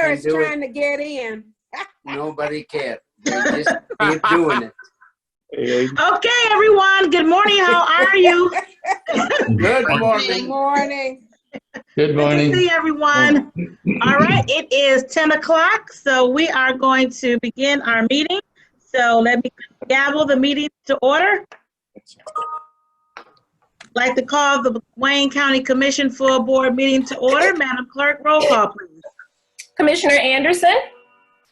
Paris do it. trying to get in. Nobody cared. They just keep doing it. Okay, everyone. Good morning. How are you? Good Good morning. morning. Good Good to morning. see everyone. All right, it is 10 o'clock, so we are going to begin our meeting. So let me gavel the meeting to order. I'd like to call the Wayne County Commission Full Board meeting to order. Madam Clerk, roll call, please. Commissioner Anderson,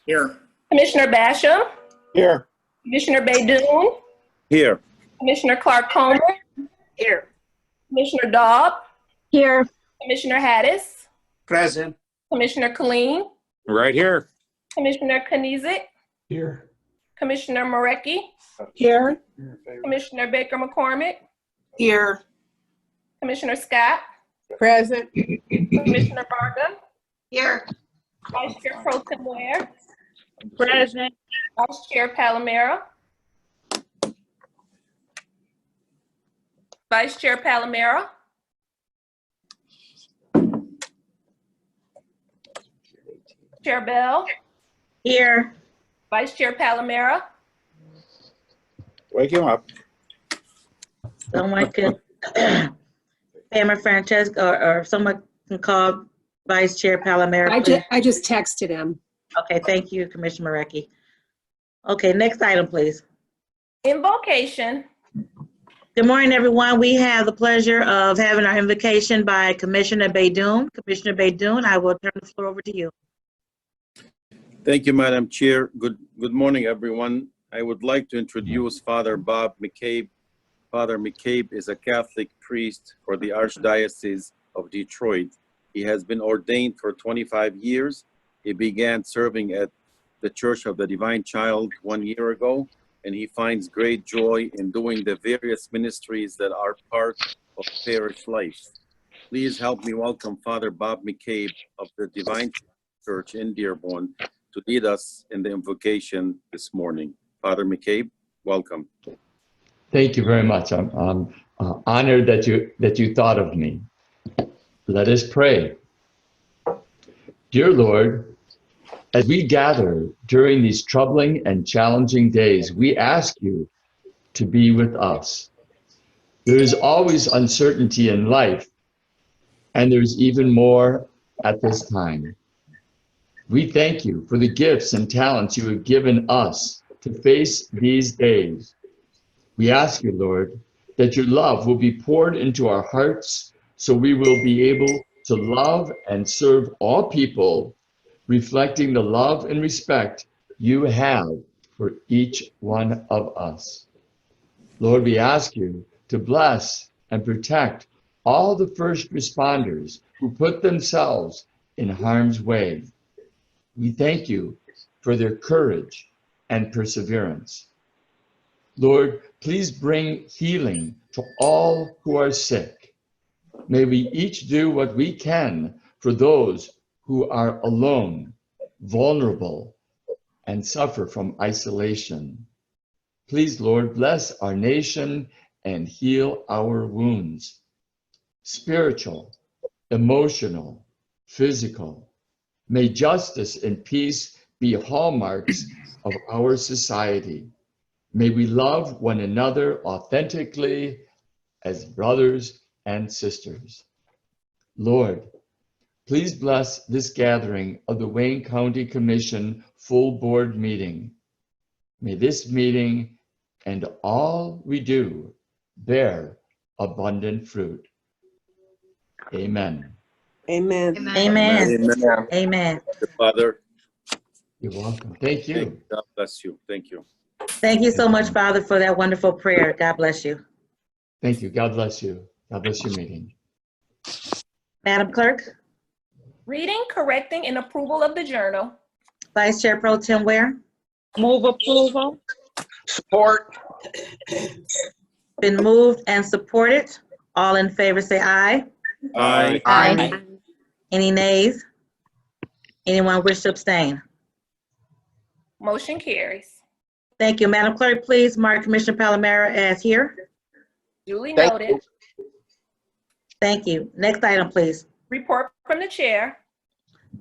Here. Commissioner Basham, Here. Commissioner Baydoun, Here. Commissioner Clark Comer, Here. Commissioner Daub, Here. Commissioner Hattis, Present. Commissioner Killeen, Right here. Commissioner Knizik, Here. Commissioner Marecki, Here. Commissioner Baker McCormick, Here. Commissioner Scott, Present. Commissioner Barga, Here. Vice Chair Pro Tem Ware, Present. Vice Chair Palomero, Vice Chair Palomero, Chair Bell, Here. Vice Chair Palomero, Wake him up. Someone could, Pamela Francesca, or someone can call Vice Chair Palomero, please. I just texted him. Okay, thank you, Commissioner Marecki. Okay, next item, please. Invocation. Good morning, everyone. We have the pleasure of having our invocation by Commissioner Baydoun. Commissioner Baydoun, I will turn the floor over to you. Thank you, Madam Chair. Good morning, everyone. I would like to introduce Father Bob McCabe. Father McCabe is a Catholic priest for the Archdiocese of Detroit. He has been ordained for 25 years. He began serving at the Church of the Divine Child 1 year ago, and he finds great joy in doing the various ministries that are part of parish life. Please help me welcome Father Bob McCabe of the Divine Church in Dearborn to lead us in the invocation this morning. Father McCabe, welcome. Thank you very much. I'm honored that you thought of me. Let us pray. Dear Lord, as we gather during these troubling and challenging days, we ask you to be with us. There is always uncertainty in life, and there's even more at this time. We thank you for the gifts and talents you have given us to face these days. We ask you, Lord, that your love will be poured into our hearts so we will be able to love and serve all people, reflecting the love and respect you have for each one of us. Lord, we ask you to bless and protect all the first responders who put themselves in harm's way. We thank you for their courage and perseverance. Lord, please bring healing to all who are sick. May we each do what we can for those who are alone, vulnerable, and suffer from isolation. Please, Lord, bless our nation and heal our wounds, spiritual, emotional, physical. May justice and peace be hallmarks of our society. May we love one another authentically as brothers and sisters. Lord, please bless this gathering of the Wayne County Commission Full Board meeting. May this meeting and all we do bear abundant fruit. Amen. Amen. Amen. Amen. Amen. Father, You're welcome. Thank you. God bless you. Thank you. Thank you so much, Father, for that wonderful prayer. God bless you. Thank you. God bless you. God bless your meeting. Madam Clerk, Reading, correcting, and approval of the journal. Vice Chair Pro Tem Ware. Move approval. Support. Been moved and supported. All in favor say aye. Aye. Aye. Any nays? Anyone wish to abstain? Motion carries. Thank you. Madam Clerk, please mark Commissioner Palomero as here. Duly Thank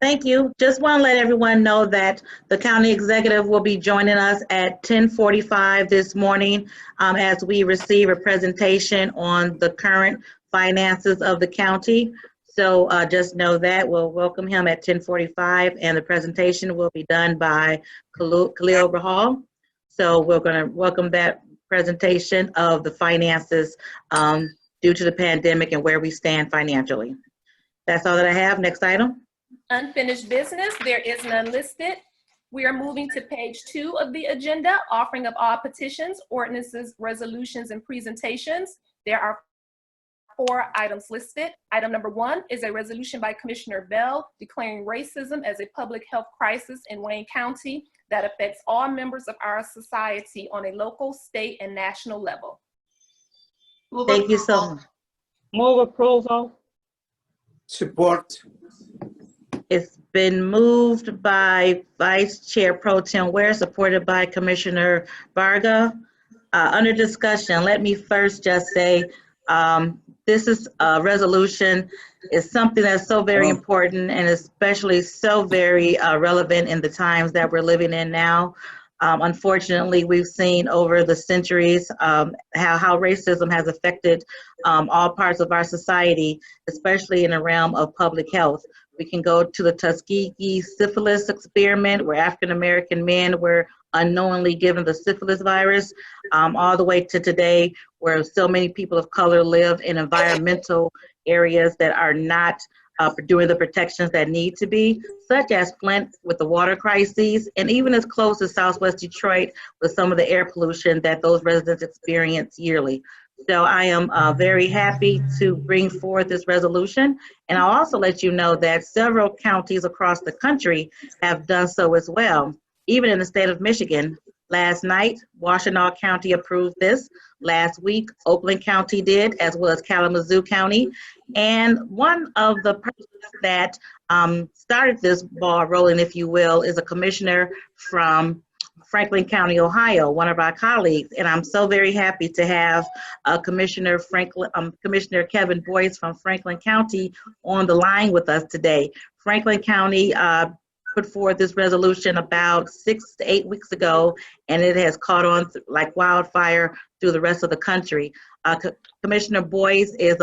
Thank you. Just want to let everyone know that the county executive will be joining us at 10:45 this morning as we receive a presentation on the current finances of the county. So just know that we'll welcome him at 10:45, and the presentation will be done by Khalil Rahal. So we're going to welcome that presentation of the finances due to the pandemic and where we stand financially. That's all that I have. Next item. Unfinished business, there is none listed. We are moving to page 2 of the agenda, offering of all petitions, ordinances, resolutions, and presentations. There are 4 items listed. Item number 1 is a resolution by Commissioner Bell declaring racism as a public health crisis in Wayne County that affects all members of our society on a local, state, and national level. Thank you so much. Move approval. Support. It's been moved by Vice Chair Pro Tem Ware, supported by Commissioner Varga. Under discussion, let me first just say, this is a resolution is something that's so very important and especially so very relevant in the times that we're living in now. Unfortunately, we've seen over the centuries how racism has affected all parts of our society, especially in the realm of public health. We can go to the Tuskegee syphilis experiment where African-American men were unknowingly given the syphilis virus, all the way to today where so many people of color live in environmental areas that are not doing the protections that need to be, such as Flint with the water crises, and even as close as Southwest Detroit with some of the air pollution that those residents experience yearly. So I am very happy to bring forth this resolution. And I'll also let you know that several counties across the country have done so as well. Even in the state of Michigan, last night, Washtenaw County approved this. Last week, Oakland County did, as well as Kalamazoo County. And one of the persons that started this ball rolling, if you will, is a commissioner from Franklin County, Ohio, one of our colleagues. And I'm so very happy to have Commissioner Kevin Boyce from Franklin County on the line with us today. Franklin County put forth this resolution about 6 to 8 weeks ago, and it has caught on like wildfire through the rest of the country. Commissioner Boyce is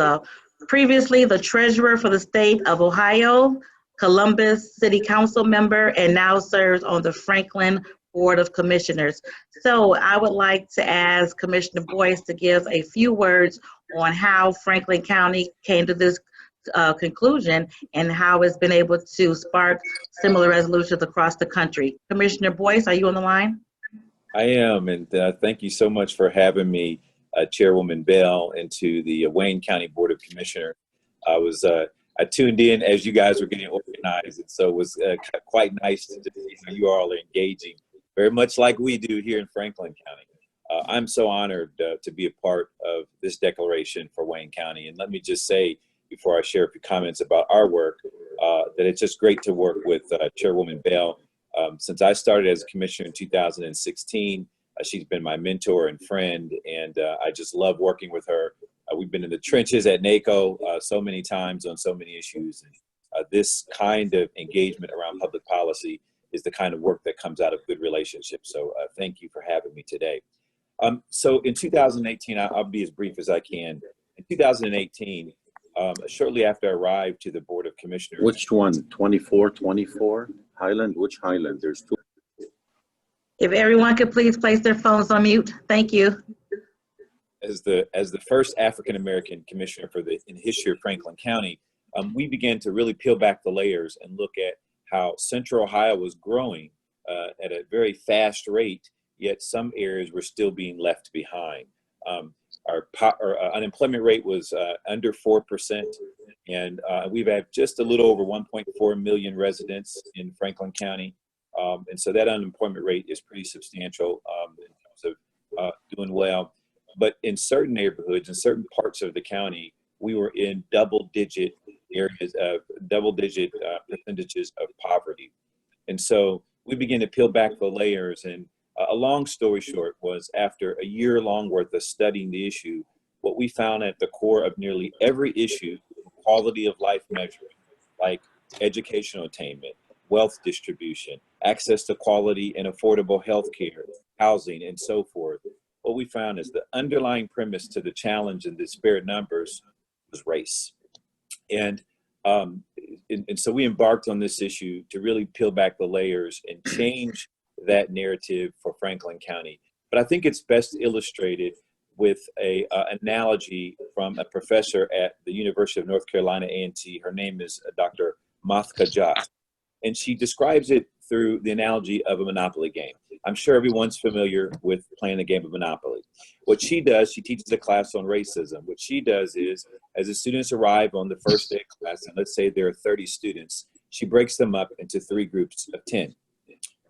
previously the treasurer for the state of Ohio, Columbus City Council member, and now serves on the Franklin Board of Commissioners. So I would like to ask Commissioner Boyce to give a few words on how Franklin County came to this conclusion and how it's been able to spark similar resolutions across the country. Commissioner Boyce, are you on the line? I am, and thank you so much for having me, Chairwoman Bell, into the Wayne County Board of Commissioners. I tuned in as you guys were getting organized, and so it was quite nice to see how you all are engaging, very much like we do here in Franklin County. I'm so honored to be a part of this declaration for Wayne County, and let me just say, before I share a few comments about our work, that it's just great to work with Chairwoman Bell. Since I started as a commissioner in 2016, she's been my mentor and friend, and I just love working with her. We've been in the trenches at NACO so many times on so many issues. And this kind of engagement around public policy is the kind of work that comes out of good relationships. So thank you for having me today. So in 2018, I'll be as brief as I can. In 2018, shortly after I arrived to the Board of Commissioners. Which one? 2424? Highland? Which Highland? There's 2. If everyone could please place their phones on mute. Thank you. As the first African-American commissioner in the history of Franklin County, we began to really peel back the layers and look at how Central Ohio was growing at a very fast rate, yet some areas were still being left behind. Our unemployment rate was under 4%, and we've had just a little over 1.4 million residents in Franklin County. And so that unemployment rate is pretty substantial in terms of doing well. But in certain neighborhoods, in certain parts of the county, we were in double-digit areas of percentages of poverty. And so we began to peel back the layers, and a long story short was, after a year-long worth of studying the issue, what we found at the core of nearly every issue, quality of life measure, like educational attainment, wealth distribution, access to quality and affordable health care, housing, and so forth, what we found is the underlying premise to the challenge in disparate numbers was race. And so we embarked on this issue to really peel back the layers and change that narrative for Franklin County. But I think it's best illustrated with a analogy from a professor at the University of North Carolina A&T. Her name is Dr. Mathka Jha, and she describes it through the analogy of a Monopoly game. I'm sure everyone's familiar with playing a game of Monopoly. What she does, she teaches a class on racism. What she does is, as the students arrive on the first day of class, and let's say there are 30 students, she breaks them up into 3 groups of 10.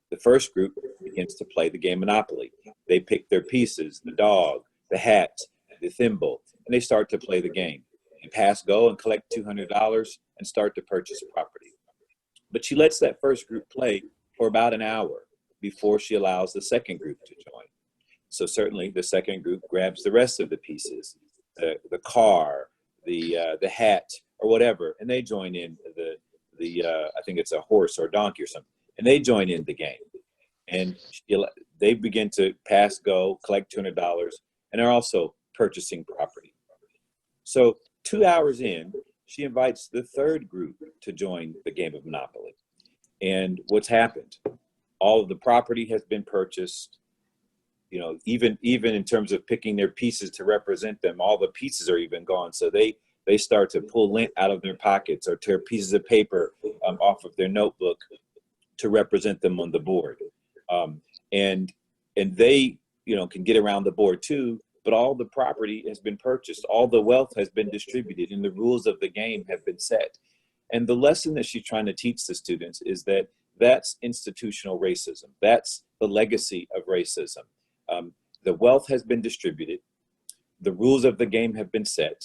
The first group begins to play the game Monopoly. They pick their pieces, the dog, the hat, the thimble, and they start to play the game. They pass go and collect $200 and start to purchase property. But she lets that first group play for about an hour before she allows the second group to join. So certainly the second group grabs the rest of the pieces, the car, the hat, or whatever, and they join in I think it's a horse or a donkey or something, and they join in the game. And they begin to pass go, collect $200, and are also purchasing property. So 2 hours in, she invites the third group to join the game of Monopoly. And what's happened? All of the property has been purchased. You know, even in terms of picking their pieces to represent them, all the pieces are even gone. So they start to pull lint out of their pockets or tear pieces of paper off of their notebook to represent them on the board. And they, you know, can get around the board too, but all the property has been purchased, all the wealth has been distributed, and the rules of the game have been set. And the lesson that she's trying to teach the students is that that's institutional racism. That's the legacy of racism. The wealth has been distributed, the rules of the game have been set,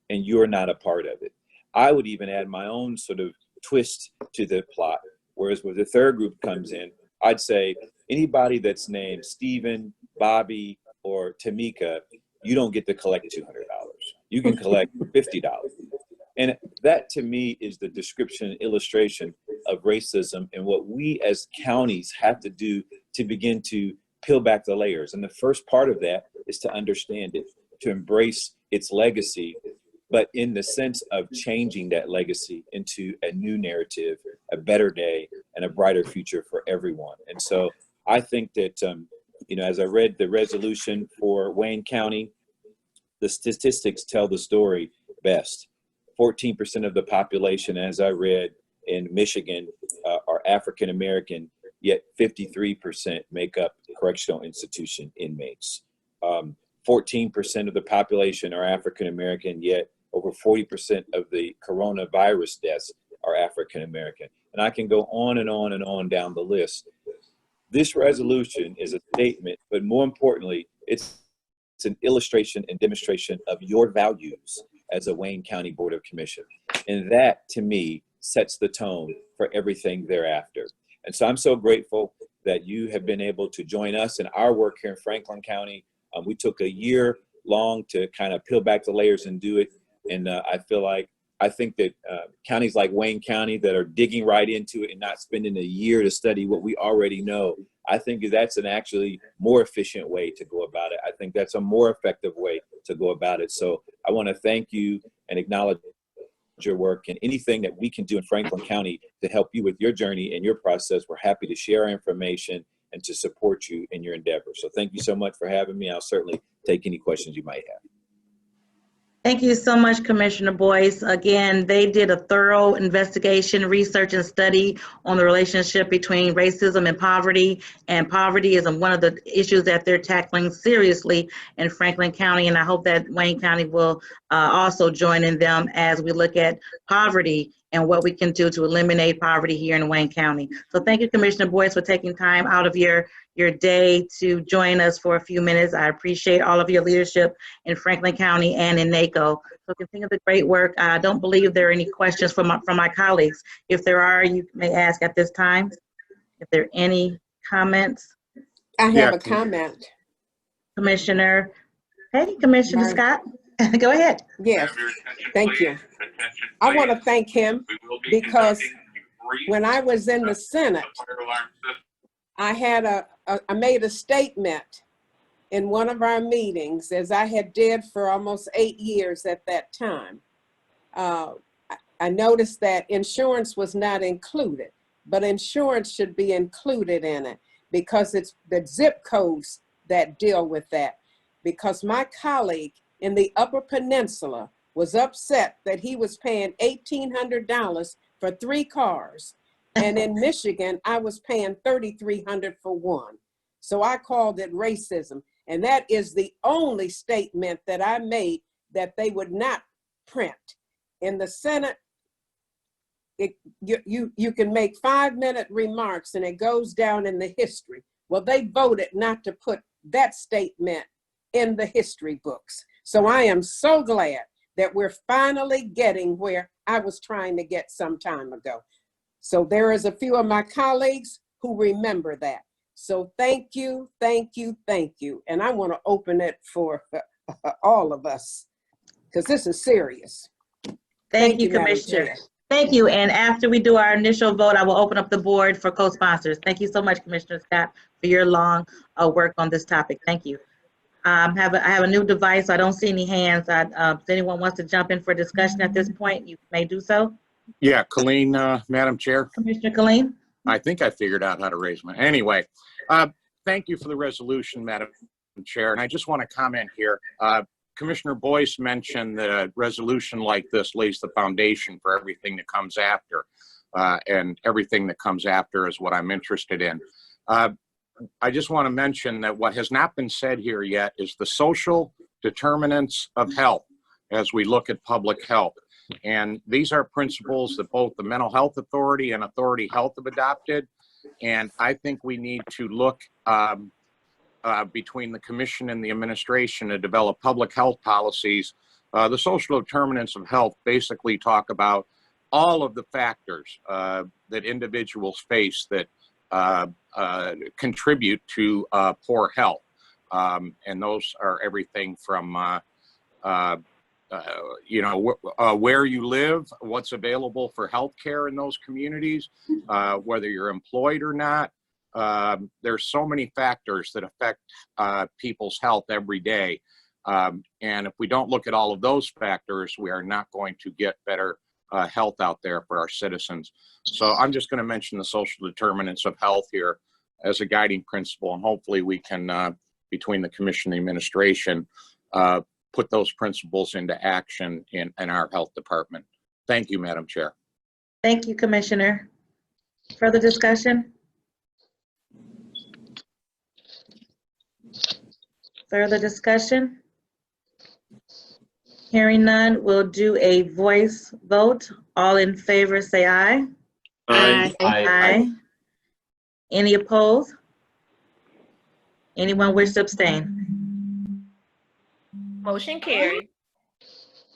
and you're not a part of it. I would even add my own sort of twist to the plot, whereas when the third group comes in, I'd say anybody that's named Stephen, Bobby, or Tamika, you don't get to collect $200. You can collect $50. And that to me is the description, illustration of racism and what we as counties have to do to begin to peel back the layers. And the first part of that is to understand it, to embrace its legacy, but in the sense of changing that legacy into a new narrative, a better day, and a brighter future for everyone. And so I think that, you know, as I read the resolution for Wayne County, the statistics tell the story best. 14% of the population, as I read in Michigan, are African American, yet 53% make up correctional institution inmates. 14% of the population are African American, yet over 40% of the coronavirus deaths are African American. And I can go on and on and on down the list. This resolution is a statement, but more importantly, it's an illustration and demonstration of your values as a Wayne County Board of Commissioners. And that, to me, sets the tone for everything thereafter. And so I'm so grateful that you have been able to join us in our work here in Franklin County. We took a year long to kind of peel back the layers and do it. And I think that counties like Wayne County that are digging right into it and not spending a year to study what we already know, I think that's an actually more efficient way to go about it. I think that's a more effective way to go about it. So I want to thank you and acknowledge your work, and anything that we can do in Franklin County to help you with your journey and your process. We're happy to share our information and to support you in your endeavor. So thank you so much for having me. I'll certainly take any questions you might have. Thank you so much, Commissioner Boyce. Again, they did a thorough investigation, research, and study on the relationship between racism and poverty is one of the issues that they're tackling seriously in Franklin County, and I hope that Wayne County will also join in them as we look at poverty and what we can do to eliminate poverty here in Wayne County. So thank you, Commissioner Boyce, for taking time out of your day to join us for a few minutes. I appreciate all of your leadership in Franklin County and in NACO. So continue the great work. I don't believe there are any questions from my colleagues. If there are, you may ask at this time. If there are any comments. I have a comment. Commissioner, hey, Commissioner Scott, go ahead. Yes, thank you. I want to thank him because when I was in the Senate, I had I made a statement in one of our meetings, as I had did for almost 8 years at that time. I noticed that insurance was not included, but insurance should be included in it because it's the zip codes that deal with that. Because my colleague in the Upper Peninsula was upset that he was paying $1,800 for 3 cars. And in Michigan, I was paying $3,300 for one. So I called it racism. And that is the only statement that I made that they would not print. In the Senate, you can make 5-minute remarks and it goes down in the history. Well, they voted not to put that statement in the history books. So I am so glad that we're finally getting where I was trying to get some time ago. So there is a few of my colleagues who remember that. So thank you, thank you, thank you. And I want to open it for all of us because this is serious. Thank you, Madam Commissioner. Chair. Thank you. And after we do our initial vote, I will open up the board for co-sponsors. Thank you so much, Commissioner Scott, for your long work on this topic. Thank you. I have a new device, so I don't see any hands. If anyone wants to jump in for discussion at this point, you may do so. Yeah, Colleen, Madam Chair, Commissioner Killeen? I think I figured out how to raise my, anyway. Thank you for the resolution, Madam Chair, and I just want to comment here. Commissioner Boyce mentioned that a resolution like this lays the foundation for everything that comes after, and everything that comes after is what I'm interested in. I just want to mention that what has not been said here yet is the social determinants of health as we look at public health. And these are principles that both the Mental Health Authority and Authority Health have adopted. And I think we need to look between the commission and the administration to develop public health policies. The social determinants of health basically talk about all of the factors that individuals face that contribute to poor health. And those are everything from, where you live, what's available for healthcare in those communities, whether you're employed or not. There's so many factors that affect people's health every day. And if we don't look at all of those factors, we are not going to get better health out there for our citizens. So I'm just going to mention the social determinants of health here as a guiding principle, and hopefully we can, between the commission and the administration, put those principles into action in our health department. Thank you, Madam Chair. Thank you, Commissioner. Further discussion? Further discussion? Hearing none, we'll do a voice vote. All in favor, say aye. Aye. Aye. Any opposed? Anyone wish to abstain? Motion carried.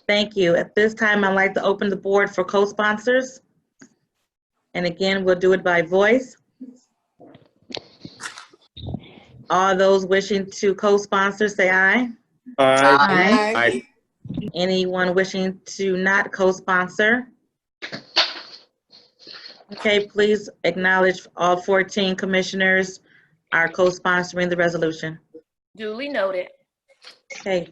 Thank you. At this time, I'd like to open the board for co-sponsors. And again, we'll do it by voice. All those wishing to co-sponsor, say aye. Aye. Aye. Anyone wishing to not co-sponsor? Okay, please acknowledge all 14 commissioners are co-sponsoring the resolution. Duly noted. Okay,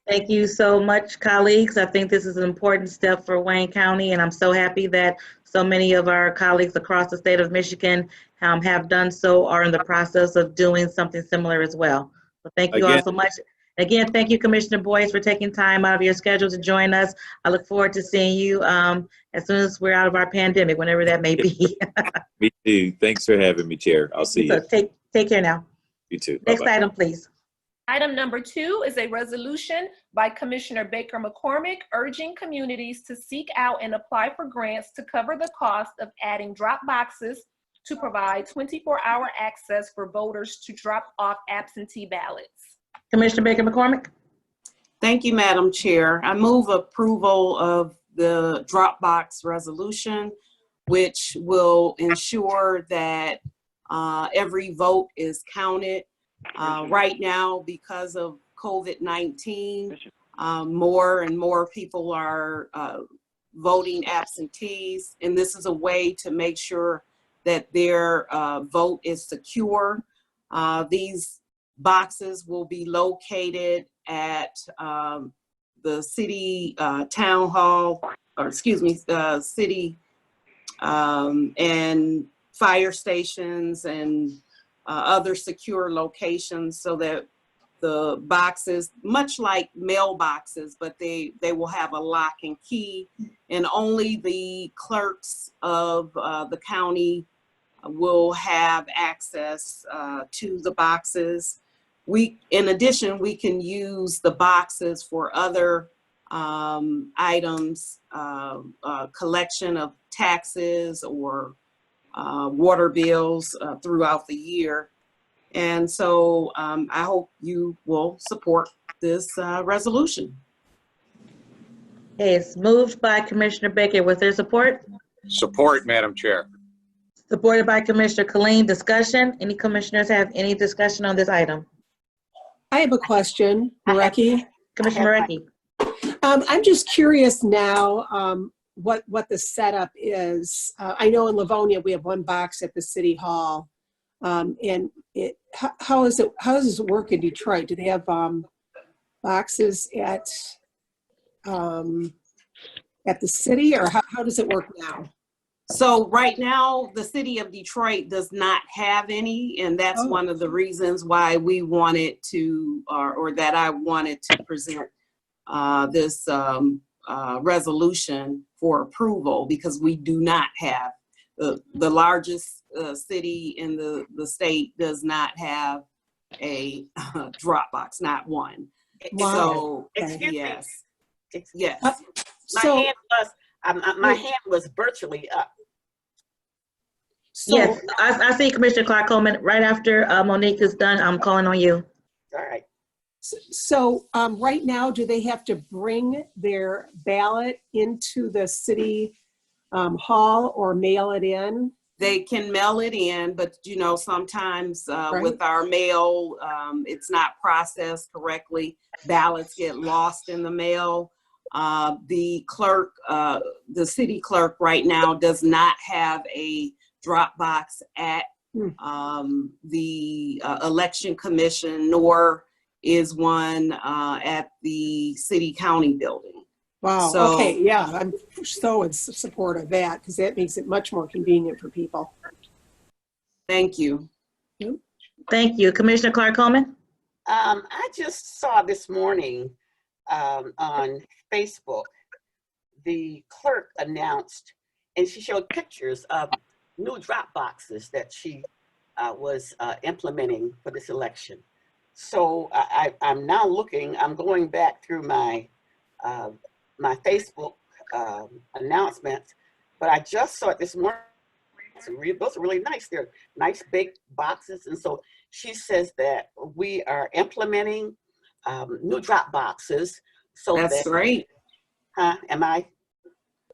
thank you so much, colleagues. I think this is an important step for Wayne County, and I'm so happy that so many of our colleagues across the state of Michigan have done so or are in the process of doing something similar as well. So thank you all so much. Again, thank you, Commissioner Boyce, for taking time out of your schedule to join us. I look forward to seeing you as soon as we're out of our pandemic, whenever that may be. Me too. Thanks for having me, Chair. I'll see you. So take care now. You too. Next Bye-bye. item, please. Item number 2 is a resolution by Commissioner Baker McCormick urging communities to seek out and apply for grants to cover the cost of adding drop boxes to provide 24-hour access for voters to drop off absentee ballots. Commissioner Baker McCormick. Thank you, Madam Chair. I move approval of the Dropbox resolution, which will ensure that every vote is counted. Right now, because of COVID-19, more and more people are voting absentees, and this is a way to make sure that their vote is secure. These boxes will be located at the city town hall, or excuse me, city and fire stations and other secure locations, so that the boxes, much like mailboxes, but they will have a lock and key, and only the clerks of the county will have access to the boxes. In addition, we can use the boxes for other items, collection of taxes or water bills throughout the year. And so I hope you will support this resolution. Okay, it's moved by Commissioner Baker. Was there support? Support, Madam Chair. Supported by Commissioner Killeen. Discussion? Any commissioners have any discussion on this item? I have a question, Marecki. Commissioner Marecki. I'm just curious now what the setup is. I know in Livonia we have one box at the city hall, and how does it work in Detroit? Do they have boxes at the city, or how does it work now? So right now, the city of Detroit does not have any, and that's one of the reasons why we wanted to, or that I wanted to present this resolution for approval, because we do not have, the largest city in the state does not have a drop box, not one. Wow. So, Excuse me. yes. Excuse Yes. My hand was virtually up. So, Yes, I see Commissioner Clark Coleman. Right after Monique is done, I'm calling on you. All right. So right now, do they have to bring their ballot into the city hall or mail it in? They can mail it in, but you know, sometimes Right. with our mail, it's not processed correctly. Ballots get lost in the mail. The clerk, the city clerk right now does not have a drop box at the election commission, nor is one at the city county building. Wow, So- okay, yeah, I'm so in support of that, because that makes it much more convenient for people. Thank you. Thank you. Commissioner Clark Coleman? I just saw this morning on Facebook, the clerk announced, and she showed pictures of new drop boxes that she was implementing for this election. So I'm now looking, I'm going back through my my Facebook announcements, but I just saw it this morning. Those are really nice. They're nice big boxes. And so she says that we are implementing new drop boxes. So That's great. Am I?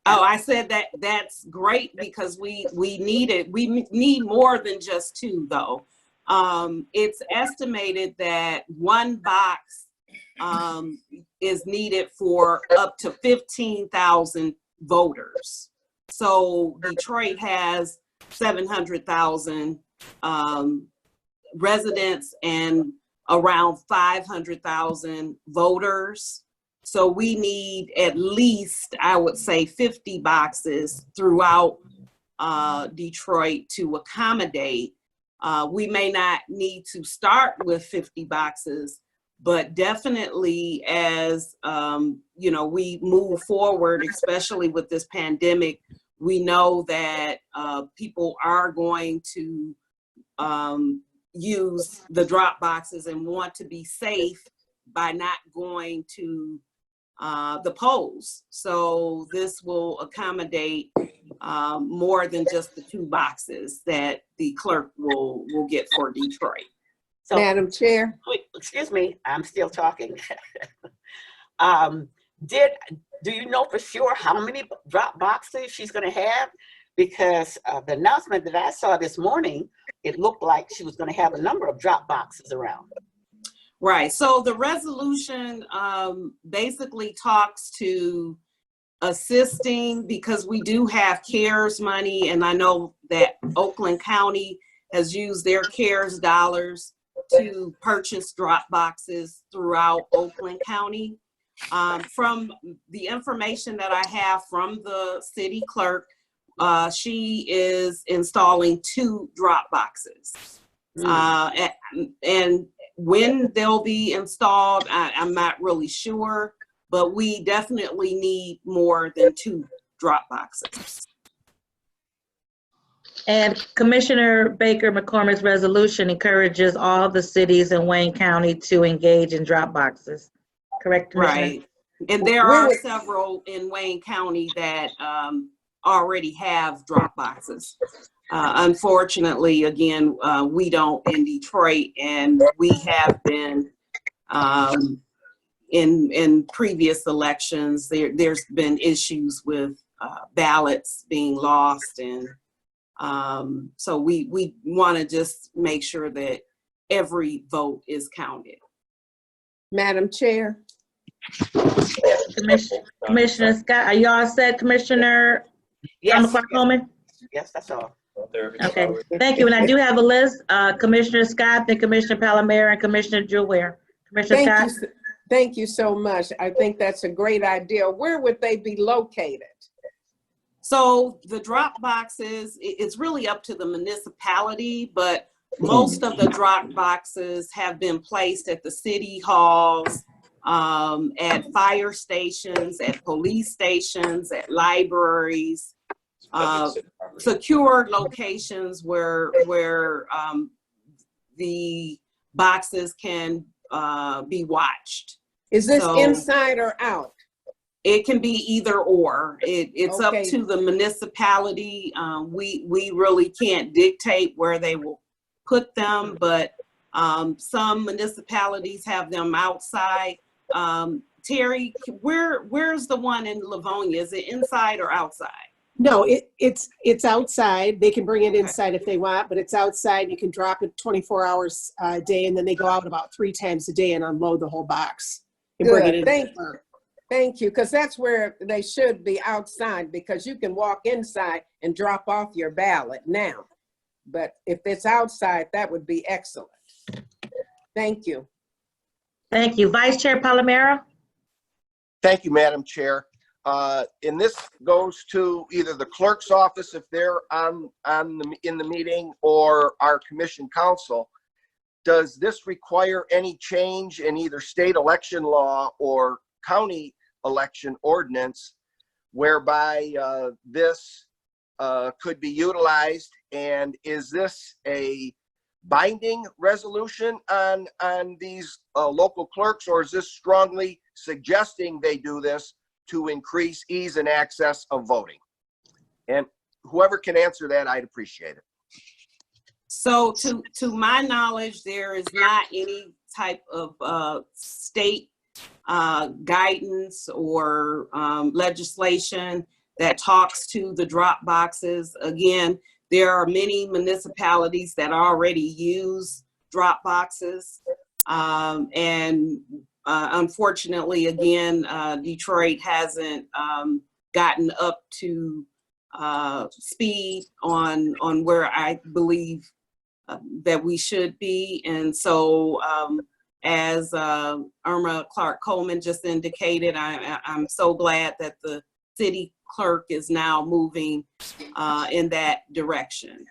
Oh, I said that's great, because we need it. We need more than just two, though. It's estimated that one box is needed for up to 15,000 voters. So Detroit has 700,000 residents and around 500,000 voters. So we need at least, I would say, 50 boxes throughout Detroit to accommodate. We may not need to start with 50 boxes, but definitely as you know, we move forward, especially with this pandemic, we know that people are going to use the drop boxes and want to be safe by not going to the polls. So this will accommodate more than just the two boxes that the clerk will get for Detroit. So, Madam Chair? excuse me, I'm still talking. Do you know for sure how many drop boxes she's going to have? Because the announcement that I saw this morning, it looked like she was going to have a number of drop boxes around. Right. So the resolution basically talks to assisting because we do have CARES money, and I know that Oakland County has used their CARES dollars to purchase drop boxes throughout Oakland County. From the information that I have from the city clerk, she is installing 2 drop boxes. And when they'll be installed, I'm not really sure, but we definitely need more than 2 drop boxes. And Commissioner Baker McCormick's resolution encourages all the cities in Wayne County to engage in drop boxes. Correct, Commissioner? Right. And there are several in Wayne County that already have drop boxes. Unfortunately, again, we don't in Detroit, and we have been in previous elections, there's been issues with ballots being lost, and so we want to just make sure that every vote is counted. Madam Chair. Commissioner Scott, are you all set, Commissioner? Yes, Coleman? yes, that's all. Okay, thank you. And I do have a list, Commissioner Scott, then Commissioner Palomero, and Commissioner Jewell. Commissioner Scott? Thank you so much. I think that's a great idea. Where would they be located? So the drop boxes, it's really up to the municipality, but most of the drop boxes have been placed at the city halls, at fire stations, at police stations, at libraries, secure locations where the boxes can be watched. Is this inside or out? It can be either or. It's Okay. up to the municipality. We really can't dictate where they will put them, but some municipalities have them outside. Terry, where's the one in Livonia? Is it inside or outside? No, it's outside. They can bring it inside if they want, but it's outside. You can drop it 24 hours a day, and then they go out about 3 times a day and unload the whole box. And bring it in. Thank you, because that's where they should be, outside, because you can walk inside and drop off your ballot now. But if it's outside, that would be excellent. Thank you. Thank you. Vice Chair Palomero? Thank you, Madam Chair. And this goes to either the clerk's office if they're in the meeting, or our commission council. Does this require any change in either state election law or county election ordinance whereby this could be utilized? And is this a binding resolution on these local clerks, or is this strongly suggesting they do this to increase ease and access of voting? And whoever can answer that, I'd appreciate it. So to my knowledge, there is not any type of state guidance or legislation that talks to the drop boxes. Again, there are many municipalities that already use drop boxes. And unfortunately, again, Detroit hasn't gotten up to speed on where I believe that we should be. And so as Irma Clark Coleman just indicated, I'm so glad that the city clerk is now moving in that direction.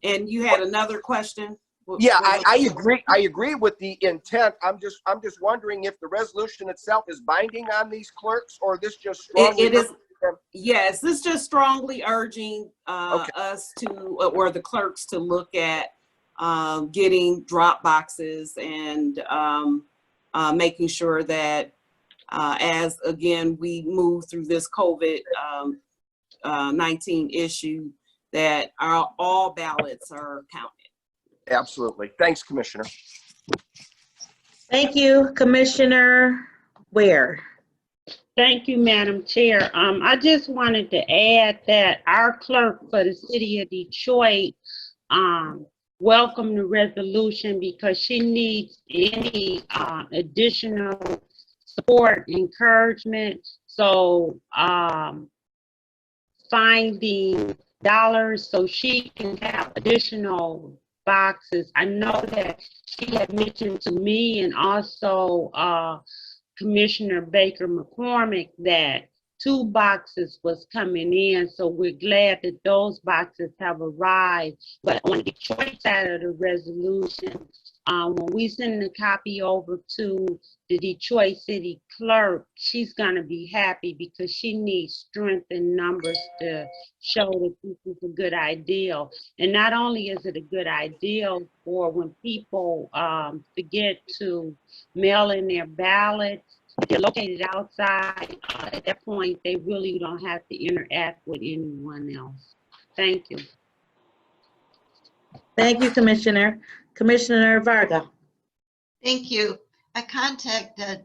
And you had another question? Yeah, I agree. I agree with the intent. I'm just wondering if the resolution itself is binding on these clerks, or this just strongly. It is. Yes, this is just strongly urging us to, or the clerks to look at getting drop boxes and making sure that as again we move through this COVID-19 issue, that all ballots are counted. Absolutely. Thanks, Commissioner. Thank you, Commissioner Ware. Thank you, Madam Chair. I just wanted to add that our clerk for the city of Detroit welcomed the resolution because she needs any additional support, encouragement, So finding dollars so she can have additional boxes. I know that she had mentioned to me and also Commissioner Baker McCormick that 2 boxes was coming in, so we're glad that those boxes have arrived. But on the Detroit side of the resolution, when we send the copy over to the Detroit City Clerk, she's gonna be happy because she needs strength in numbers to show that this is a good idea. And not only is it a good idea for when people forget to mail in their ballots, if they're located outside, at that point, they really don't have to interact with anyone else. Thank you. Thank you, Commissioner. Commissioner Varga. Thank you. I contacted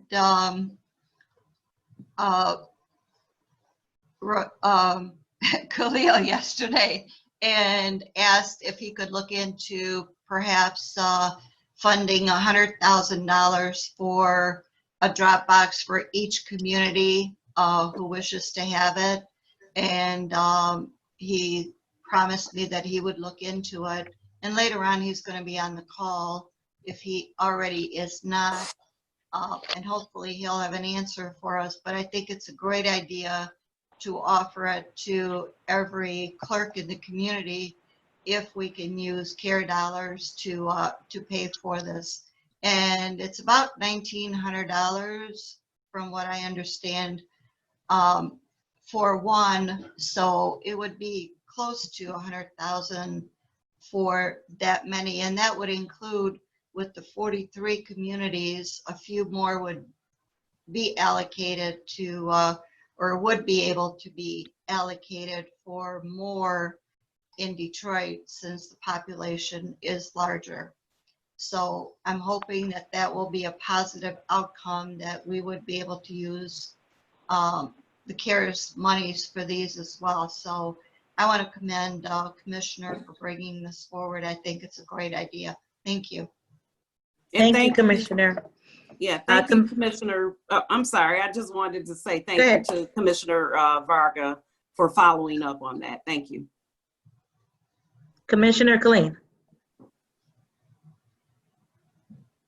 Khalil yesterday and asked if he could look into perhaps funding $100,000 for a drop box for each community who wishes to have it. And he promised me that he would look into it. And later on, he's going to be on the call if he already is not. And hopefully he'll have an answer for us. But I think it's a great idea to offer it to every clerk in the community if we can use CARE dollars to pay for this. And it's about $1,900 from what I understand for one. So it would be close to 100,000 for that many. And that would include, with the 43 communities, a few more would be allocated to, or would be able to be allocated for more in Detroit since the population is larger. So I'm hoping that that will be a positive outcome, that we would be able to use the CARES monies for these as well. So I want to commend Commissioner for bringing this forward. I think it's a great idea. Thank you. Thank you, Commissioner. Yeah, thank you, Commissioner. I'm sorry, I just wanted to say thank you to Commissioner Varga for following up on that. Thank you. Commissioner Killeen.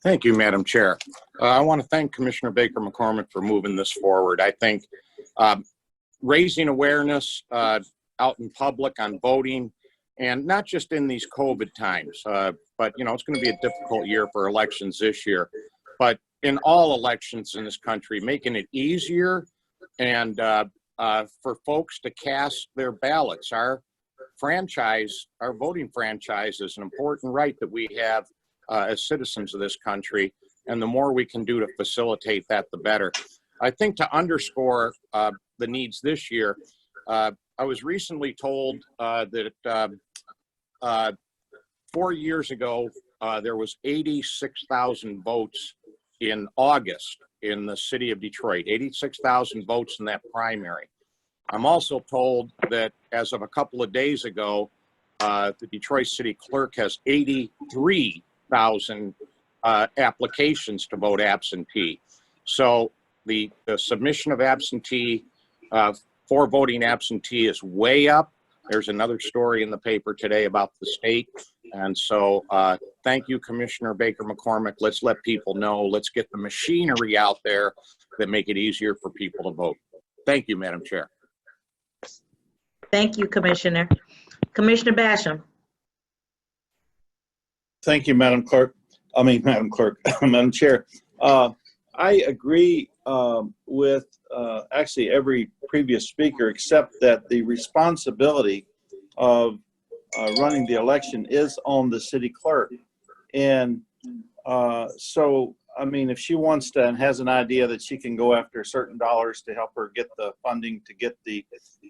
Thank you, Madam Chair. I want to thank Commissioner Baker McCormick for moving this forward. I think raising awareness out in public on voting, and not just in these COVID times, but you know, it's going to be a difficult year for elections this year, but in all elections in this country, making it easier and for folks to cast their ballots. Our franchise, our voting franchise, is an important right that we have as citizens of this country, and the more we can do to facilitate that, the better. I think to underscore the needs this year, I was recently told that 4 years ago, there was 86,000 votes in August in the city of Detroit, 86,000 votes in that primary. I'm also told that as of a couple of days ago, the Detroit City Clerk has 83,000 applications to vote absentee. So the submission of absentee for voting absentee is way up. There's another story in the paper today about the state. And so thank you, Commissioner Baker McCormick. Let's let people know. Let's get the machinery out there that make it easier for people to vote. Thank you, Madam Chair. Thank you, Commissioner. Commissioner Basham. Thank you, Madam Clerk. Madam Clerk, Madam Chair. I agree with actually every previous speaker, except that the responsibility of running the election is on the city clerk. And so, I mean, if she wants to and has an idea that she can go after certain dollars to help her get the funding to get the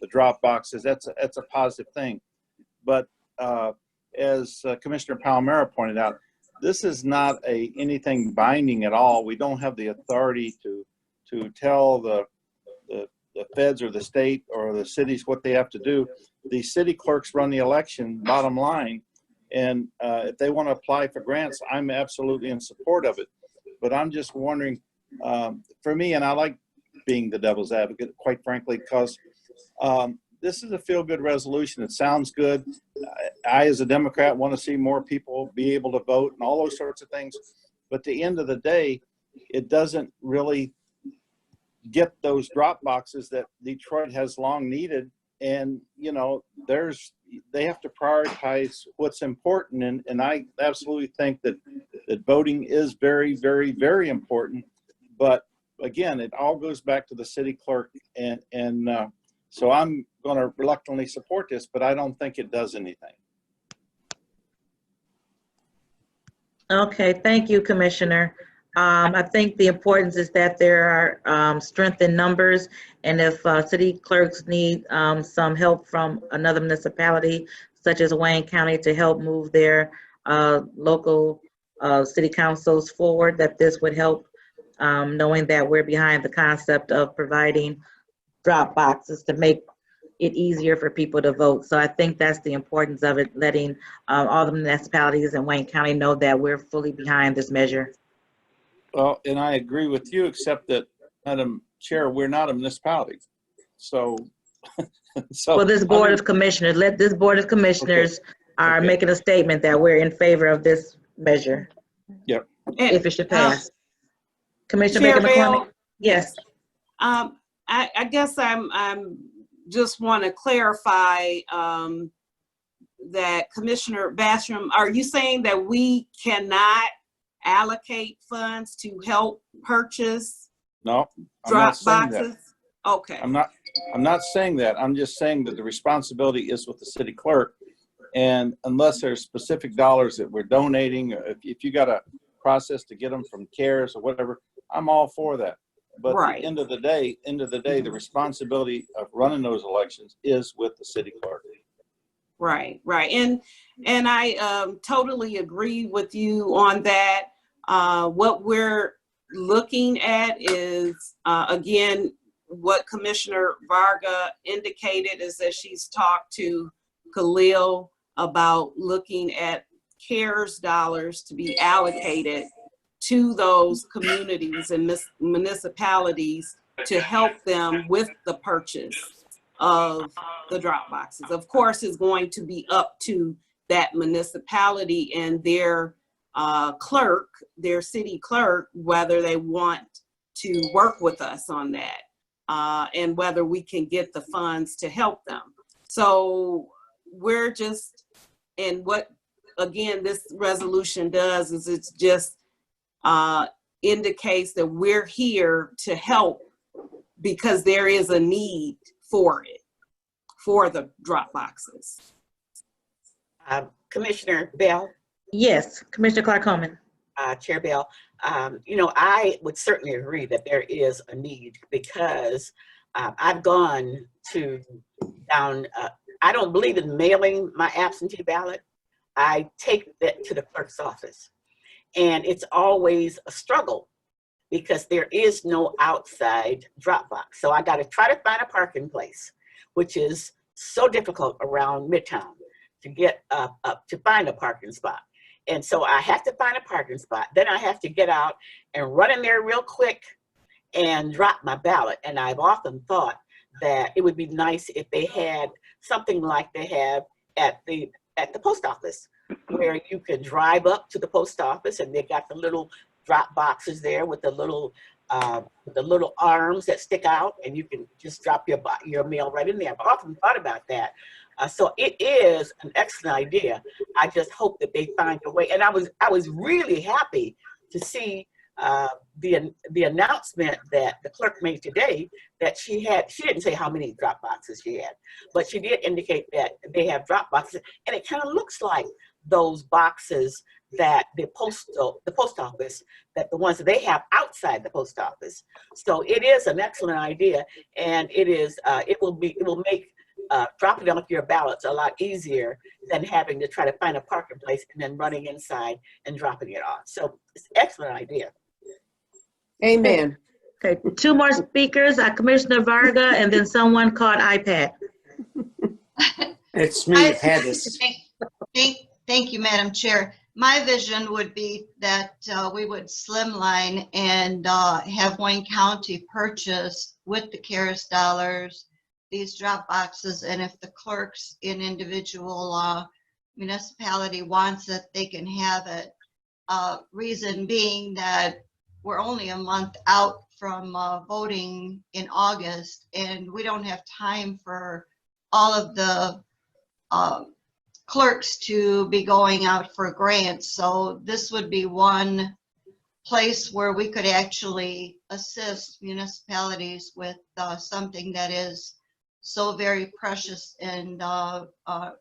drop boxes, that's a positive thing. But as Commissioner Palmera pointed out, this is not anything binding at all. We don't have the authority to tell the feds or the state or the cities what they have to do. The city clerks run the election, bottom line, and if they want to apply for grants, I'm absolutely in support of it. But I'm just wondering, for me, and I like being the devil's advocate, quite frankly, because this is a feel-good resolution. It sounds good. I, as a Democrat, want to see more people be able to vote and all those sorts of things. But at the end of the day, it doesn't really get those drop boxes that Detroit has long needed. And, you know, they have to prioritize what's important. And I absolutely think that voting is very, very, very important. But again, it all goes back to the city clerk. And so I'm going to reluctantly support this, but I don't think it does anything. Okay, thank you, Commissioner. I think the importance is that there are strength in numbers, and if city clerks need some help from another municipality, such as Wayne County, to help move their local city councils forward, that this would help, knowing that we're behind the concept of providing drop boxes to make it easier for people to vote. So I think that's the importance of it, letting all the municipalities in Wayne County know that we're fully behind this measure. Well, and I agree with you, except that, Madam Chair, we're not a municipality. So, Well, this Board of Commissioners, this Board of Commissioners are making a statement that we're in favor of this measure. Yep. If it should pass. Commissioner Chair Baker Bell? McCormick? Yes. I guess I'm just want to clarify that Commissioner Basham, are you saying that we cannot allocate funds to help purchase No, I'm drop not saying boxes? that. Okay. I'm not saying that. I'm just saying that the responsibility is with the city clerk. And unless there's specific dollars that we're donating, if you got a process to get them from CARES or whatever, I'm all for that. But at the end of the day, the responsibility of running those elections is with the city clerk. Right. And I totally agree with you on that. What we're looking at is, again, what Commissioner Varga indicated is that she's talked to Khalil about looking at CARES dollars to be allocated to those communities and municipalities to help them with the purchase of the drop boxes. Of course, it's going to be up to that municipality and their clerk, their city clerk, whether they want to work with us on that and whether we can get the funds to help them. So we're just, and what, again, this resolution does is it's just indicates that we're here to help because there is a need for it, for the drop boxes. Commissioner Bell? Yes, Commissioner Clark-Coleman. Chair Bell, you know, I would certainly agree that there is a need because I've gone down, I don't believe in mailing my absentee ballot. I take that to the clerk's office. And it's always a struggle because there is no outside drop box. So I got to try to find a parking place, which is so difficult around Midtown to get up to find a parking spot. And so I have to find a parking spot. Then I have to get out and run in there real quick and drop my ballot. And I've often thought that it would be nice if they had something like they have at the post office, where you could drive up to the post office and they got the little drop boxes there with the little arms that stick out, and you can just drop your mail right in there. I've often thought about that. So it is an excellent idea. I just hope that they find a way. And I was really happy to see the announcement that the clerk made today that she didn't say how many drop boxes she had, but she did indicate that they have drop boxes, and it kind of looks like those boxes that the post office, that the ones that they have outside the post office. So it is an excellent idea, and it will make dropping off your ballots a lot easier than having to try to find a parking place and then running inside and dropping it off. So it's an excellent idea. Amen. Okay, two more speakers, Commissioner Varga and then someone called iPad. It's me, Pettis. Thank you, Madam Chair. my vision would be that we would slimline and have Wayne County purchase with the CARES dollars these drop boxes, and if the clerks in individual municipality wants it, they can have it. Reason being that we're only a month out from voting in August, and we don't have time for all of the clerks to be going out for grants. So this would be one place where we could actually assist municipalities with something that is so very precious, and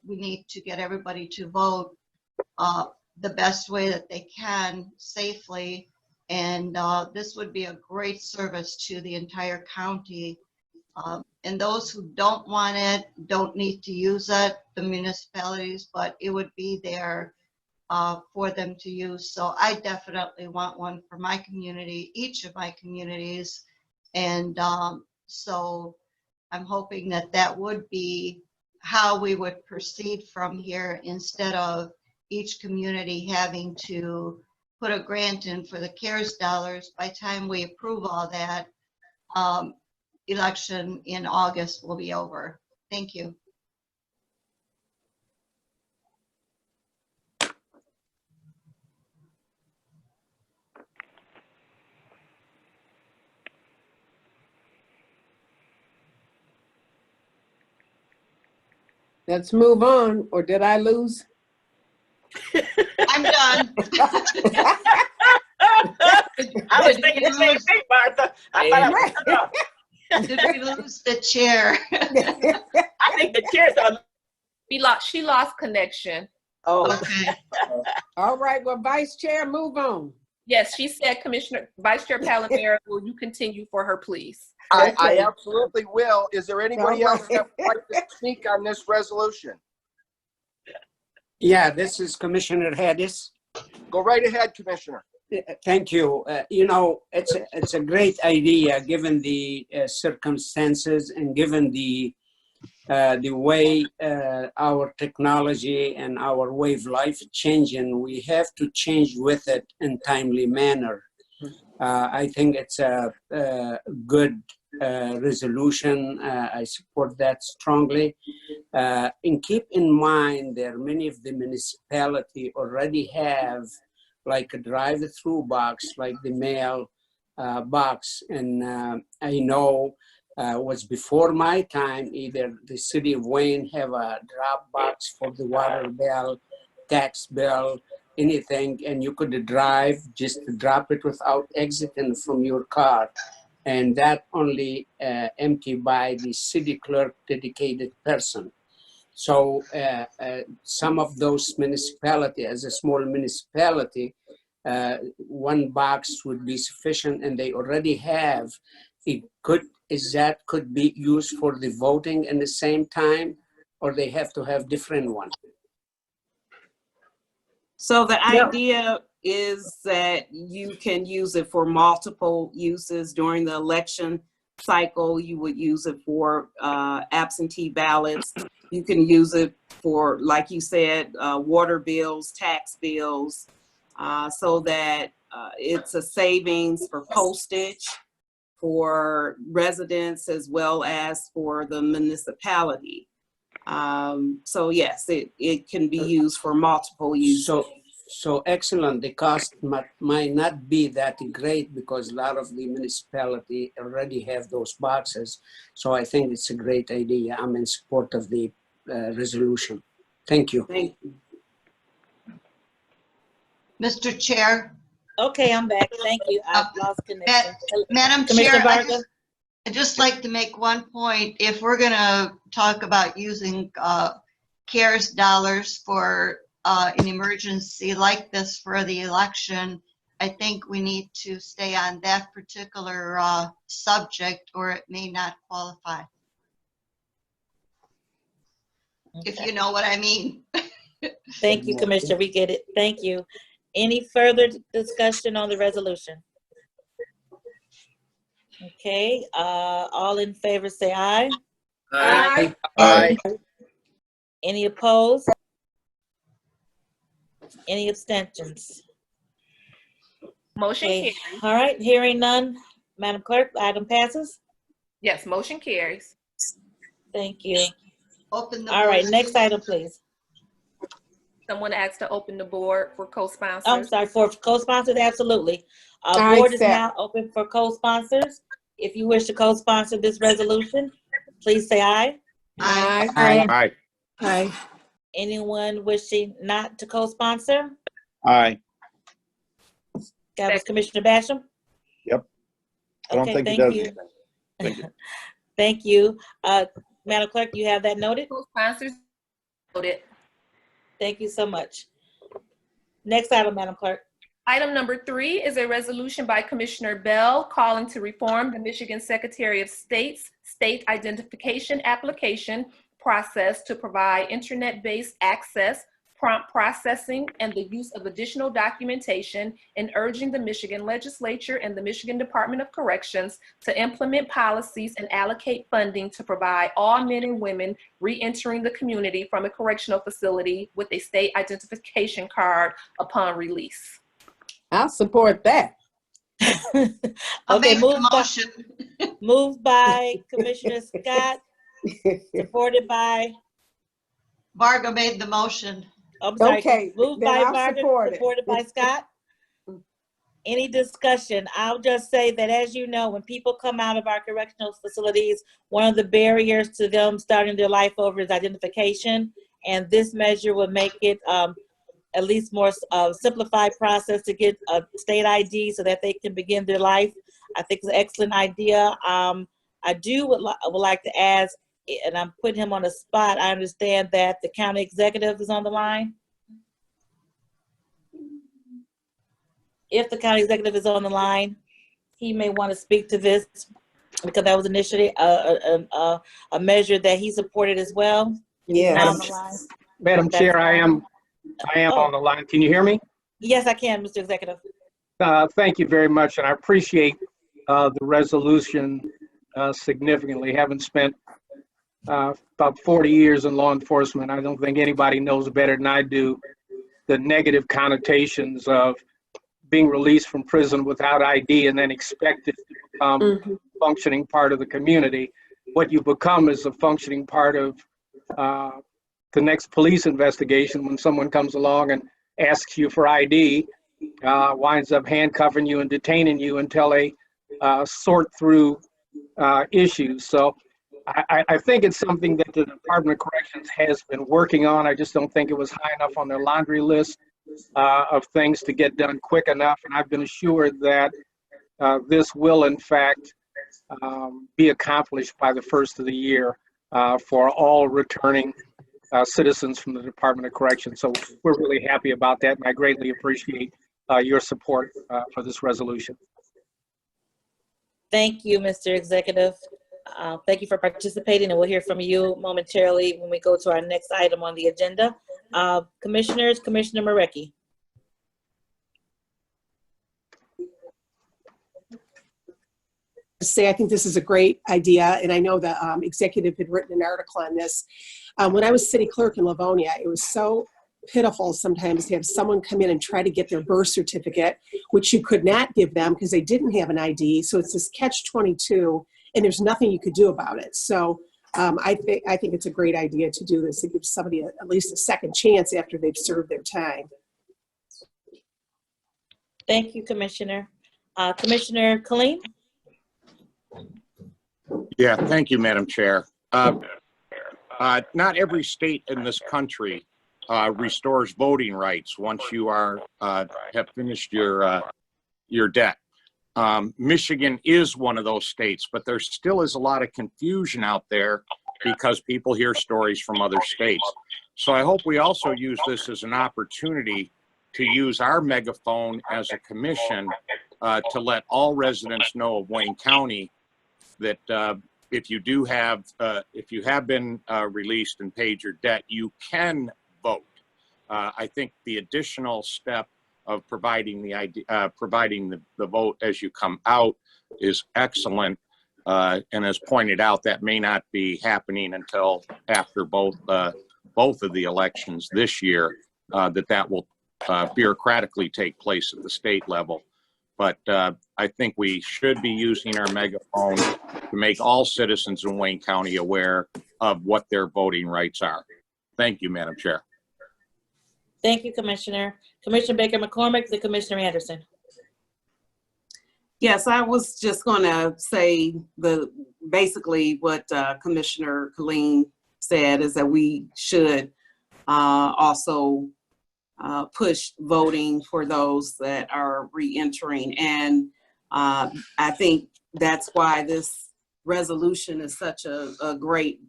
we need to get everybody to vote the best way that they can safely. And this would be a great service to the entire county. And those who don't want it don't need to use it, the municipalities, but it would be there for them to use. So I definitely want one for my community, each of my communities. And so I'm hoping that that would be how we would proceed from here, instead of each community having to put a grant in for the CARES dollars. By the time we approve all that, election in August will be over. Thank you. Let's move on, or did I lose? I'm done. I was thinking the same thing, Martha. I thought I was cut off. Did we lose the chair? I think the chair's on. She lost connection. Oh. Okay. All right, well, Vice Chair, move on. Yes, she said, Vice Chair Palomero, will you continue for her, please? I absolutely will. Is there anybody All else that would like to speak on this resolution? Yeah, this is Commissioner Hedis. Go right ahead, Commissioner. Thank you. You know, it's a great idea given the circumstances and given the way our technology and our way of life changing. We have to change with it in timely manner. I think it's a good resolution. I support that strongly. And keep in mind that many of the municipalities already have like a drive-through box, like the mail box. And I know was before my time, either the city of Wayne have a drop box for the water bill, tax bill, anything, and you could drive, just drop it without exiting from your car. And that only empty by the city clerk dedicated person. So some of those municipalities, as a small municipality, one box would be sufficient, and they already have. It could be used for the voting in the same time, or they have to have different one. So the idea is that you can use it for multiple uses during the election cycle. You would use it for absentee ballots. You can use it for, like you said, water bills, tax bills, so that it's a savings for postage for residents as well as for the municipality. So yes, it can be used for multiple uses. So excellent. The cost might not be that great because a lot of the municipality already have those boxes. So I think it's a great idea. I'm in support of the resolution. Thank you. Thank you. Mr. Chair. Okay, I'm back. Thank you. I've lost connection. Madam Commissioner Chair, Vargas? I'd just like to make one point. If we're going to talk about using CARES dollars for an emergency like this for the election, I think we need to stay on that particular subject, or it may not qualify. Okay. If you know what I mean. Thank you, Commissioner. We get it. Thank you. Any further discussion on the resolution? Okay, all in favor say aye. Aye. Aye. Any opposed? Any abstentions? Motion Okay, carries. all right, hearing none. Madam Clerk, item passes. Yes, motion carries. Thank you. Open the All right, board. next item, please. Someone asked to open the board for co-sponsors. I'm sorry, for co-sponsors, absolutely. I Board is accept. now open for co-sponsors. If you wish to co-sponsor this resolution, please say aye. Aye. Aye. Aye. Anyone wishing not to co-sponsor? Aye. That was Commissioner Basham? Yep. I don't Okay, think it thank does you. anything. Thank you. Thank you. Madam Clerk, you have that noted? Co-sponsors noted. Thank you so much. Next item, Madam Clerk. Item number 3 is a resolution by Commissioner Bell calling to reform the Michigan Secretary of State's state identification application process to provide internet-based access, prompt processing, and the use of additional documentation, and urging the Michigan Legislature and the Michigan Department of Corrections to implement policies and allocate funding to provide all men and women re-entering the community from a correctional facility with a state identification card upon release. I'll support that. I'll Okay, make the motion. moved by Commissioner Scott, supported by, Varga made the motion. I'm sorry, Okay, moved then by I'll Margaret, support it. supported by Scott. Any discussion? I'll just say that, as you know, when people come out of our correctional facilities, one of the barriers to them starting their life over is identification. And this measure will make it at least more simplified process to get a state ID so that they can begin their life. I think it's an excellent idea. I would like to ask, and I'm putting him on the spot, I understand that the county executive is on the line. If the county executive is on the line, he may want to speak to this because that was initially a measure that he supported as well. Yes. Madam Chair, I am on the line. Can you hear me? Yes, I can, Mr. Executive. Thank you very much, and I appreciate the resolution significantly. Having spent about 40 years in law enforcement, I don't think anybody knows better than I do the negative connotations of being released from prison without ID and then expected to become a functioning part of the community. What you become is a functioning part of the next police investigation when someone comes along and asks you for ID, winds up handcuffing you and detaining you until they sort through issues. So I think it's something that the Department of Corrections has been working on. I just don't think it was high enough on their laundry list of things to get done quick enough. And I've been assured that this will, in fact, be accomplished by the first of the year for all returning citizens from the Department of Corrections. So we're really happy about that, and I greatly appreciate your support for this resolution. Thank you, Mr. Executive. Thank you for participating, and we'll hear from you momentarily when we go to our next item on the agenda. Commissioners, Commissioner Marecki. Say, I think this is a great idea, and I know the executive had written an article on this. When I was city clerk in Livonia, it was so pitiful sometimes to have someone come in and try to get their birth certificate, which you could not give them because they didn't have an ID. So it's this catch-22, and there's nothing you could do about it. So I think it's a great idea to do this. It gives somebody at least a second chance after they've served their time. Thank you, Commissioner. Commissioner Killeen? Yeah, thank you, Madam Chair. Not every state in this country restores voting rights once you have finished your debt. Michigan is one of those states, but there still is a lot of confusion out there because people hear stories from other states. So I hope we also use this as an opportunity to use our megaphone as a commission to let all residents know of Wayne County that if you have been released and paid your debt, you can vote. I think the additional step of providing the the vote as you come out is excellent. And as pointed out, that may not be happening until after both of the elections this year. That will bureaucratically take place at the state level. But I think we should be using our megaphone to make all citizens in Wayne County aware of what their voting rights are. Thank you, Madam Chair. Thank you, Commissioner. Commissioner Baker McCormick, then Commissioner Anderson. Yes, I was just going to say basically what Commissioner Killeen said is that we should also push voting for those that are re-entering. And I think that's why this resolution is such a great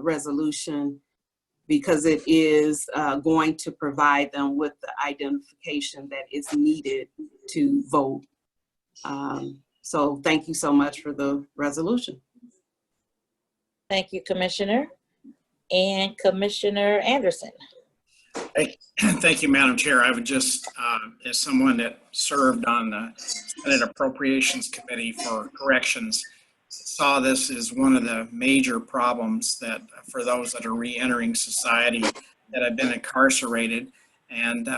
resolution, because it is going to provide them with the identification that is needed to vote. So thank you so much for the resolution. Thank you, Commissioner. And Commissioner Anderson. Thank you, Madam Chair. I would just, as someone that served on the Senate Appropriations Committee for Corrections, saw this as one of the major problems that for those that are re-entering society that have been incarcerated, and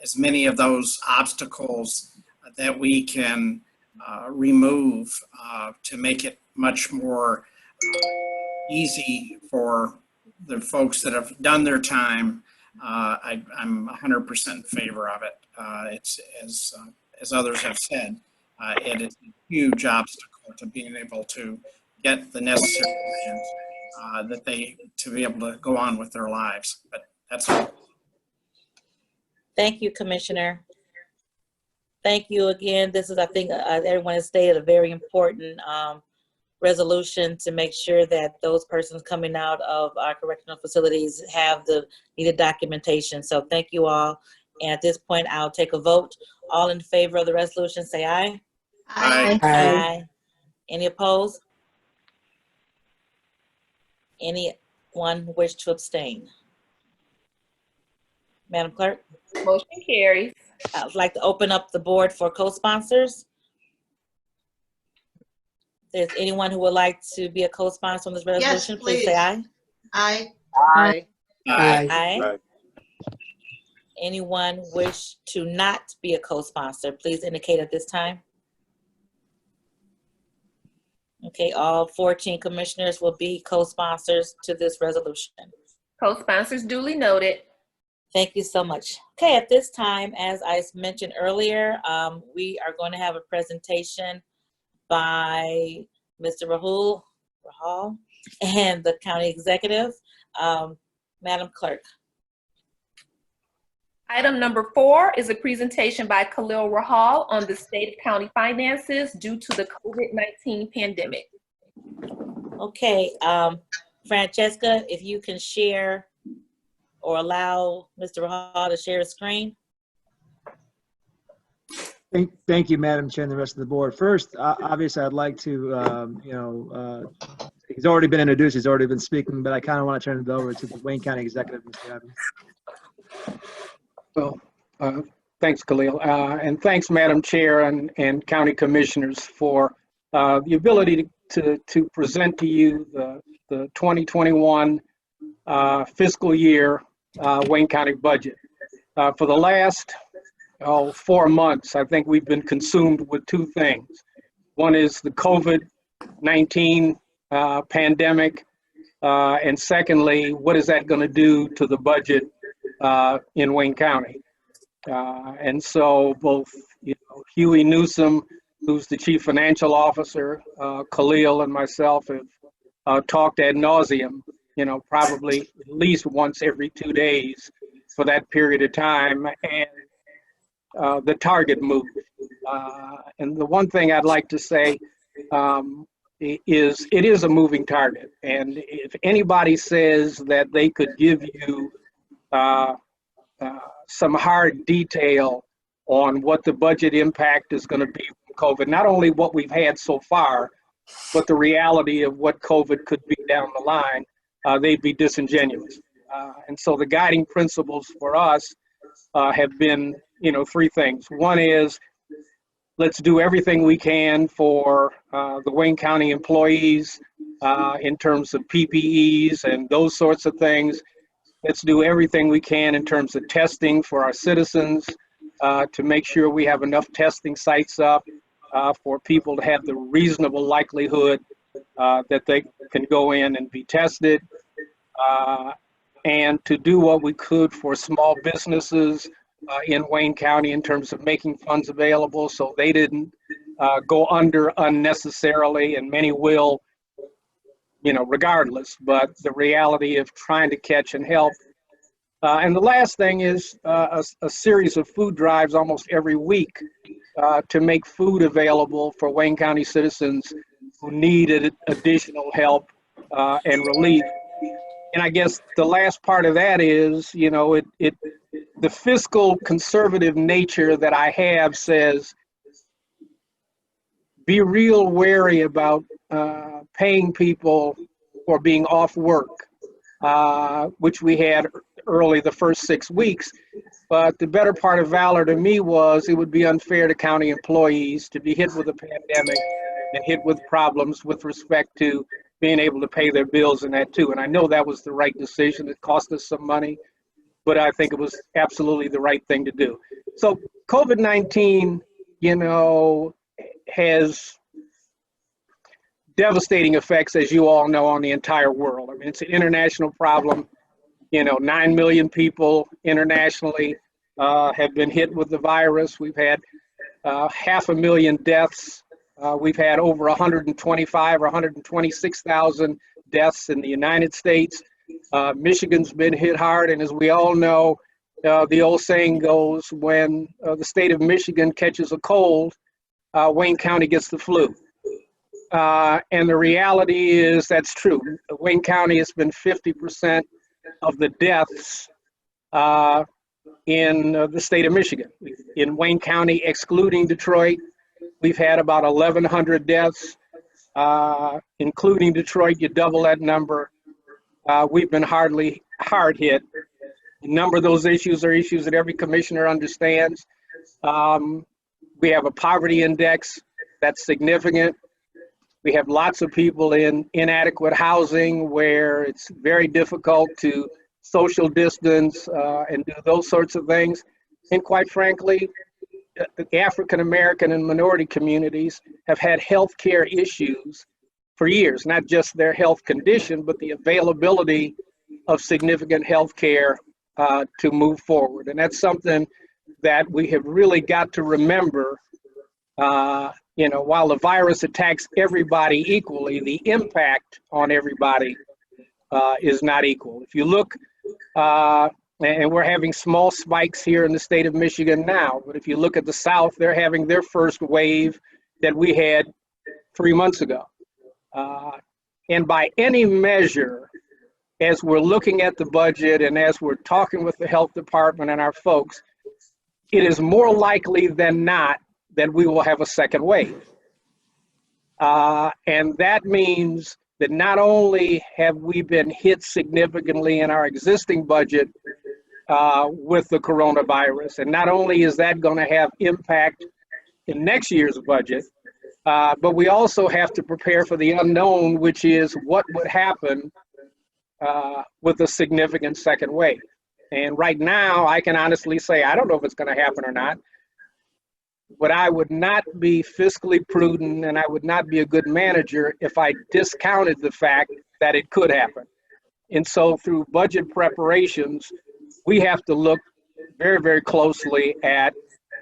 as many of those obstacles that we can remove to make it much more easy for the folks that have done their time. I'm 100% in favor of it. It's as others have said, it is a huge obstacle to being able to get the necessary plans that to be able to go on with their lives. But that's all. Thank you, Commissioner. Thank you again. This is, I think, everyone has stated a very important resolution to make sure that those persons coming out of our correctional facilities have the needed documentation. So thank you all. And at this point, I'll take a vote. All in favor of the resolution, say aye. Aye. Aye. Any opposed? Anyone wish to abstain? Madam Clerk? Motion carries. I would like to open up the board for co-sponsors. If there's anyone who would like to be a co-sponsor on this resolution, please say aye. Aye. Aye. Aye. Aye. Anyone wish to not be a co-sponsor, please indicate at this time. Okay, all 14 commissioners will be co-sponsors to this resolution. Co-sponsors duly noted. Thank you so much. Okay, at this time, as I mentioned earlier, we are going to have a presentation by Mr. Rahul and the county executive. Madam Clerk. Item number 4 is a presentation by Khalil Rahal on the state of county finances due to the COVID-19 pandemic. Okay, Francesca, if you can share or allow Mr. Rahal to share his screen. Thank you, Madam Chair, and the rest of the board. First, obviously, I'd like to, he's already been introduced, he's already been speaking, but I kind of want to turn it over to the Wayne County Executive, Mr. Evans. Well, thanks, Khalil, and thanks, Madam Chair and County Commissioners, for the ability to present to you the 2021 fiscal year Wayne County budget. For the last 4 months, I think we've been consumed with two things. One is the COVID-19 pandemic, and secondly, what is that going to do to the budget in Wayne County? And so both Huey Newsome, who's the Chief Financial Officer, Khalil and myself have talked ad nauseum, probably at least once every 2 days for that period of time, and the target moved. And the one thing I'd like to say is it is a moving target. And if anybody says that they could give you some hard detail on what the budget impact is going to be from COVID, not only what we've had so far, but the reality of what COVID could be down the line, they'd be disingenuous. And so the guiding principles for us have been, three things. One is, let's do everything we can for the Wayne County employees in terms of PPEs and those sorts of things. Let's do everything we can in terms of testing for our citizens to make sure we have enough testing sites up for people to have the reasonable likelihood that they can go in and be tested, and to do what we could for small businesses in Wayne County in terms of making funds available so they didn't go under unnecessarily, and many will, you know, regardless, but the reality of trying to catch and help. And the last thing is a series of food drives almost every week to make food available for Wayne County citizens who needed additional help and relief. And I guess the last part of that is, you know, the fiscal conservative nature that I have says, be real wary about paying people for being off work, which we had early the first 6 weeks. But the better part of valor to me was it would be unfair to county employees to be hit with a pandemic and hit with problems with respect to being able to pay their bills and that too. And I know that was the right decision. It cost us some money, but I think it was absolutely the right thing to do. So COVID-19, you know, has devastating effects, as you all know, on the entire world. I mean, it's an international problem. You know, 9 million people internationally have been hit with the virus. We've had 500,000 deaths. We've had over 125 or 126,000 deaths in the United States. Michigan's been hit hard, and as we all know, the old saying goes, when the state of Michigan catches a cold, Wayne County gets the flu. And the reality is that's true. Wayne County has been 50% of the deaths in the state of Michigan. In Wayne County, excluding Detroit, we've had about 1,100 deaths. Including Detroit, you double that number. We've been hard hit. A number of those issues are issues that every commissioner understands. We have a poverty index that's significant. We have lots of people in inadequate housing where it's very difficult to social distance and do those sorts of things. And quite frankly, the African American and minority communities have had health care issues for years, not just their health condition, but the availability of significant health care to move forward. And that's something that we have really got to remember. You know, while the virus attacks everybody equally, the impact on everybody is not equal. If you look, and we're having small spikes here in the state of Michigan now, but if you look at the South, they're having their first wave that we had 3 months ago. And by any measure, as we're looking at the budget and as we're talking with the health department and our folks, it is more likely than not that we will have a second wave. And that means that not only have we been hit significantly in our existing budget with the coronavirus, and not only is that going to have impact in next year's budget, but we also have to prepare for the unknown, which is what would happen with a significant second wave. And right now, I can honestly say, I don't know if it's going to happen or not, but I would not be fiscally prudent and I would not be a good manager if I discounted the fact that it could happen. And so through budget preparations, we have to look very, very closely at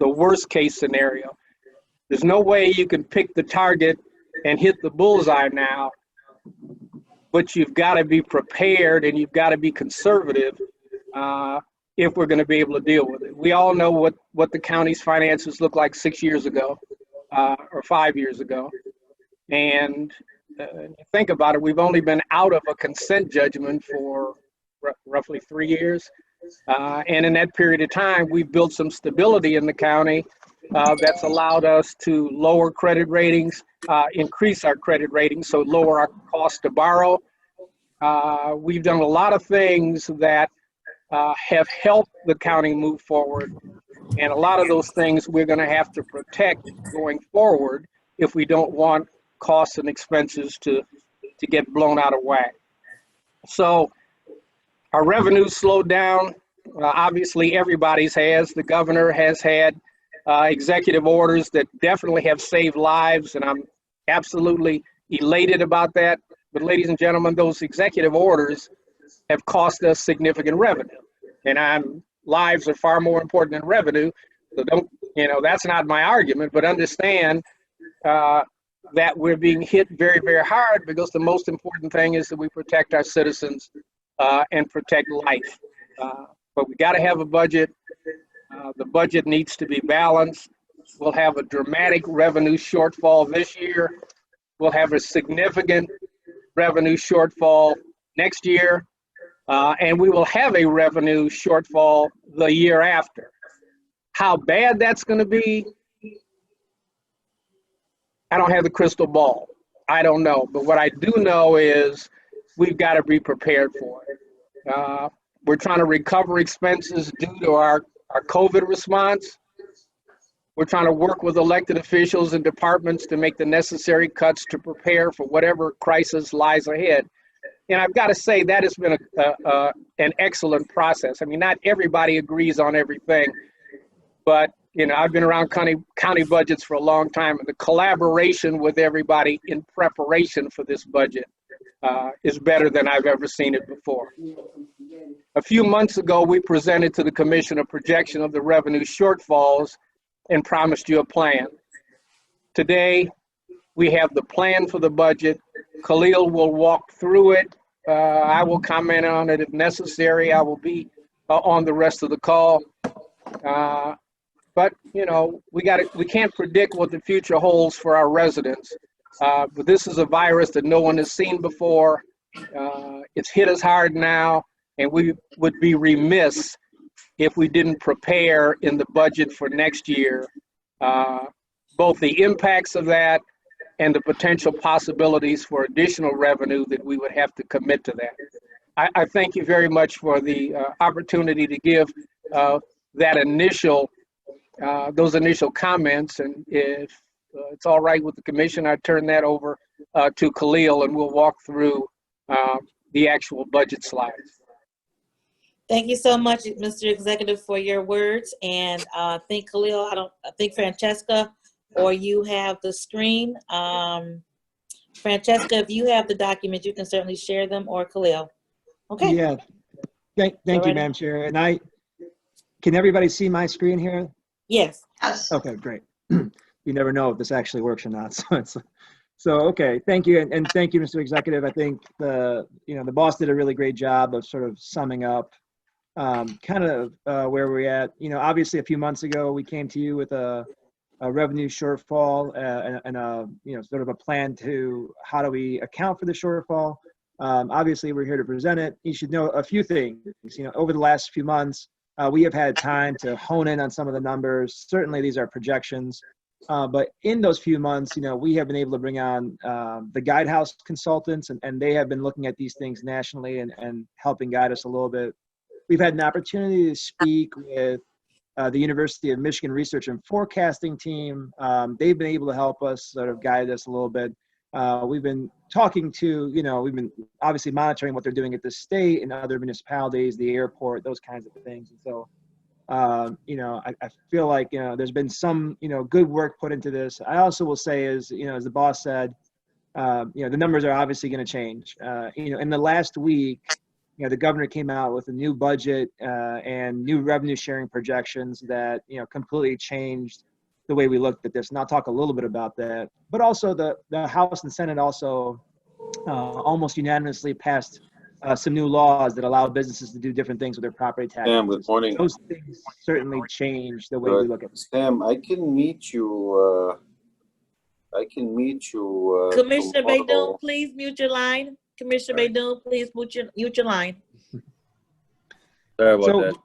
the worst case scenario. There's no way you can pick the target and hit the bullseye now, but you've got to be prepared and you've got to be conservative if we're going to be able to deal with it. We all know what the county's finances looked like 6 years ago or 5 years ago. And think about it, we've only been out of a consent judgment for roughly 3 years. And in that period of time, we've built some stability in the county that's allowed us to lower credit ratings, increase our credit ratings, so lower our cost to borrow. We've done a lot of things that have helped the county move forward. And a lot of those things we're going to have to protect going forward if we don't want costs and expenses to get blown out of whack. So our revenue slowed down. Obviously, everybody's has. The governor has had executive orders that definitely have saved lives, and I'm absolutely elated about that. But ladies and gentlemen, those executive orders have cost us significant revenue, and lives are far more important than revenue. So don't, that's not my argument, but understand that we're being hit very, very hard, because the most important thing is that we protect our citizens and protect life. But we got to have a budget. The budget needs to be balanced. We'll have a dramatic revenue shortfall this year. We'll have a significant revenue shortfall next year. And we will have a revenue shortfall the year after. How bad that's going to be, I don't have the crystal ball. I don't know. But what I do know is we've got to be prepared for it. We're trying to recover expenses due to our COVID response. We're trying to work with elected officials and departments to make the necessary cuts to prepare for whatever crisis lies ahead. And I've got to say that has been an excellent process. I mean, not everybody agrees on everything, but I've been around county budgets for a long time, and the collaboration with everybody in preparation for this budget is better than I've ever seen it before. A few months ago, we presented to the commission a projection of the revenue shortfalls and promised you a plan. Today, we have the plan for the budget. Khalil will walk through it. I will comment on it if necessary. I will be on the rest of the call. But we can't predict what the future holds for our residents. But this is a virus that no one has seen before. It's hit us hard now, and we would be remiss if we didn't prepare in the budget for next year, both the impacts of that and the potential possibilities for additional revenue that we would have to commit to that. I thank you very much for the opportunity to give those initial comments, and if it's all right with the commission, I turn that over to Khalil, and we'll walk through the actual budget slides. Thank you so much, Mr. Executive, for your words. And I think Khalil, I think Francesca, or you have the screen. Francesca, if you have the documents, you can certainly share them, or Khalil. Okay. Yeah. Thank you, Madam Chair. And can everybody see my screen here? Yes. Okay, great. You never know if this actually works or not. So okay, thank you, and thank you, Mr. Executive. I think the boss did a really great job of sort of summing up kind of where we're at. Obviously a few months ago we came to you with a revenue shortfall and a sort of a plan to how do we account for the shortfall. Obviously we're here to present it. You should know a few things. Over the last few months we have had time to hone in on some of the numbers. Certainly these are projections. But in those few months, we have been able to bring on the Guidehouse consultants, and they have been looking at these things nationally and helping guide us a little bit. We've had an opportunity to speak with the University of Michigan Research and Forecasting team. They've been able to help us sort of guide us a little bit. We've been talking to, we've been obviously monitoring what they're doing at the state and other municipalities, the airport, those kinds of things. And so I feel like, there's been some, good work put into this. I also will say is, as the boss said, the numbers are obviously going to change. In the last week, the governor came out with a new budget and new revenue sharing projections that, completely changed the way we looked at this. And I'll talk a little bit about that. But also the House and Senate also almost unanimously passed some new laws that allow businesses to do different things with their property taxes. Sam, good morning. Those things certainly change the way we look at it. Sam, I can meet you. Commissioner tomorrow. Baidoon, please mute your line. Commissioner Baidoon, please mute your line. Sorry about that.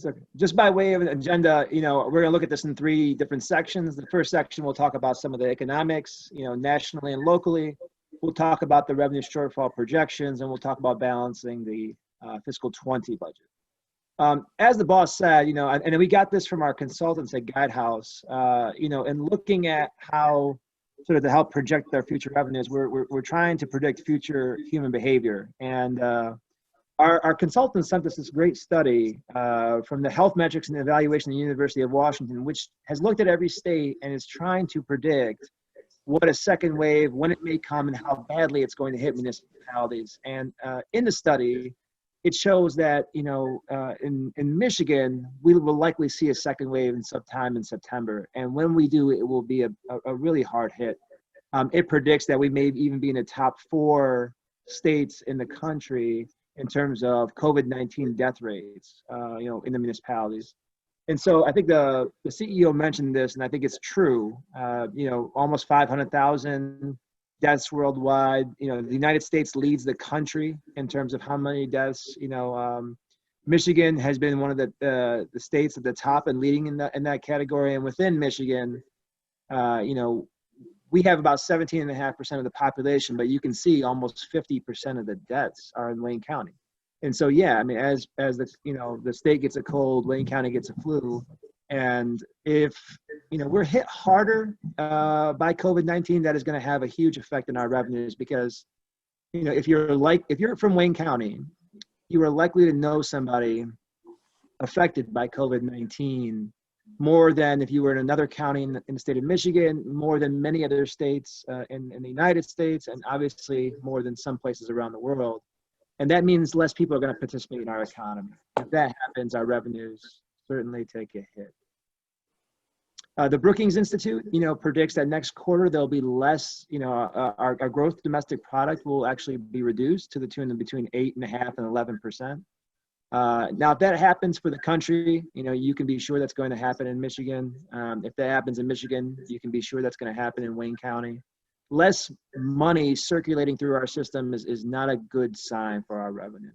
Okay. Just by way of an agenda, we're going to look at this in 3 different sections. The first section, we'll talk about some of the economics, nationally and locally. We'll talk about the revenue shortfall projections, and we'll talk about balancing the fiscal 20 budget. As the boss said, and we got this from our consultants at Guidehouse, in looking at how sort of to help project their future revenues, we're trying to predict future human behavior. And our consultant sent us this great study from the Health Metrics and Evaluation of the University of Washington, which has looked at every state and is trying to predict what a second wave, when it may come, and how badly it's going to hit municipalities. And in the study, it shows that, you know, in Michigan, we will likely see a second wave in sometime in September. And when we do, it will be a really hard hit. It predicts that we may even be in the top 4 states in the country in terms of COVID-19 death rates, you know, in the municipalities. And so I think the CEO mentioned this, and I think it's true. You know, almost 500,000 deaths worldwide. You know, the United States leads the country in terms of how many deaths. You know, Michigan has been one of the states at the top and leading in that category. And within Michigan, you know, we have about 17.5% of the population, but you can see almost 50% of the deaths are in Wayne County. And so, yeah, I mean, as the, you know, the state gets a cold, Wayne County gets a flu. And if, you know, we're hit harder by COVID-19, that is going to have a huge effect on our revenues, because, you know, if you're from Wayne County, you are likely to know somebody affected by COVID-19 more than if you were in another county in the state of Michigan, more than many other states in the United States, and obviously more than some places around the world. And that means less people are going to participate in our economy. If that happens, our revenues certainly take a hit. The Brookings Institute, you know, predicts that next quarter there'll be less, you know, our gross domestic product will actually be reduced to the tune of between 8.5% and 11%. Now, if that happens for the country, you know, you can be sure that's going to happen in Michigan. If that happens in Michigan, you can be sure that's going to happen in Wayne County. Less money circulating through our system is not a good sign for our revenues.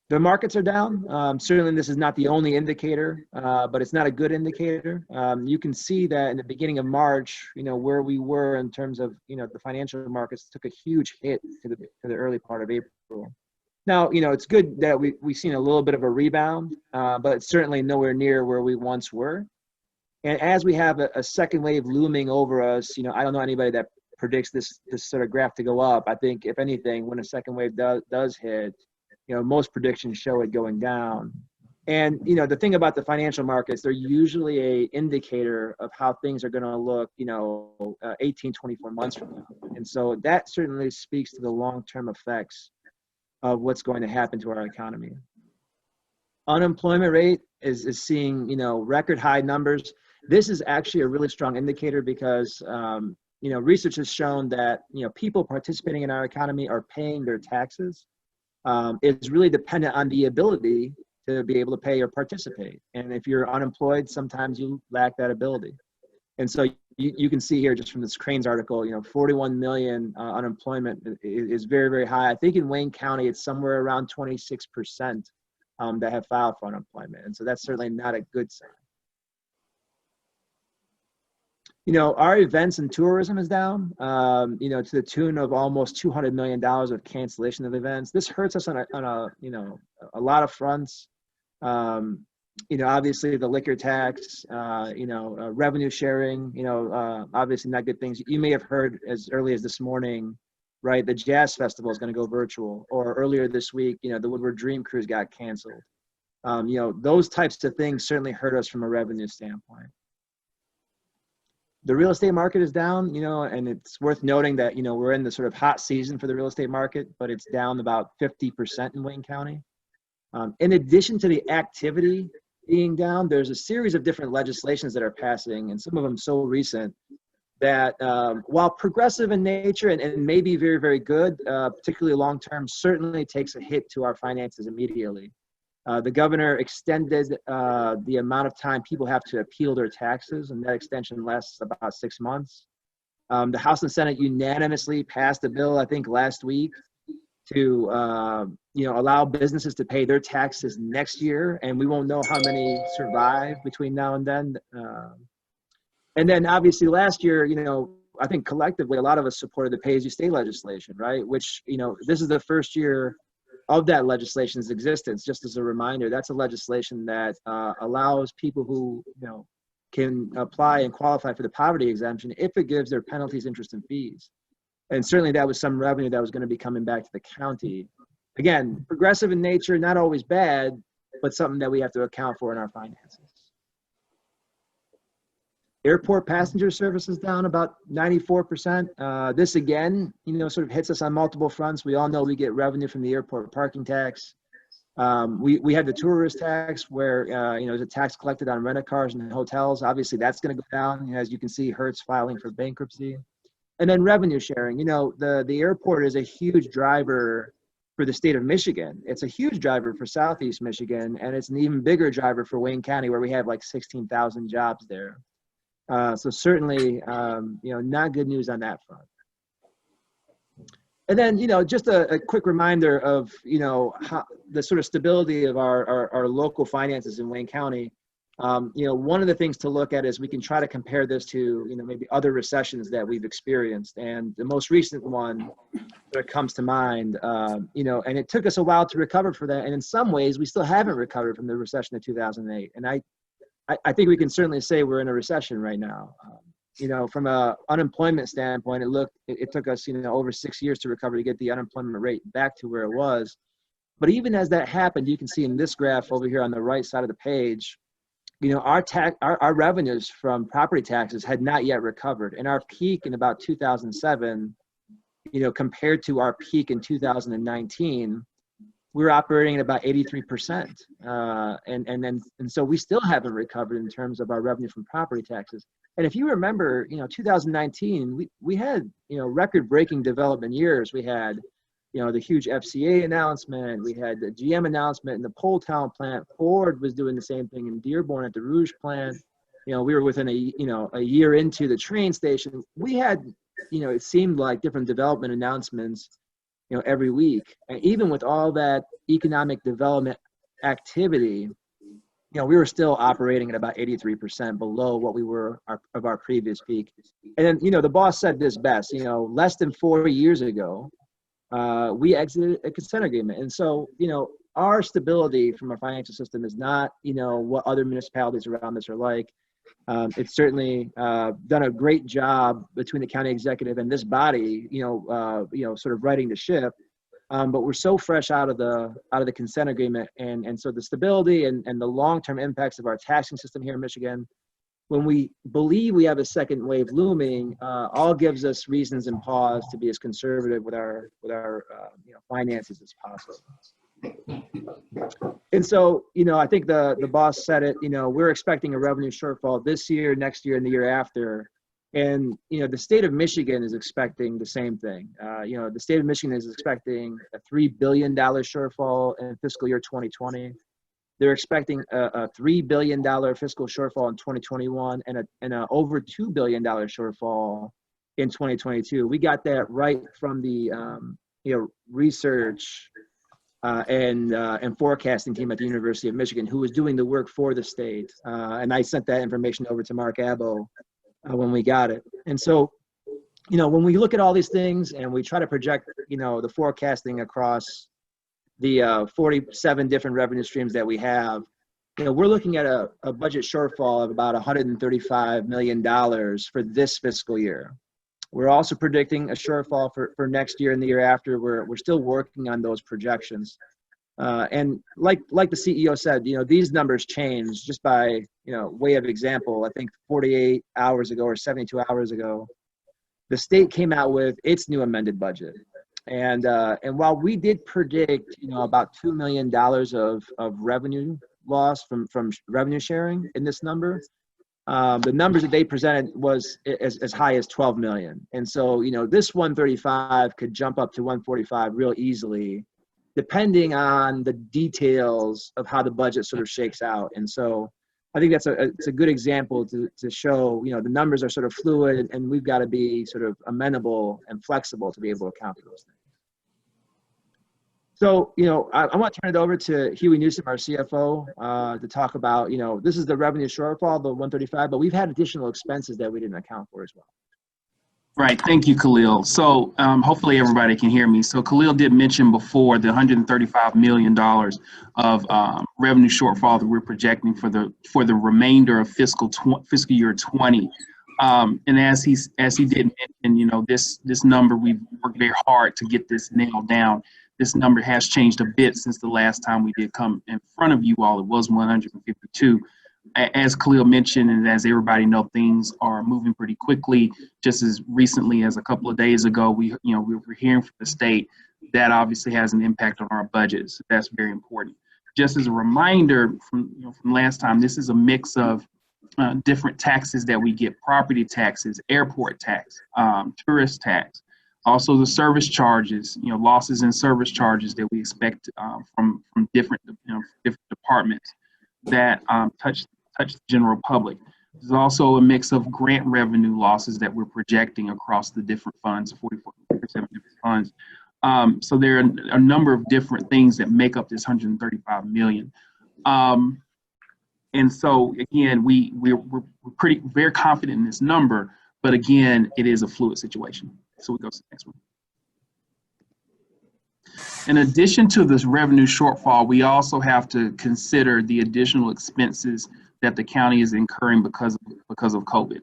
The markets are down. Certainly this is not the only indicator, but it's not a good indicator. You can see that in the beginning of March, you know, where we were in terms of, you know, the financial markets took a huge hit to the early part of April. Now, you know, it's good that we've seen a little bit of a rebound, but it's certainly nowhere near where we once were. And as we have a second wave looming over us, you know, I don't know anybody that predicts this sort of graph to go up. I think, if anything, when a second wave does hit, you know, most predictions show it going down. And, you know, the thing about the financial markets, they're usually a indicator of how things are going to look, you know, 18, 24 months from now. And so that certainly speaks to the long-term effects of what's going to happen to our economy. Unemployment rate is seeing, you know, record high numbers. This is actually a really strong indicator because, you know, research has shown that, you know, people participating in our economy are paying their taxes. It's really dependent on the ability to be able to pay or participate. And if you're unemployed, sometimes you lack that ability. And so you can see here just from this Crain's article, you know, 41 million unemployment is very, very high. I think in Wayne County, it's somewhere around 26% that have filed for unemployment. And so that's certainly not a good sign. You know, our events and tourism is down, you know, to the tune of almost $200 million of cancellation of events. This hurts us on a you know, a lot of fronts. You know, obviously the liquor tax, you know, revenue sharing, you know, obviously not good things. You may have heard as early as this morning, right, the Jazz Festival is going to go virtual, or earlier this week, you know, the Woodward Dream Cruise got canceled. You know, those types of things certainly hurt us from a revenue standpoint. The real estate market is down, you know, and it's worth noting that, you know, we're in the sort of hot season for the real estate market, but it's down about 50% in Wayne County. In addition to the activity being down, there's a series of different legislations that are passing, and some of them so recent that while progressive in nature and may be very, very good, particularly long-term, certainly takes a hit to our finances immediately. The governor extended the amount of time people have to appeal their taxes, and that extension lasts about 6 months. The House and Senate unanimously passed a bill, I think, last week to you know, allow businesses to pay their taxes next year, and we won't know how many survive between now and then. And then obviously last year, you know, I think collectively a lot of us supported the pay-as-you-stay legislation, right? Which, you know, this is the first year of that legislation's existence. Just as a reminder, that's a legislation that allows people who, you know, can apply and qualify for the poverty exemption if it gives their penalties, interest, and fees. And certainly that was some revenue that was going to be coming back to the county. Again, progressive in nature, not always bad, but something that we have to account for in our finances. Airport passenger service is down about 94%. This again, sort of hits us on multiple fronts. We all know we get revenue from the airport parking tax. We had the tourist tax where, there's a tax collected on rental cars and hotels. Obviously that's going to go down. As you can see, Hertz filing for bankruptcy. And then revenue sharing, the airport is a huge driver for the state of Michigan. It's a huge driver for Southeast Michigan, and it's an even bigger driver for Wayne County, where we have like 16,000 jobs there. So certainly, not good news on that front. And then, just a quick reminder of, how the sort of stability of our local finances in Wayne County. One of the things to look at is we can try to compare this to, maybe other recessions that we've experienced. And the most recent one that comes to mind, and it took us a while to recover for that. And in some ways, we still haven't recovered from the recession of 2008. And I think we can certainly say we're in a recession right now. From a unemployment standpoint, it took us, over 6 years to recover to get the unemployment rate back to where it was. But even as that happened, you can see in this graph over here on the right side of the page, our revenues from property taxes had not yet recovered. And our peak in about 2007, compared to our peak in 2019, we were operating at about 83%. And so we still haven't recovered in terms of our revenue from property taxes. And if you remember, 2019, we had, record-breaking development years. We had, the huge FCA announcement. We had the GM announcement in the Poletown plant. Ford was doing the same thing in Dearborn at the Rouge plant. We were within a year into the train station. We had, it seemed like different development announcements, every week. And even with all that economic development activity, we were still operating at about 83% below what we were of our previous peak. And then, the boss said this best, less than 4 years ago, we exited a consent agreement. And so, our stability from our financial system is not, what other municipalities around us are like. It's certainly done a great job between the county executive and this body, sort of righting the ship. But we're so fresh out of the consent agreement, and so the stability and the long-term impacts of our taxing system here in Michigan, when we believe we have a second wave looming, all gives us reasons and pause to be as conservative with our finances as possible. And so, I think the boss said it, we're expecting a revenue shortfall this year, next year, and the year after. And, the state of Michigan is expecting the same thing. The state of Michigan is expecting a $3 billion shortfall in fiscal year 2020. They're expecting a $3 billion fiscal shortfall in 2021 and a over $2 billion shortfall in 2022. We got that right from the, research and forecasting team at the University of Michigan, who was doing the work for the state. And I sent that information over to Mark Abbo when we got it. And so, when we look at all these things and we try to project, the forecasting across the 47 different revenue streams that we have, we're looking at a budget shortfall of about $135 million for this fiscal year. We're also predicting a shortfall for next year and the year after. We're still working on those projections. And like the CEO said, these numbers change just by, way of example. I think 48 hours ago or 72 hours ago, the state came out with its new amended budget. And while we did predict, about $2 million of revenue loss from revenue sharing in this number, the numbers that they presented was as high as 12 million. And so, this 135 could jump up to 145 real easily, depending on the details of how the budget sort of shakes out. And so I think it's a good example to show, the numbers are sort of fluid, and we've got to be sort of amenable and flexible to be able to account for those things. So, I want to turn it over to Huey Newsom, our CFO, to talk about, this is the revenue shortfall, the 135, but we've had additional expenses that we didn't account for as well. Right. Thank you, Khalil. So hopefully everybody can hear me. So Khalil did mention before the $135 million of revenue shortfall that we're projecting for the remainder of fiscal year 20. And as he did mention, you know, this number, we've worked very hard to get this nailed down. This number has changed a bit since the last time we did come in front of you all. It was 152. As Khalil mentioned, and as everybody know, things are moving pretty quickly. Just as recently as a couple of days ago, we were hearing from the state that obviously has an impact on our budgets. That's very important. Just as a reminder from last time, this is a mix of different taxes that we get: property taxes, airport tax, tourist tax, also the service charges, losses in service charges that we expect from different departments that touch the general public. There's also a mix of grant revenue losses that we're projecting across the different funds, 47 different funds. So there are a number of different things that make up this 135 million. And so again, we're very confident in this number, but again, it is a fluid situation. So we go to the next one. In addition to this revenue shortfall, we also have to consider the additional expenses that the county is incurring because of COVID.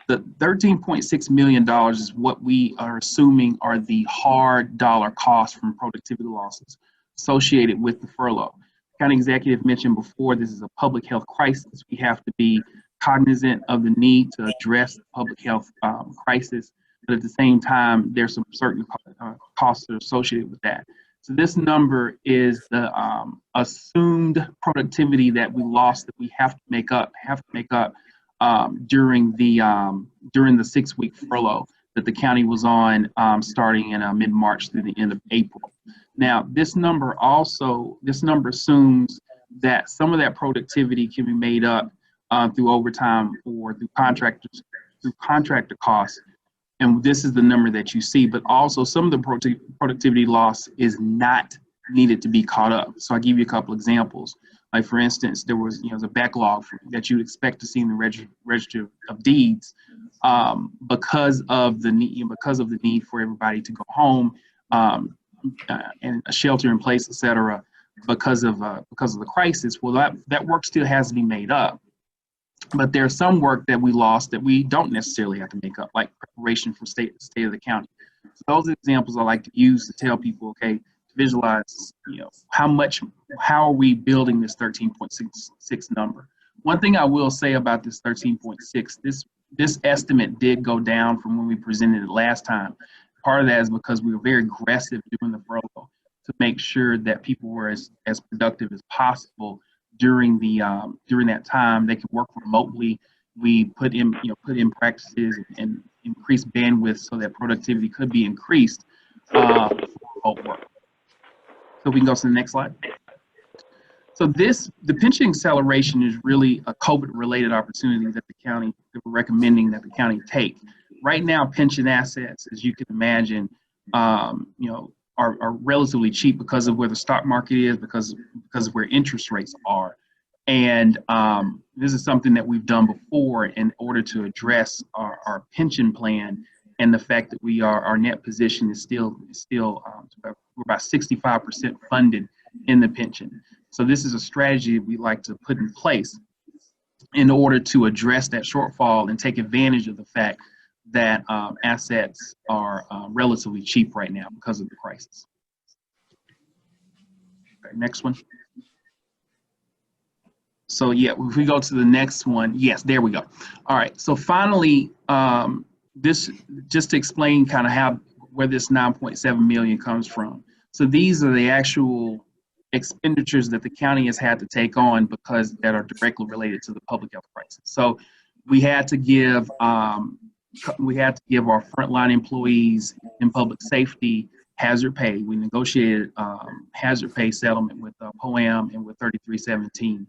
The $13.6 million is what we are assuming are the hard dollar costs from productivity losses associated with the furlough. County executive mentioned before, this is a public health crisis. We have to be cognizant of the need to address the public health crisis, but at the same time, there's some certain costs that are associated with that. So this number is the assumed productivity that we lost that we have to make up during the 6-week furlough that the county was on starting in mid-March through the end of April. Now, this number assumes that some of that productivity can be made up through overtime or through contractor costs. And this is the number that you see, but also some of the productivity loss is not needed to be caught up. So I'll give you a couple examples. Like for instance, there was a backlog that you'd expect to see in the Register of Deeds because of the need for everybody to go home and a shelter in place, et cetera, because of the crisis. Well, that work still has to be made up. But there's some work that we lost that we don't necessarily have to make up, like preparation for state of the county. So those are examples I like to use to tell people, okay, to visualize, how are we building this 13.66 number? One thing I will say about this 13.6, this estimate did go down from when we presented it last time. Part of that is because we were very aggressive during the furlough to make sure that people were as productive as possible during that time. They could work remotely. We put in practices and increased bandwidth so that productivity could be increased for remote work. So we can go to the next slide. So the pension acceleration is really a COVID-related opportunity that we're recommending that the county take. Right now, pension assets, as you can imagine, are relatively cheap because of where the stock market is, because of where interest rates are. And this is something that we've done before in order to address our pension plan and the fact that our net position is still we're about 65% funded in the pension. So this is a strategy we like to put in place in order to address that shortfall and take advantage of the fact that assets are relatively cheap right now because of the crisis. Okay, next one. So yeah, if we go to the next one, yes, there we go. All right, so finally, this just to explain kind of where this 9.7 million comes from. So these are the actual expenditures that the county has had to take on that are directly related to the public health crisis. So we had to give our frontline employees in public safety hazard pay. We negotiated hazard pay settlement with POAM and with 3317,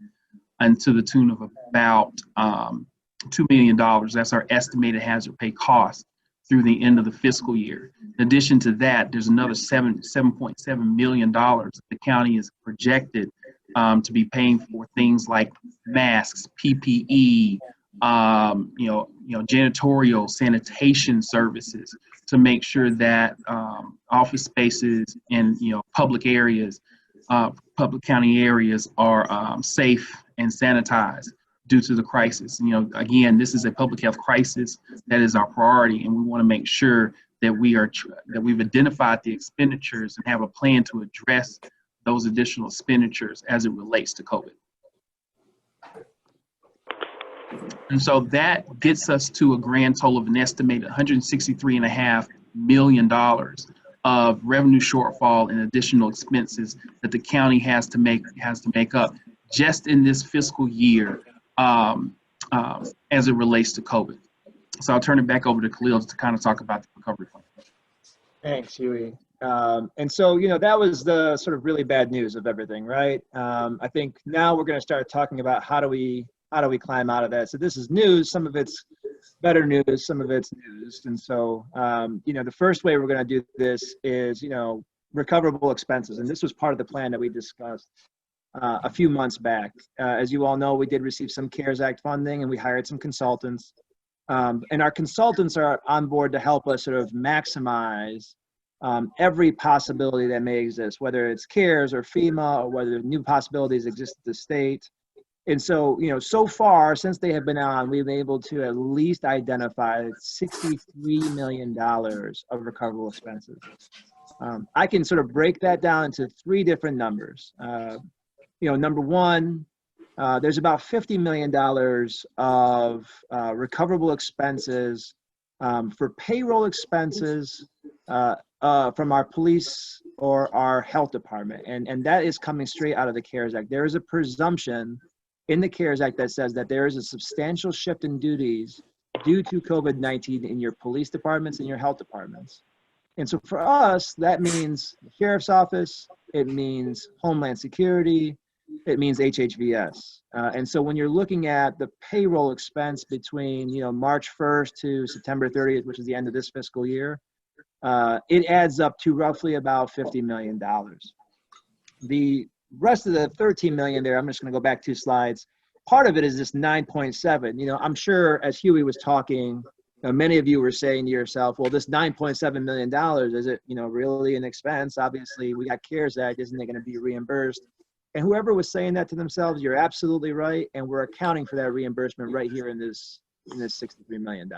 and to the tune of about $2 million. That's our estimated hazard pay cost through the end of the fiscal year. In addition to that, there's another $7.7 million that the county is projected to be paying for things like masks, PPE, janitorial sanitation services to make sure that office spaces and public areas, public county areas are safe and sanitized due to the crisis. You know, again, this is a public health crisis that is our priority, and we want to make sure that we've identified the expenditures and have a plan to address those additional expenditures as it relates to COVID. And so that gets us to a grand total of an estimated $163.5 million of revenue shortfall and additional expenses that the county has to make up just in this fiscal year as it relates to COVID. So I'll turn it back over to Khalil to kind of talk about the recovery plan. Thanks, Huey. And so, you know, that was the sort of really bad news of everything, right? I think now we're going to start talking about how do we climb out of that. So this is news. Some of it's better news, some of it's news. And so, you know, the first way we're going to do this is, you know, recoverable expenses. And this was part of the plan that we discussed a few months back. As you all know, we did receive some CARES Act funding, and we hired some consultants. And our consultants are on board to help us sort of maximize every possibility that may exist, whether it's CARES or FEMA, or whether new possibilities exist at the state. And so, you know, so far, since they have been on, we've been able to at least identify $63 million of recoverable expenses. I can sort of break that down into three different numbers. You know, number one, there's about $50 million of recoverable expenses for payroll expenses from our police or our health department. And that is coming straight out of the CARES Act. There is a presumption in the CARES Act that says that there is a substantial shift in duties due to COVID-19 in your police departments and your health departments. And so for us, that means the Sheriff's Office, it means Homeland Security, it means HHVS. And so when you're looking at the payroll expense between, you know, March 1st to September 30th, which is the end of this fiscal year, it adds up to roughly about $50 million. The rest of the 13 million there, I'm just going to go back 2 slides. Part of it is this 9.7. You know, I'm sure as Huey was talking, many of you were saying to yourself, well, this $9.7 million, is it, you know, really an expense? Obviously, we got CARES Act, isn't it going to be reimbursed? And whoever was saying that to themselves, you're absolutely right. And we're accounting for that reimbursement right here in this $63 million.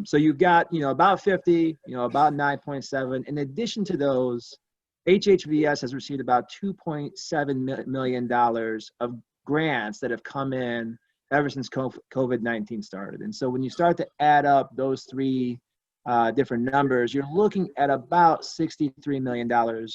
So you've got, you know, about 50, you know, about 9.7. In addition to those, HHVS has received about $2.7 million of grants that have come in ever since COVID-19 started. And so when you start to add up those three different numbers, you're looking at about $63 million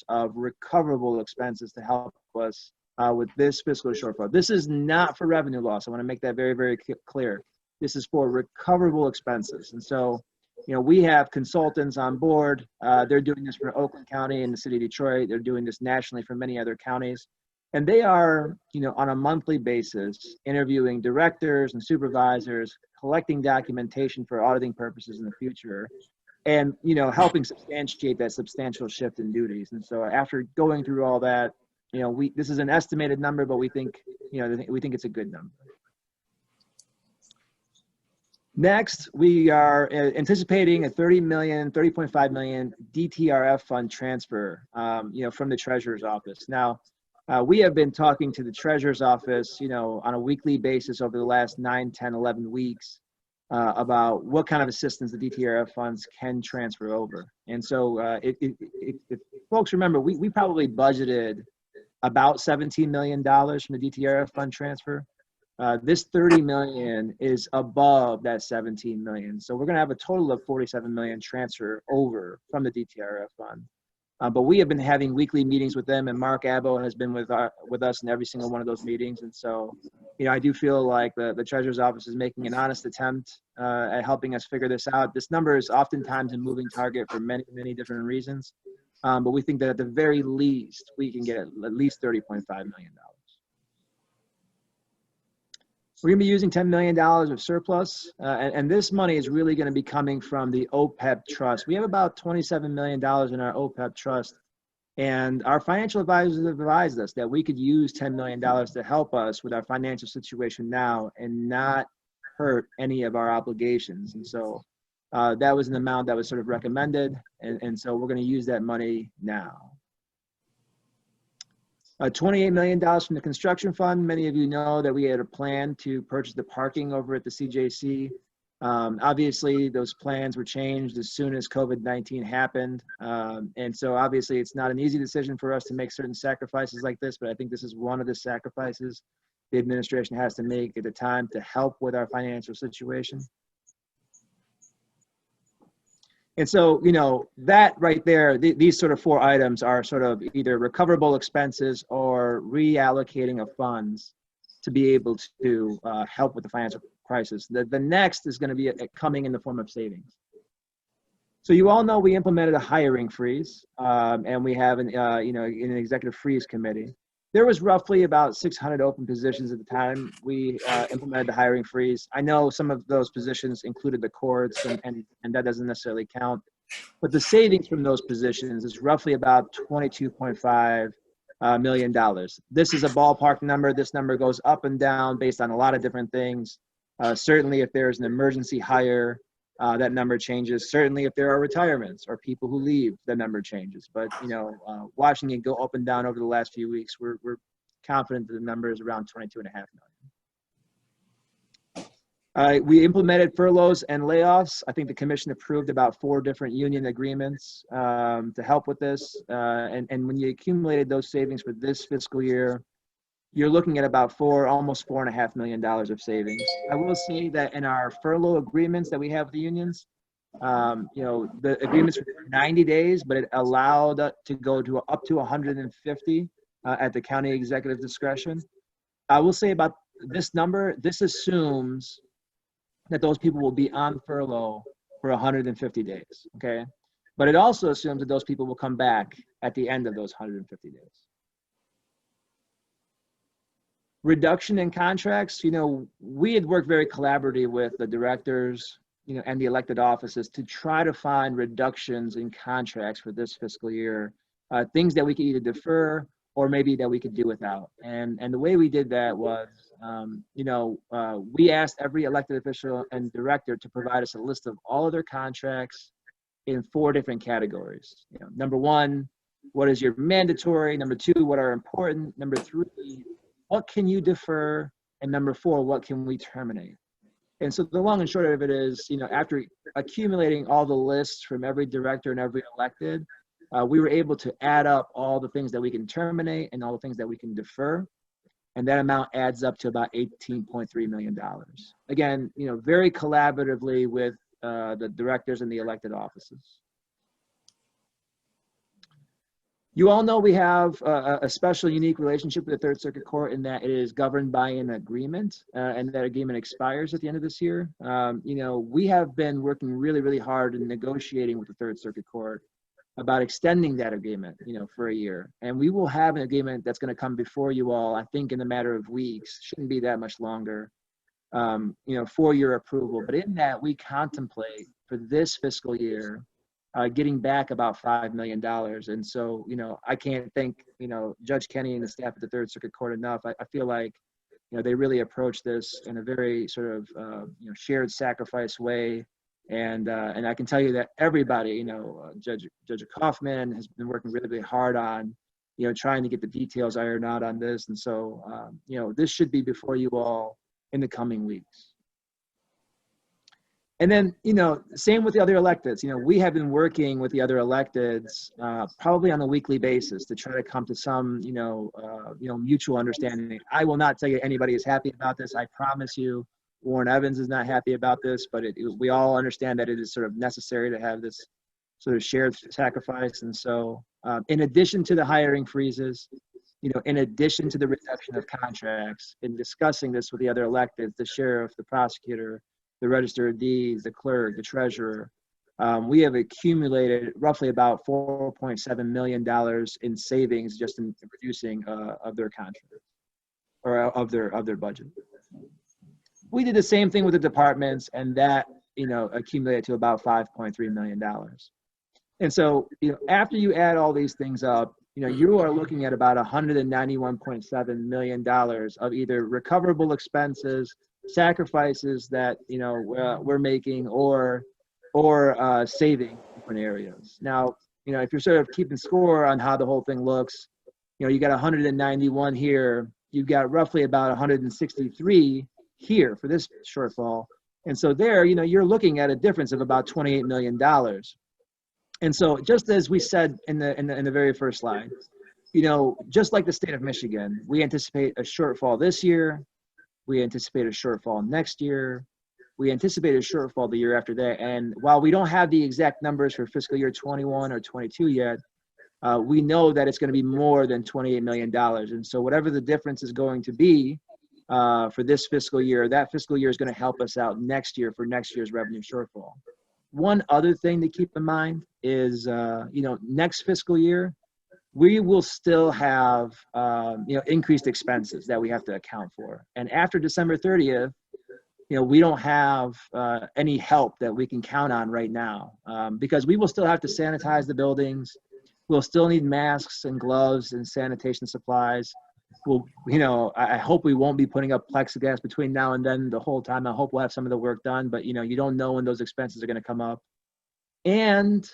of recoverable expenses to help us with this fiscal shortfall. This is not for revenue loss. I want to make that very, very clear. This is for recoverable expenses. And so, you know, we have consultants on board. They're doing this for Oakland County and the city of Detroit. They're doing this nationally for many other counties. And they are, you know, on a monthly basis, interviewing directors and supervisors, collecting documentation for auditing purposes in the future, and, you know, helping substantiate that substantial shift in duties. And so after going through all that, you know, this is an estimated number, but we think, you know, we think it's a good number. Next, we are anticipating a $30.5 million DTRF fund transfer, you know, from the Treasurer's Office. Now, we have been talking to the Treasurer's Office, you know, on a weekly basis over the last 9, 10, 11 weeks about what kind of assistance the DTRF funds can transfer over. And so if folks remember, we probably budgeted about $17 million from the DTRF fund transfer. This 30 million is above that 17 million. So we're going to have a total of 47 million transfer over from the DTRF fund. But we have been having weekly meetings with them, and Mark Abbo has been with us in every single one of those meetings. And so, you know, I do feel like the Treasurer's Office is making an honest attempt at helping us figure this out. This number is oftentimes a moving target for many, many different reasons. But we think that at the very least, we can get at least $30.5 million. We're going to be using $10 million of surplus, and this money is really going to be coming from the OPEB trust. We have about $27 million in our OPEB trust, and our financial advisors have advised us that we could use $10 million to help us with our financial situation now and not hurt any of our obligations. And so that was an amount that was sort of recommended, and so we're going to use that money now. $28 million from the construction fund. Many of you know that we had a plan to purchase the parking over at the CJC. Obviously, those plans were changed as soon as COVID-19 happened. And so obviously it's not an easy decision for us to make certain sacrifices like this, but I think this is one of the sacrifices the administration has to make at the time to help with our financial situation. And so, you know, that right there, these sort of 4 items are sort of either recoverable expenses or reallocating of funds to be able to help with the financial crisis. The next is going to be coming in the form of savings. So you all know we implemented a hiring freeze, and we have an executive freeze committee. There was roughly about 600 open positions at the time we implemented the hiring freeze. I know some of those positions included the courts, and that doesn't necessarily count. But the savings from those positions is roughly about $22.5 million. This is a ballpark number. This number goes up and down based on a lot of different things. Certainly, if there's an emergency hire, that number changes. Certainly, if there are retirements or people who leave, the number changes. But you know, watching it go up and down over the last few weeks, we're confident that the number is around 22.5 million. We implemented furloughs and layoffs. I think the commission approved about 4 different union agreements to help with this. And when you accumulated those savings for this fiscal year, you're looking at about almost $4.5 million of savings. I will say that in our furlough agreements that we have with the unions, you know, the agreements were 90 days, but it allowed to go to up to 150 at the county executive discretion. I will say about this number, this assumes that those people will be on furlough for 150 days, okay? But it also assumes that those people will come back at the end of those 150 days. Reduction in contracts, you know, we had worked very collaboratively with the directors, you know, and the elected offices to try to find reductions in contracts for this fiscal year, things that we could either defer or maybe that we could do without. And the way we did that was, you know, we asked every elected official and director to provide us a list of all of their contracts in 4 different categories. You know, number 1, what is your mandatory? Number 2, what are important? Number 3, what can you defer? And number 4, what can we terminate? And so the long and short of it is, you know, after accumulating all the lists from every director and every elected, we were able to add up all the things that we can terminate and all the things that we can defer. And that amount adds up to about $18.3 million. Again, you know, very collaboratively with the directors and the elected offices. You all know we have a special, unique relationship with the Third Circuit Court in that it is governed by an agreement, and that agreement expires at the end of this year. You know, we have been working really, really hard in negotiating with the Third Circuit Court about extending that agreement, you know, for a year. And we will have an agreement that's going to come before you all, I think, in a matter of weeks. Shouldn't be that much longer, you know, for your approval. But in that, we contemplate for this fiscal year getting back about $5 million. And so, you know, I can't thank, you know, Judge Kenny and the staff at the Third Circuit Court enough. I feel like, you know, they really approach this in a very sort of, you know, shared sacrifice way. And I can tell you that everybody, you know, Judge Kaufman has been working really, really hard on, you know, trying to get the details ironed out on this. And so, you know, this should be before you all in the coming weeks. And then, you know, same with the other electeds. You know, we have been working with the other electeds probably on a weekly basis to try to come to some, you know, mutual understanding. I will not tell you anybody is happy about this. I promise you, Warren Evans is not happy about this, but we all understand that it is sort of necessary to have this sort of shared sacrifice. And so, in addition to the hiring freezes, you know, in addition to the reduction of contracts, in discussing this with the other electeds, the sheriff, the prosecutor, the register of deeds, the clerk, the treasurer, we have accumulated roughly about $4.7 million in savings just in reducing of their contract or of their budget. We did the same thing with the departments, and that, you know, accumulated to about $5.3 million. And so, you know, after you add all these things up, you know, you are looking at about $191.7 million of either recoverable expenses, sacrifices that, you know, we're making, or saving in different areas. Now, you know, if you're sort of keeping score on how the whole thing looks, you know, you got 191 here, you've got roughly about 163 here for this shortfall. And so there, you know, you're looking at a difference of about $28 million. And so just as we said in the very first slide, you know, just like the state of Michigan, we anticipate a shortfall this year, we anticipate a shortfall next year, we anticipate a shortfall the year after that. And while we don't have the exact numbers for fiscal year 21 or 22 yet, we know that it's going to be more than $28 million. And so whatever the difference is going to be for this fiscal year, that fiscal year is going to help us out next year for next year's revenue shortfall. One other thing to keep in mind is, you know, next fiscal year, we will still have, you know, increased expenses that we have to account for. And after December 30th, you know, we don't have any help that we can count on right now because we will still have to sanitize the buildings. We'll still need masks and gloves and sanitation supplies. We'll, you know, I hope we won't be putting up plexiglass between now and then the whole time. I hope we'll have some of the work done, but, you know, you don't know when those expenses are going to come up. And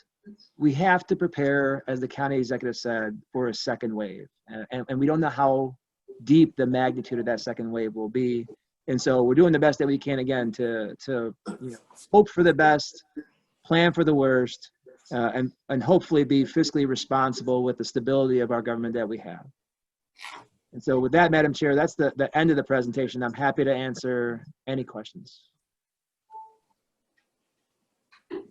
we have to prepare, as the county executive said, for a second wave. And we don't know how deep the magnitude of that second wave will be. And so we're doing the best that we can, again, to you know, hope for the best, plan for the worst, and hopefully be fiscally responsible with the stability of our government that we have. And so with that, Madam Chair, that's the end of the presentation. I'm happy to answer any questions.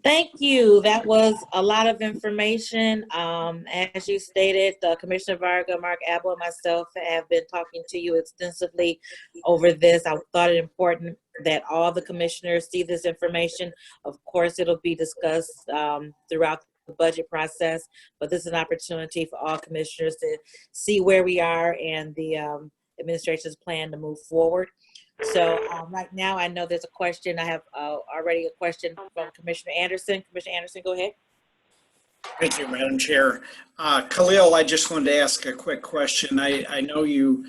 Thank you. That was a lot of information. As you stated, Commissioner Varga, Mark Abel, and myself have been talking to you extensively over this. I thought it important that all the commissioners see this information. Of course, it'll be discussed throughout the budget process, but this is an opportunity for all commissioners to see where we are and the administration's plan to move forward. So right now, I know there's a question. I have already a question from Commissioner Anderson. Commissioner Anderson, go ahead. Thank you, Madam Chair. Khalil, I just wanted to ask a quick question. I know you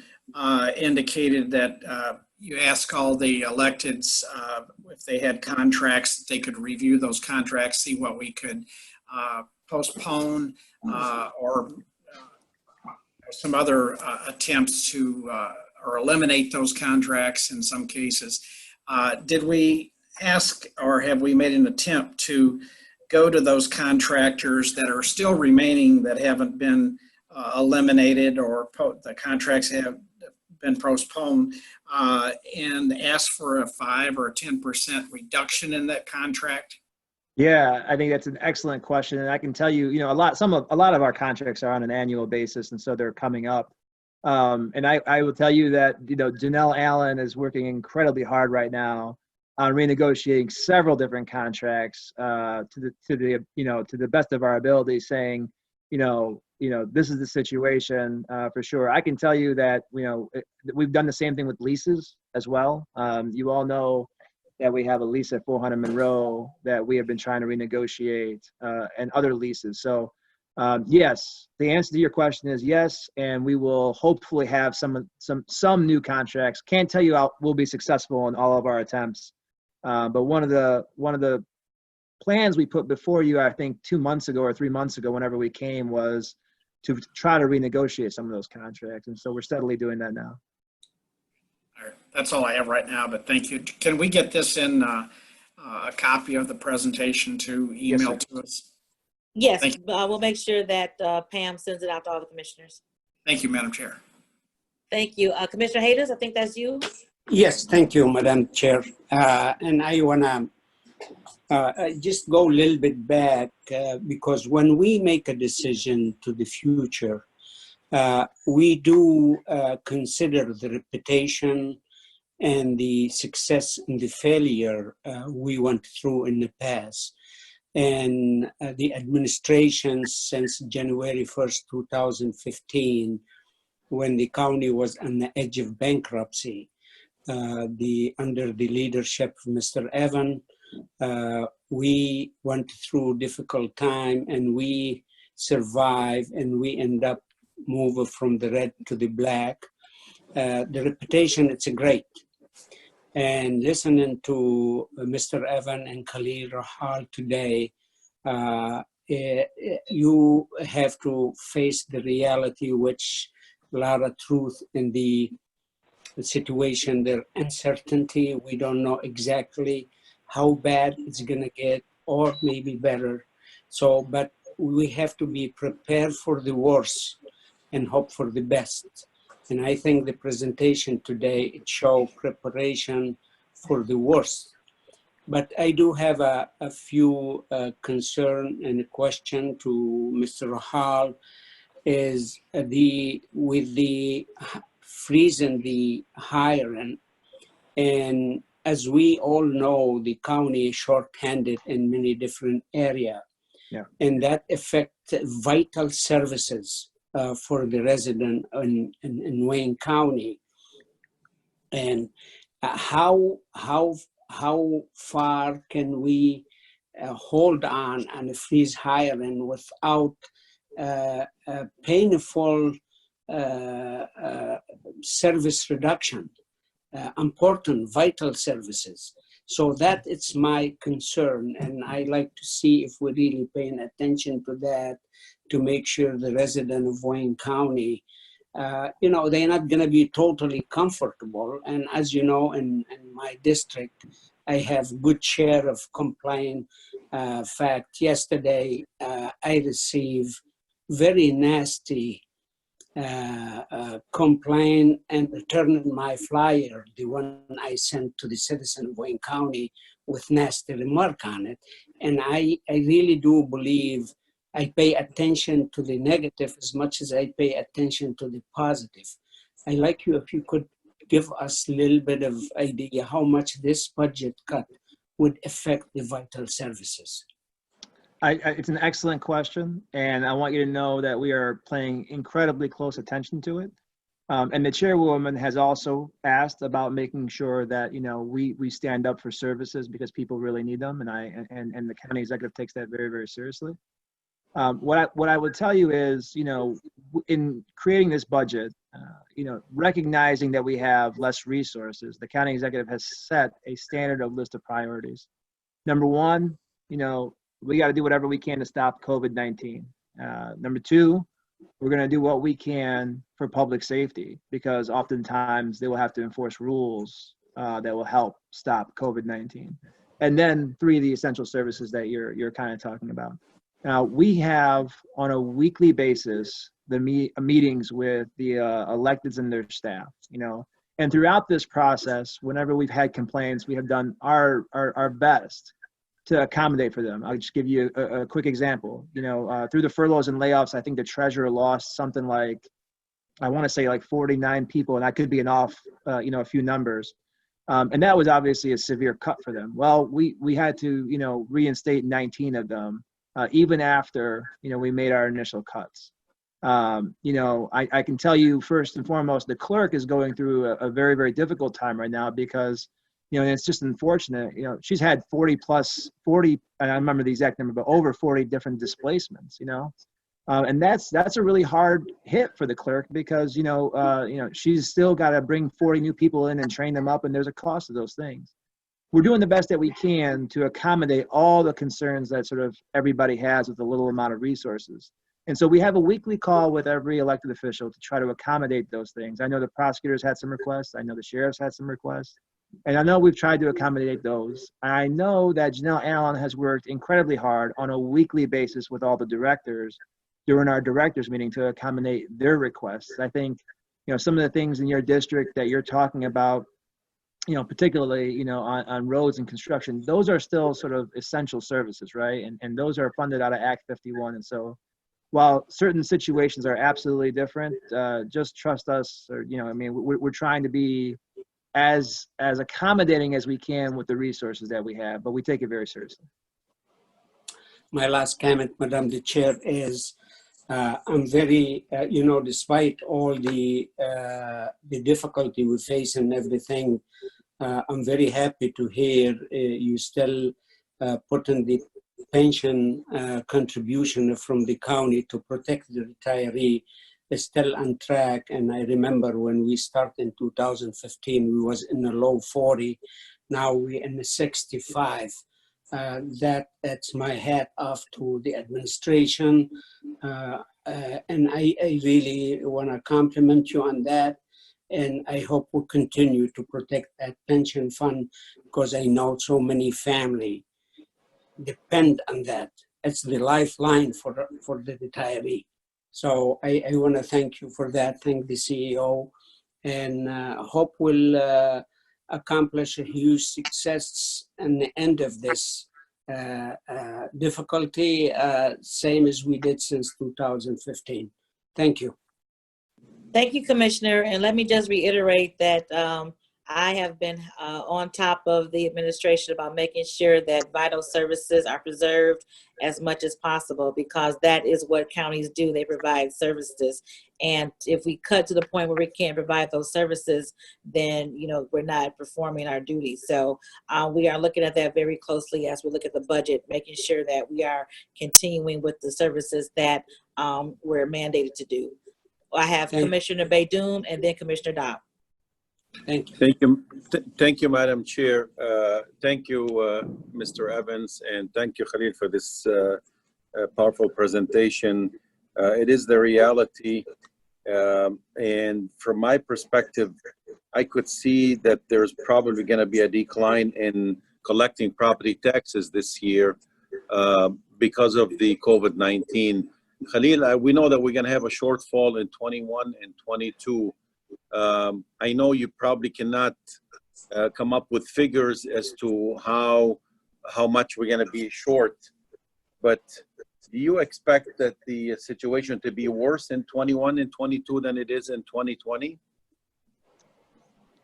indicated that you asked all the electeds if they had contracts, they could review those contracts, see what we could postpone or some other attempts to or eliminate those contracts in some cases. Did we ask or have we made an attempt to go to those contractors that are still remaining that haven't been eliminated or the contracts have been postponed and ask for a 5 or 10% reduction in that contract? Yeah, I think that's an excellent question. And I can tell you, you know, a lot of our contracts are on an annual basis, and so they're coming up. And I will tell you that, you know, Janelle Allen is working incredibly hard right now on renegotiating several different contracts to the best of our ability, saying, you know, this is the situation for sure. I can tell you that, you know, we've done the same thing with leases as well. You all know that we have a lease at 400 Monroe that we have been trying to renegotiate and other leases. So yes, the answer to your question is yes, and we will hopefully have some new contracts. Can't tell you we'll be successful in all of our attempts, but one of the plans we put before you, I think 2 months ago or 3 months ago, whenever we came, was to try to renegotiate some of those contracts, and so we're steadily doing that now. All right. That's all I have right now, but thank you. Can we get this in a copy of the presentation to email to us? Yes, we'll make sure that Pam sends it out to all the commissioners. Thank you, Madam Chair. Thank you. Commissioner Hayes, I think that's you. Yes, thank you, Madam Chair. And I want to just go a little bit back because when we make a decision to the future, we do consider the reputation and the success and the failure we went through in the past. And the administration since January 1st, 2015, when the county was on the edge of bankruptcy, under the leadership of Mr. Evan, we went through difficult time and we survived and we end up moving from the red to the black. The reputation, it's great. And listening to Mr. Evan and Khalil Rahal today, you have to face the reality, which a lot of truth in the situation, their uncertainty. We don't know exactly how bad it's gonna get or maybe better. So, but we have to be prepared for the worst and hope for the best. And I think the presentation today, it showed preparation for the worst. But I do have a few concern and a question to Mr. Rahal is with the freezing the hiring. And as we all know, the county is short-handed in many different areas. Yeah. And that affects vital services for the resident in Wayne County. And how far can we hold on and freeze hiring without painful service reduction, important vital services? So that it's my concern, and I like to see if we're really paying attention to that to make sure the resident of Wayne County, you know, they're not going to be totally comfortable. And as you know, in my district, I have good share of complaint. Fact, yesterday I received very nasty complaint and returned my flyer, the one I sent to the citizen of Wayne County with nasty remark on it. And I really do believe I pay attention to the negative as much as I pay attention to the positive. I'd like you, if you could give us a little bit of idea how much this budget cut would affect the vital services. It's an excellent question, and I want you to know that we are paying incredibly close attention to it. And the chairwoman has also asked about making sure that, you know, we stand up for services because people really need them, and the county executive takes that very, very seriously. What I would tell you is, you know, in creating this budget, you know, recognizing that we have less resources, the county executive has set a standard of list of priorities. Number one, you know, we got to do whatever we can to stop COVID-19. Number two, we're going to do what we can for public safety, because oftentimes they will have to enforce rules that will help stop COVID-19. And then three, the essential services that you're kind of talking about. Now, we have on a weekly basis the meetings with the electeds and their staff, you know, and throughout this process, whenever we've had complaints, we have done our best to accommodate for them. I'll just give you a quick example. You know, through the furloughs and layoffs, I think the treasurer lost something like, I want to say like 49 people, and I could be an off, you know, a few numbers. And that was obviously a severe cut for them. Well, we had to, you know, reinstate 19 of them, even after, you know, we made our initial cuts. You know, I can tell you first and foremost, the clerk is going through a very, very difficult time right now because, you know, and it's just unfortunate, you know, she's had 40, I don't remember the exact number, but over 40 different displacements, you know, and that's a really hard hit for the clerk because, you know, she's still got to bring 40 new people in and train them up, and there's a cost to those things. We're doing the best that we can to accommodate all the concerns that sort of everybody has with a little amount of resources. And so we have a weekly call with every elected official to try to accommodate those things. I know the prosecutors had some requests. I know the sheriffs had some requests. And I know we've tried to accommodate those. I know that Janelle Allen has worked incredibly hard on a weekly basis with all the directors during our directors meeting to accommodate their requests. I think, you know, some of the things in your district that you're talking about, you know, particularly, you know, on roads and construction, those are still sort of essential services, right? And those are funded out of Act 51. And so while certain situations are absolutely different, just trust us, or, you know, I mean, we're trying to be as accommodating as we can with the resources that we have, but we take it very seriously. My last comment, Madam the Chair, is I'm very, you know, despite all the difficulty we face and everything, I'm very happy to hear you still putting the pension contribution from the county to protect the retiree is still on track. And I remember when we started in 2015, we was in the low 40. Now we're in the 65. That's my hat off to the administration. and I really want to compliment you on that. And I hope we'll continue to protect that pension fund because I know so many families depend on that. It's the lifeline for the retiree. So I want to thank you for that. Thank the CEO, and hope we'll accomplish a huge success in the end of this difficulty, same as we did since 2015. Thank you. Thank you, Commissioner. And let me just reiterate that I have been on top of the administration about making sure that vital services are preserved as much as possible, because that is what counties do. They provide services. And if we cut to the point where we can't provide those services, then, you know, we're not performing our duties. So we are looking at that very closely as we look at the budget, making sure that we are continuing with the services that we're mandated to do. I have Commissioner Baydoun and then Commissioner Dobb. Thank you. Thank you, Madam Chair. Thank you, Mr. Evans, and thank you, Khalil, for this powerful presentation. It is the reality, and from my perspective, I could see that there's probably going to be a decline in collecting property taxes this year because of the COVID-19. Khalil, we know that we're going to have a shortfall in 21 and 22. I know you probably cannot come up with figures as to how much we're going to be short, but do you expect that the situation to be worse in 21 and 22 than it is in 2020?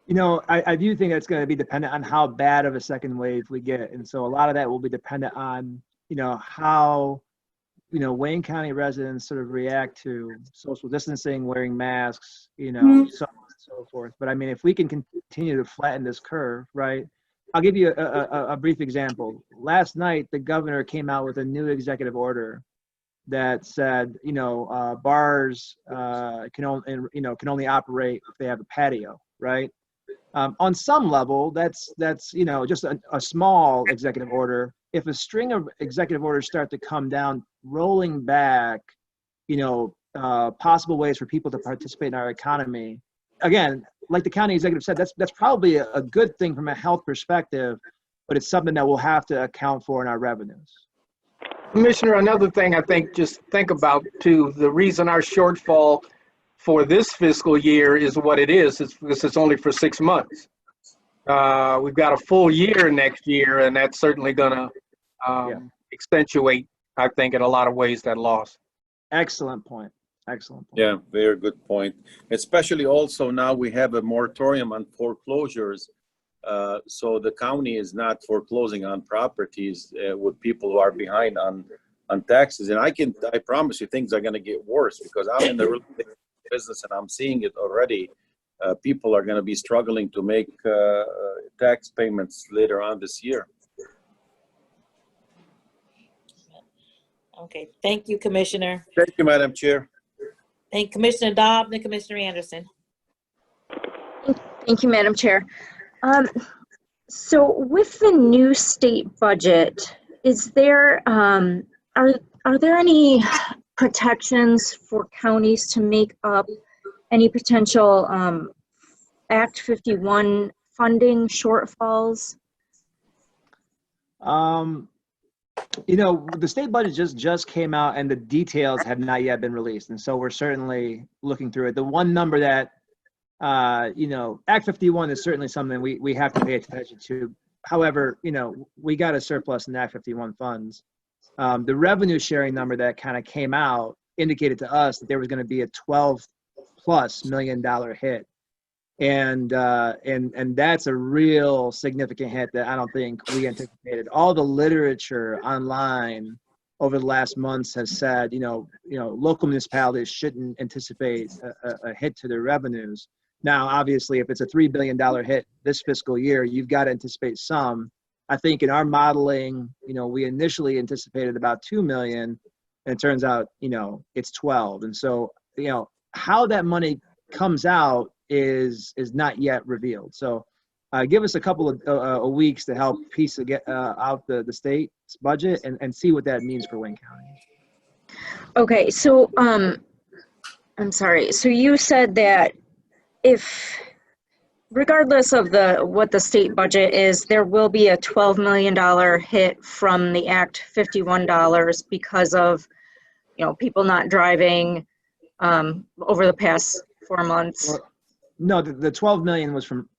You know, I do think it's going to be dependent on how bad of a second wave we get. And so a lot of that will be dependent on, you know, how, you know, Wayne County residents sort of react to social distancing, wearing masks, you know, so on and so forth. But I mean, if we can continue to flatten this curve, right? I'll give you a brief example. Last night, the governor came out with a new executive order that said, you know, bars can only operate if they have a patio, right? On some level, that's you know, just a small executive order. If a string of executive orders start to come down, rolling back, you know, possible ways for people to participate in our economy, again, like the county executive said, that's probably a good thing from a health perspective, but it's something that we'll have to account for in our revenues. Commissioner, another thing I think, just think about too, the reason our shortfall for this fiscal year is what it is because it's only for 6 months. We've got a full year next year, and that's certainly going to accentuate, I think, in a lot of ways that loss. Excellent point. Excellent point. Yeah, very good point. Especially also now we have a moratorium on foreclosures. So the county is not foreclosing on properties with people who are behind on taxes. And I promise you things are going to get worse because I'm in the real estate business and I'm seeing it already. People are going to be struggling to make tax payments later on this year. Okay, thank you, Commissioner. Thank you, Madam Chair. Thank Commissioner Dobb and Commissioner Anderson. Thank you, Madam Chair. So with the new state budget, is there are there any protections for counties to make up any potential Act 51 funding shortfalls? You know, the state budget just came out and the details have not yet been released. And so we're certainly looking through it. The one number that, you know, Act 51 is certainly something we have to pay attention to. However, you know, we got a surplus in Act 51 funds. The revenue sharing number that kind of came out indicated to us that there was going to be a $12+ million hit. And that's a real significant hit that I don't think we anticipated. All the literature online over the last months has said, you know, local municipalities shouldn't anticipate a hit to their revenues. Now, obviously, if it's a $3 billion hit this fiscal year, you've got to anticipate some. I think in our modeling, you know, we initially anticipated about 2 million, and it turns out, you know, it's 12. And so, you know, how that money comes out is not yet revealed. So give us a couple of weeks to help piece out the state's budget and see what that means for Wayne County. Okay, so, I'm sorry. So you said that if, regardless of what the state budget is, there will be a $12 million hit from the Act 51 dollars because of, people not driving, over the past 4 months. Well, no, the 12 million was from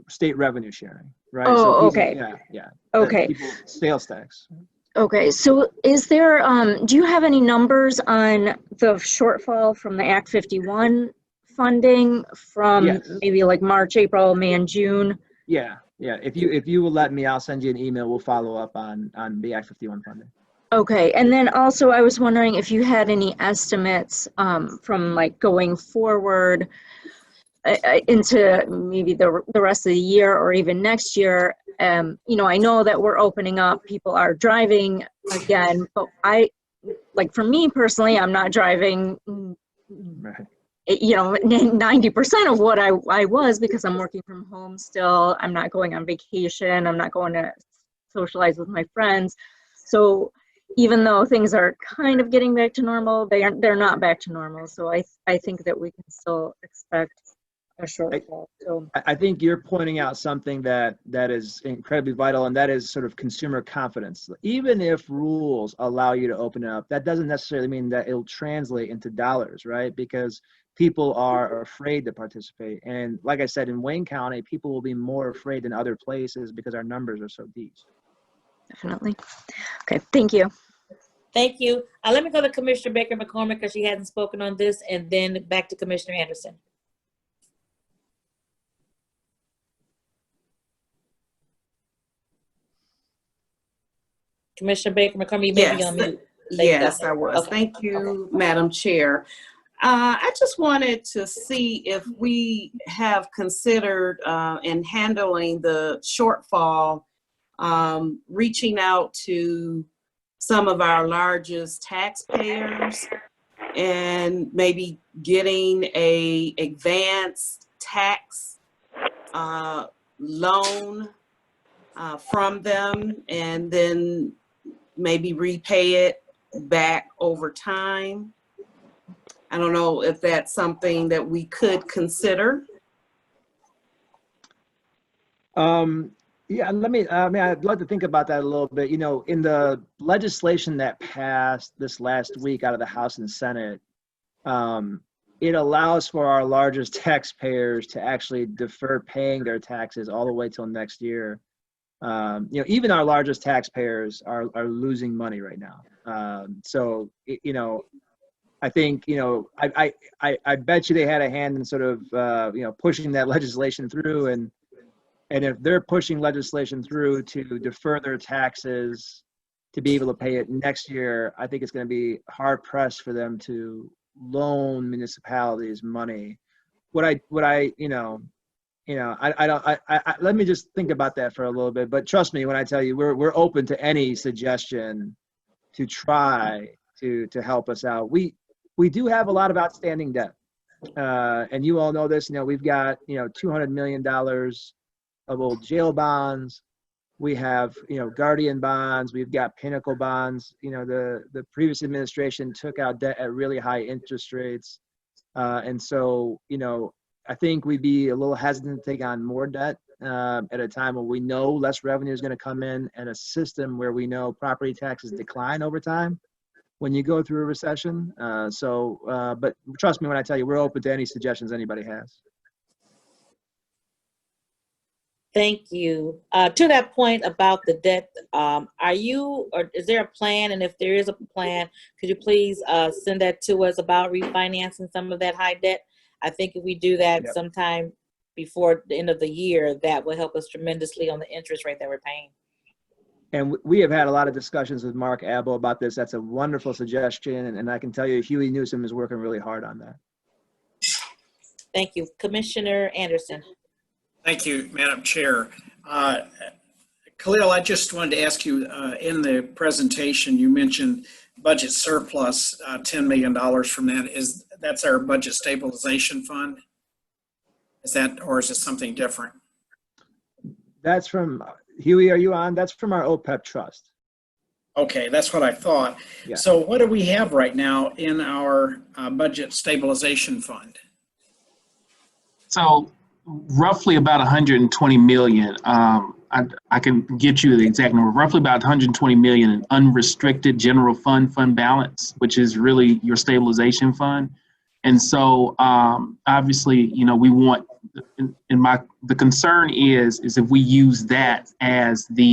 state revenue sharing, right? Oh, So people- okay. Yeah. Okay. Sales tax. Okay, so is there, do you have any numbers on the shortfall from the Act 51 funding from Yes. maybe like March, April, May, and June? Yeah. If you will let me, I'll send you an email. We'll follow up on the Act 51 funding. Okay, and then also I was wondering if you had any estimates from like going forward into maybe the rest of the year or even next year. I know that we're opening up, people are driving again, but for me personally, I'm not driving, Right. 90% of what I was, because I'm working from home still. I'm not going on vacation. I'm not going to socialize with my friends. So even though things are kind of getting back to normal, they're not back to normal. So I think that we can still expect a shortfall. So I think you're pointing out something that is incredibly vital, and that is sort of consumer confidence. Even if rules allow you to open up, that doesn't necessarily mean that it'll translate into dollars, right? Because people are afraid to participate. And like I said, in Wayne County, people will be more afraid than other places because our numbers are so deep. definitely. Okay, thank you. Thank you. Let me go to Commissioner Baker McCormick because she hasn't spoken on this, and then back to Commissioner Anderson. Commissioner Baker McCormick, you may be on mute. Yes, I was. Okay. Thank you, Madam Chair. I just wanted to see if we have considered in handling the shortfall, reaching out to some of our largest taxpayers and maybe getting a advanced tax loan from them, and then maybe repay it back over time. I don't know if that's something that we could consider. Yeah, I'd love to think about that a little bit. In the legislation that passed this last week out of the House and Senate, it allows for our largest taxpayers to actually defer paying their taxes all the way till next year. Even our largest taxpayers are losing money right now. I think, I bet you they had a hand in sort of, pushing that legislation through. And if they're pushing legislation through to defer their taxes to be able to pay it next year, I think it's going to be hard pressed for them to loan municipalities money. Let me just think about that for a little bit. But trust me when I tell you, we're open to any suggestion to try to help us out. We do have a lot of outstanding debt, and you all know this. We've got $200 million of old jail bonds. We have Guardian bonds. We've got Pinnacle bonds. The previous administration took out debt at really high interest rates, and so I think we'd be a little hesitant to take on more debt at a time when we know less revenue is going to come in, and a system where we know property taxes decline over time when you go through a recession. But trust me when I tell you, we're open to any suggestions anybody has. Thank you. To that point about the debt, is there a plan? And if there is a plan, could you please send that to us about refinancing some of that high debt? I think if we do that sometime before the end of the year, that will help us tremendously on the interest rate that we're paying. And we have had a lot of discussions with Mark Abel about this. That's a wonderful suggestion. And I can tell you, Huey Newsom is working really hard on that. Thank you. Commissioner Anderson. Thank you, Madam Chair. Khalil, I just wanted to ask you, in the presentation, you mentioned budget surplus, $10 million from that. That's our budget stabilization fund? Or is it something different? That's from, Huey, are you on? That's from our OPEB trust. Okay, that's what I thought. Yeah. So what do we have right now in our budget stabilization fund? So roughly about 120 million. I can get you the exact number. Roughly about 120 million in unrestricted general fund balance, which is really your stabilization fund. And so obviously, you know, we want, the concern is if we use that as the,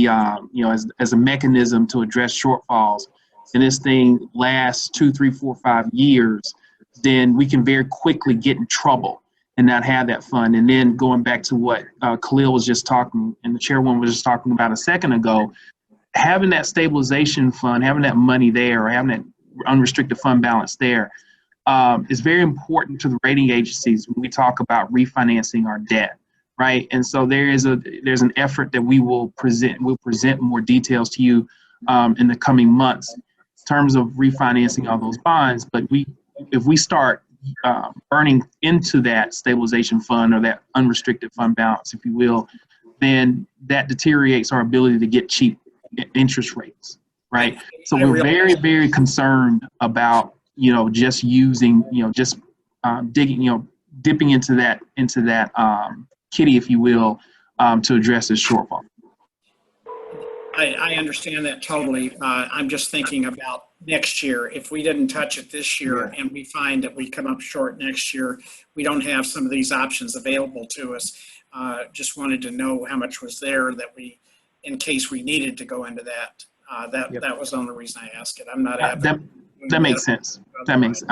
you know, as a mechanism to address shortfalls, and this thing lasts 2, 3, 4, 5 years, then we can very quickly get in trouble and not have that fund. And then going back to what Khalil was just talking, and the chairwoman was just talking about a second ago, having that stabilization fund, having that money there, or having that unrestricted fund balance there, is very important to the rating agencies when we talk about refinancing our debt, right? And so there's an effort that we will present. We'll present more details to you in the coming months in terms of refinancing all those bonds. But if we start burning into that stabilization fund or that unrestricted fund balance, if you will, then that deteriorates our ability to get cheap interest rates, right? So we're very, very concerned about, you know, just using, you know, just digging, you know, dipping into that kitty, if you will, to address this shortfall. I understand that totally. I'm just thinking about next year. If we didn't touch it this year and we find that we come up short next year, we don't have some of these options available to us. Just wanted to know how much was there that we, in case we needed to go into that. That was the only reason I asked it. I'm not that makes sense. That makes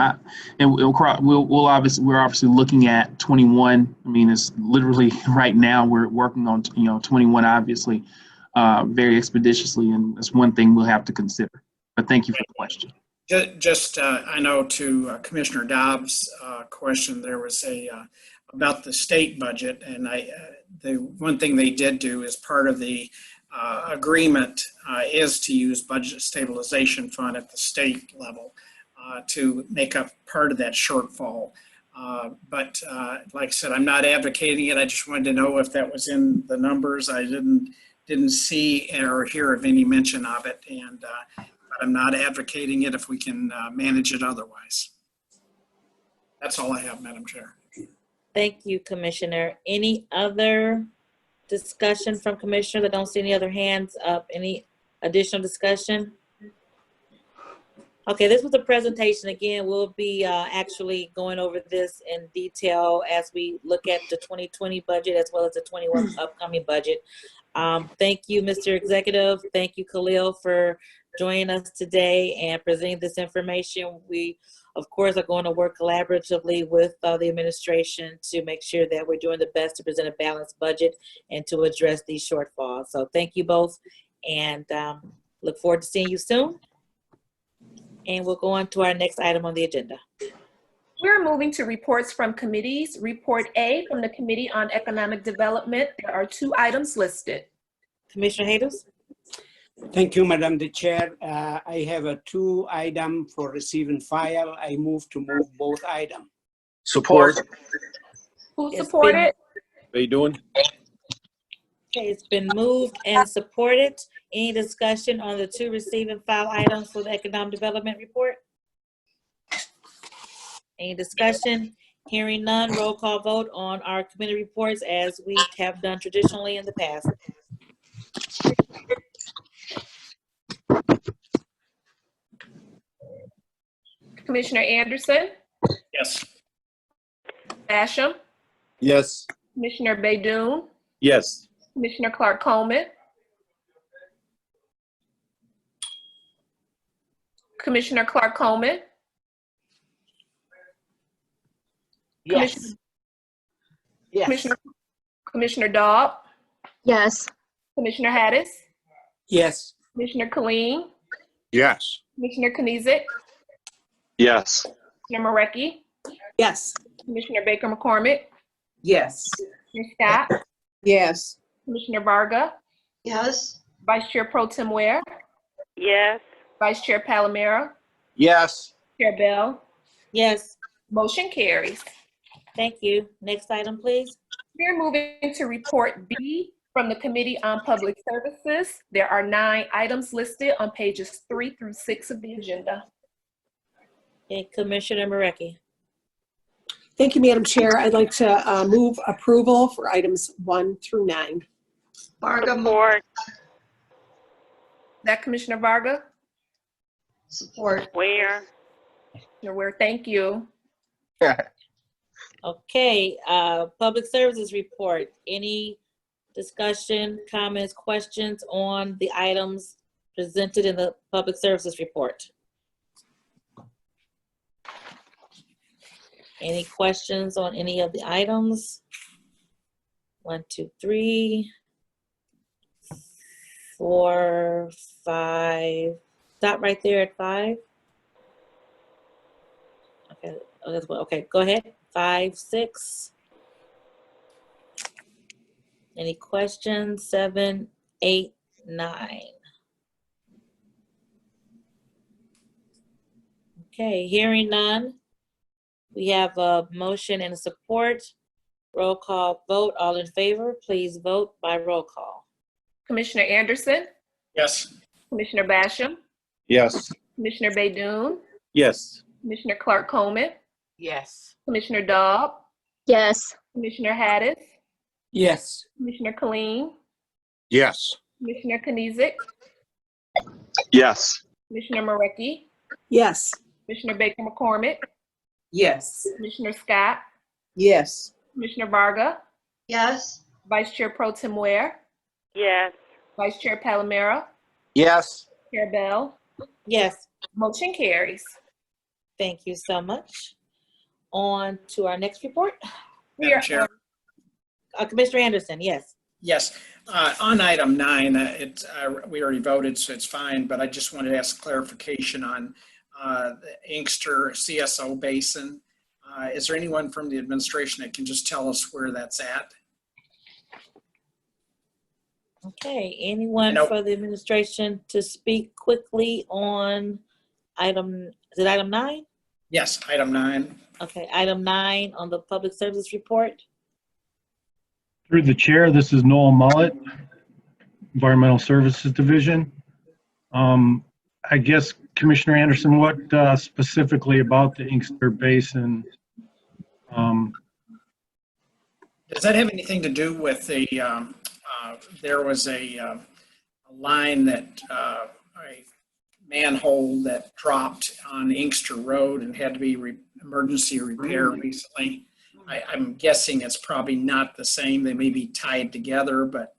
and we'll obviously, we're obviously looking at 21. I mean, it's literally right now we're working on, you know, 21 obviously very expeditiously, and that's one thing we'll have to consider. But thank you for the question. Just I know to Commissioner Dobbs' question, there was about the state budget, and the one thing they did do as part of the agreement is to use budget stabilization fund at the state level to make up part of that shortfall. But like I said, I'm not advocating it. I just wanted to know if that was in the numbers. I didn't see or hear of any mention of it, and but I'm not advocating it if we can manage it otherwise. That's all I have, Madam Chair. Thank you, Commissioner. Any other discussion from Commissioners? I don't see any other hands up. Any additional discussion? Okay, this was a presentation. Again, we'll be actually going over this in detail as we look at the 2020 budget as well as the 21 upcoming budget. Thank you, Mr. Executive. Thank you, Khalil, for joining us today and presenting this information. We, of course, are going to work collaboratively with the administration to make sure that we're doing the best to present a balanced budget and to address these shortfalls. So thank you both, and look forward to seeing you soon. And we'll go on to our next item on the agenda. We're moving to reports from committees. Report A from the Committee on Economic Development. There are 2 items listed. Commissioner Haydos. Thank you, Madam the Chair. I have a 2 item for receive and file. I move to move both items. Support. Who supported? How you doing? Okay, it's been moved and supported. Any discussion on the 2 receive and file items for the Economic Development Report? Any discussion? Hearing none, roll call vote on our committee reports as we have done traditionally in the past. Commissioner Anderson? Yes. Basham? Yes. Commissioner Baidoon? Yes. Commissioner Clark Coleman? Commissioner Clark Coleman? Yes. Yes. Commissioner Daub? Yes. Commissioner Hattis? Yes. Commissioner Killeen? Yes. Commissioner Kniezek? Yes. Commissioner Marecki? Yes. Commissioner Baker McCormick? Yes. Commissioner Scott? Yes. Commissioner Varga? Yes. Vice Chair Pro Tem Ware? Yes. Vice Chair Palomero? Yes. Chair Bell? Yes. Motion carries. Thank you. Next item, please. We're moving to report B From the Committee on Public Services, there are 9 items listed on pages 3 through 6 of the agenda. Okay, Commissioner Marecki. Thank you, Madam Chair. I'd like to move approval for items 1 through 9. Varga, Support. That Commissioner Varga? support. Where? Commissioner Ware, thank you. Okay, Public Services Report. Any discussion, comments, questions on the items presented in the Public Services Report? Any questions on any of the items? 1, 2, 3, 4, 5. Stop right there at 5. Okay, oh, that's what, okay, go ahead. 5, 6. Any questions? 7, 8, 9. Okay, hearing none. We have a motion and a support. Roll call vote. All in favor, please vote by roll call. Commissioner Anderson, Yes. Commissioner Basham, Yes. Commissioner Baydoun, Yes. Commissioner Clark Coleman, Yes. Commissioner Daub, Yes. Commissioner Hadis, Yes. Commissioner Killeen, Yes. Commissioner Knizik, Yes. Commissioner Marecki, Yes. Commissioner Baker McCormick, Yes. Commissioner Scott, Yes. Commissioner Varga, Yes, Vice Chair Pro Tem Ware, Yes. Vice Chair Palomero, Yes. Chair Bell, Yes, motion carries. thank you so much. On to our next report. We Madam are, Chair. Commissioner Anderson, yes. Yes, on item 9, we already voted, so it's fine, but I just wanted to ask clarification on the Inkster CSO Basin. Is there anyone from the administration that can just tell us where that's at? Okay, anyone Nope. for the administration to speak quickly on item, is it item 9? Yes, item 9. Okay, item 9 on the Public Service Report. Through the chair, this is Noel Mullet, Environmental Services Division. I guess, Commissioner Anderson, what specifically about the Inkster Basin? Does that have anything to do with the, there was a line that, a manhole that dropped on Inkster Road and had to be emergency repaired recently? I'm guessing it's probably not the same. They may be tied together, but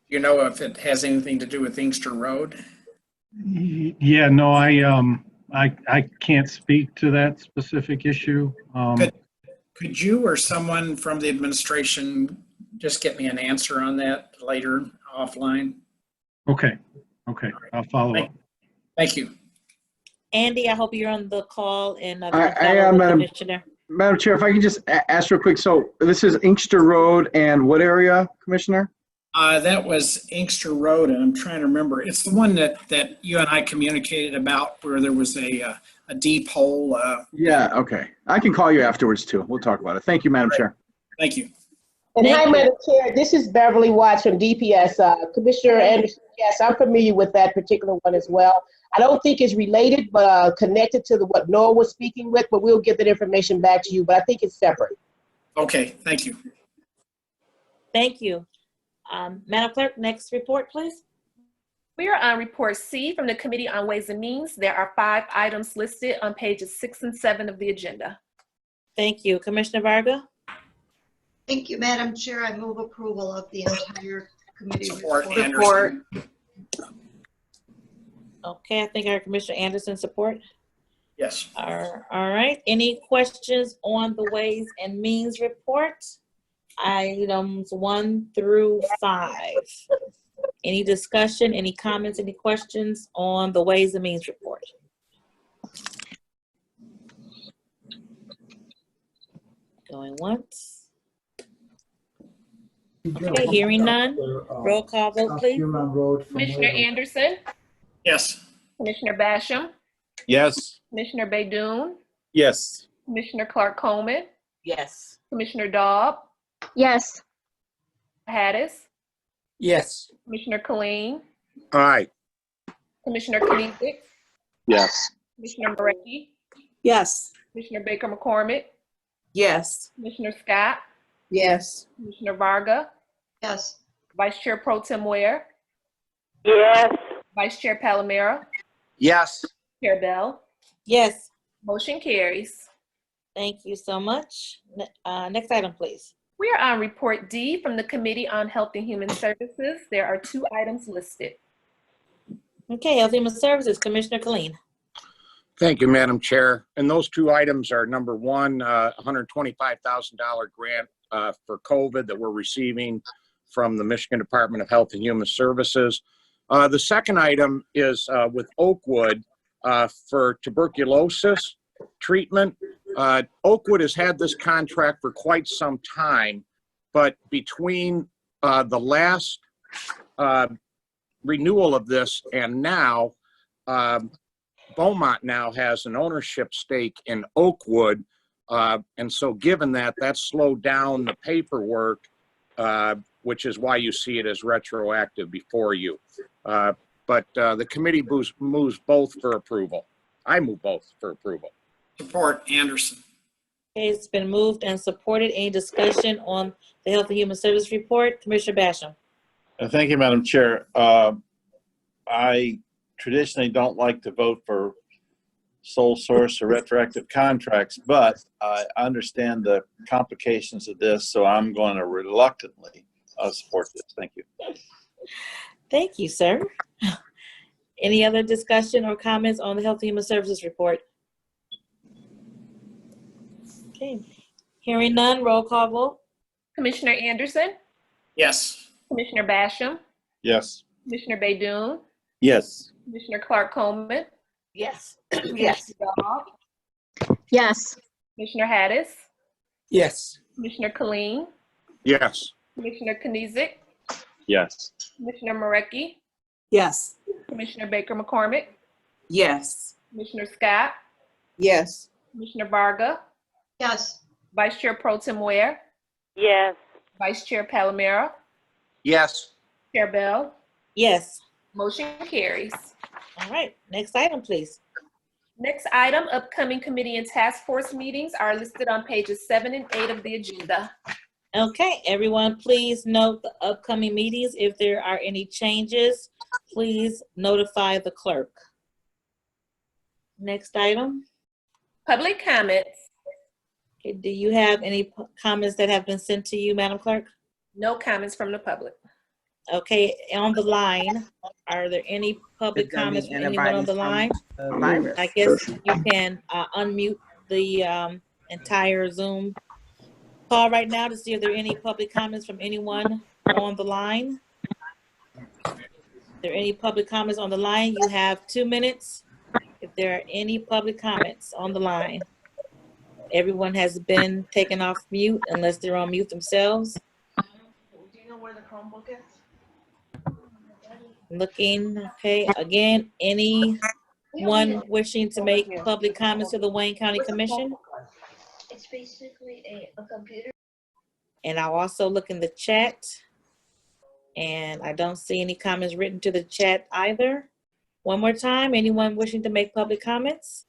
you know if it has anything to do with Inkster Road? Yeah, no, I can't speak to that specific issue. Could you or someone from the administration just get me an answer on that later offline? Okay, I'll follow up. Thank you. Andy, I hope you're on the call and I am, Madam Chair, if I can just ask real quick. So this is Inkster Road and what area, Commissioner? That was Inkster Road, and I'm trying to remember. It's the one that you and I communicated about where there was a deep hole. Yeah, okay. I can call you afterwards too. We'll talk about it. Thank you, Madam Chair. Thank you. And hi, Madam Chair. This is Beverly Watts from DPS. Commissioner Anderson, yes, I'm familiar with that particular one as well. I don't think it's related, but connected to what Noah was speaking with, but we'll get that information back to you, but I think it's separate. Okay, thank you. Thank you. Madam Clerk, next report, please. We are on report C from the Committee on Ways and Means. There are 5 items listed on pages 6 and 7 of the agenda. Thank you. Commissioner Varga? thank you, Madam Chair. I move approval of the entire committee Support report. Anderson. Okay, I think our Commissioner Anderson support. Yes. All right. Any questions on the Ways and Means report? Items 1 through 5. Any discussion, any comments, any questions on the Ways and Means report? Going once. Okay, hearing none. Roll call vote, please. Commissioner Anderson, Yes. Commissioner Basham, Yes. Commissioner Baydoun, Yes. Commissioner Clark Coleman, Yes. Commissioner Daub, Yes. Haddis, Yes. Commissioner Colleen, Aye. Commissioner Knizik, Yes. Commissioner Morecki, Yes. Commissioner Baker McCormick, Yes. Commissioner Scott, Yes. Commissioner Varga, Yes. Vice Chair Pro Tem Ware, Yes. Vice Chair Palomero, Yes. Chair Bell. Yes. Motion carries. Thank you so much. Next item, please. We are on Report D from the Committee on Health and Human Services. There are 2 items listed. Okay, Health and Human Services, Commissioner Colleen. Thank you, Madam Chair. And those 2 items are number one, $125,000 grant for COVID that we're receiving from the Michigan Department of Health and Human Services. The second item is with Oakwood for tuberculosis treatment. Oakwood has had this contract for quite some time, but between the last renewal of this and now, Beaumont now has an ownership stake in Oakwood. And so given that, that's slowed down the paperwork, which is why you see it as retroactive before you. But the committee moves both for approval. I move both for approval. Support Anderson. Okay, it's been moved and supported. Any discussion on the Health and Human Service report? Commissioner Basham. Thank you, Madam Chair. I traditionally don't like to vote for sole source or retroactive contracts, but I understand the complications of this, so I'm going to reluctantly support this. Thank you. Thank you, sir. Any other discussion or comments on the Health and Human Services report? Okay, hearing none, roll call vote. Commissioner Anderson, Yes. Commissioner Basham, Yes. Commissioner Baydoun, Yes. Commissioner Clark Coleman, Yes. Yes. Yes. Commissioner Haddis, Yes. Commissioner Colleen, Yes. Commissioner Knizik, Yes. Commissioner Morecki, Yes. Commissioner Baker McCormick, Yes. Commissioner Scott, Yes. Commissioner Varga, Yes. Vice Chair Pro Tem Ware, Yes. Vice Chair Palomero, Yes. Chair Bell. Yes. Motion carries. All right, next item, please. Next item, upcoming committee and task force meetings are listed on pages 7 and 8 of the agenda. Okay, everyone, please note the upcoming meetings. If there are any changes, please notify the clerk. Next item. Public comments. Okay, do you have any comments that have been sent to you, Madam Clerk? No comments from the public. Okay, on the line, are there any public comments from anyone on the line? I guess you can unmute the entire Zoom call right now to see if there are any public comments from anyone on the line. If there are any public comments on the line, you have 2 minutes. If there are any public comments on the line. Everyone has been taken off mute unless they're on mute themselves. Do you know where the Chromebook is? Looking, okay, again, anyone wishing to make public comments to the Wayne County Commission? It's basically a computer. And I'll also look in the chat. And I don't see any comments written to the chat either. One more time, anyone wishing to make public comments?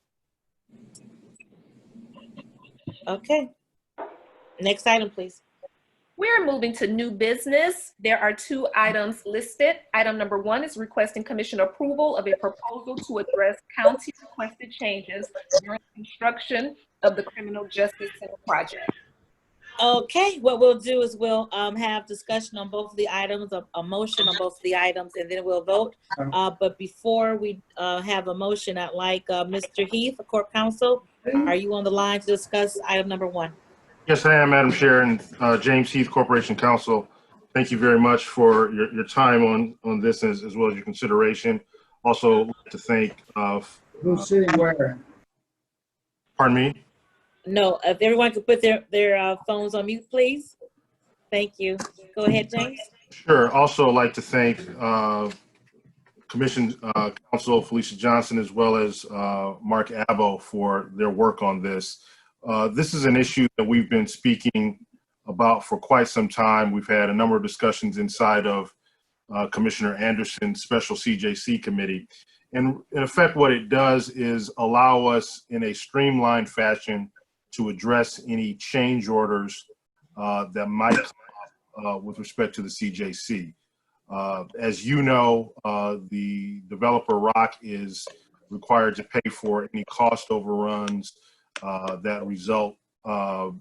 Okay. Next item, please. We're moving to new business. There are 2 items listed. Item number 1 is requesting commission approval of a proposal to address county requested changes during construction of the Criminal Justice Center project. Okay, what we'll do is we'll have discussion on both of the items, a motion on both of the items, and then we'll vote. But before we have a motion, I'd like Mr. Heath, Corp Counsel, are you on the line to discuss item number 1? Yes, I am, Madam Chair, and James Heath, Corporation Counsel. Thank you very much for your time on this as well as your consideration. Also, like to thank. Who's sitting where? Pardon me? No, if everyone could put their phones on mute, please. Thank you. Go ahead, James. Sure. Also, like to thank Commission Counsel Felicia Johnson as well as Mark Abbo for their work on this. This is an issue that we've been speaking about for quite some time. We've had a number of discussions inside of Commissioner Anderson's special CJC committee. And in effect, what it does is allow us in a streamlined fashion to address any change orders that might come up with respect to the CJC. As you know, the developer ROC is required to pay for any cost overruns that result that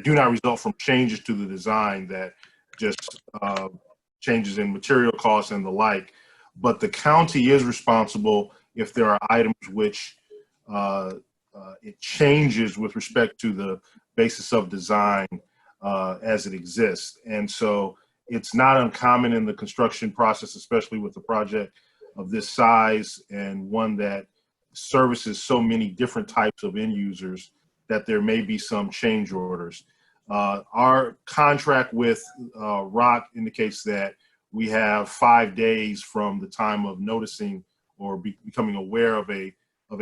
do not result from changes to the design, that just changes in material costs and the like. But the county is responsible if there are items which it changes with respect to the basis of design as it exists. And so it's not uncommon in the construction process, especially with a project of this size and one that services so many different types of end users, that there may be some change orders. Our contract with ROC indicates that we have 5 days from the time of noticing or becoming aware of a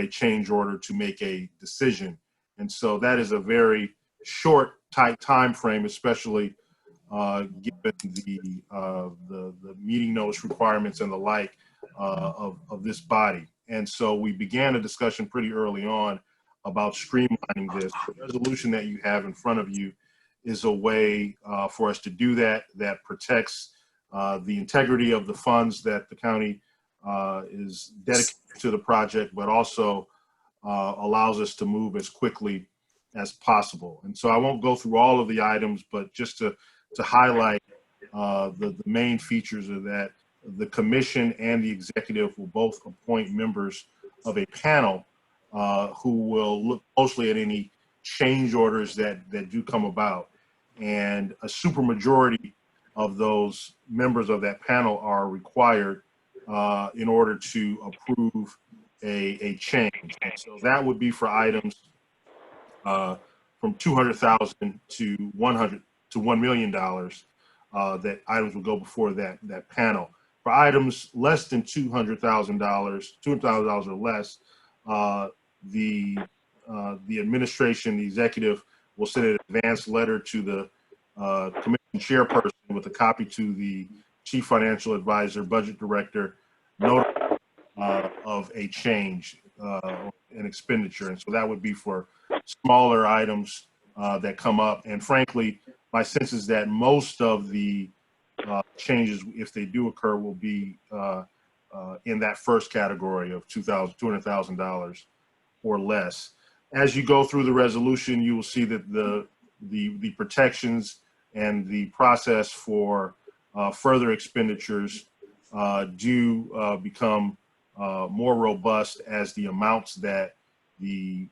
change order to make a decision. And so that is a very short, tight time frame, especially given the meeting notice requirements and the like of this body. And so we began a discussion pretty early on about streamlining this. The resolution that you have in front of you is a way for us to do that, that protects the integrity of the funds that the county is dedicated to the project, but also allows us to move as quickly as possible. And so I won't go through all of the items, but just to highlight the main features of that, the commission and the executive will both appoint members of a panel who will look closely at any change orders that do come about. And a supermajority of those members of that panel are required in order to approve a change. And so that would be for items from $200,000 to $1 million, that items would go before that panel. For items less than $200,000 or less, the administration, the executive, will send an advance letter to the commission chairperson with a copy to the chief financial advisor, budget director, notice of a change in expenditure. And so that would be for smaller items that come up. And frankly, my sense is that most of the changes, if they do occur, will be in that first category of $200,000 or less. As you go through the resolution, you will see that the protections and the process for further expenditures do become more robust as the amounts that the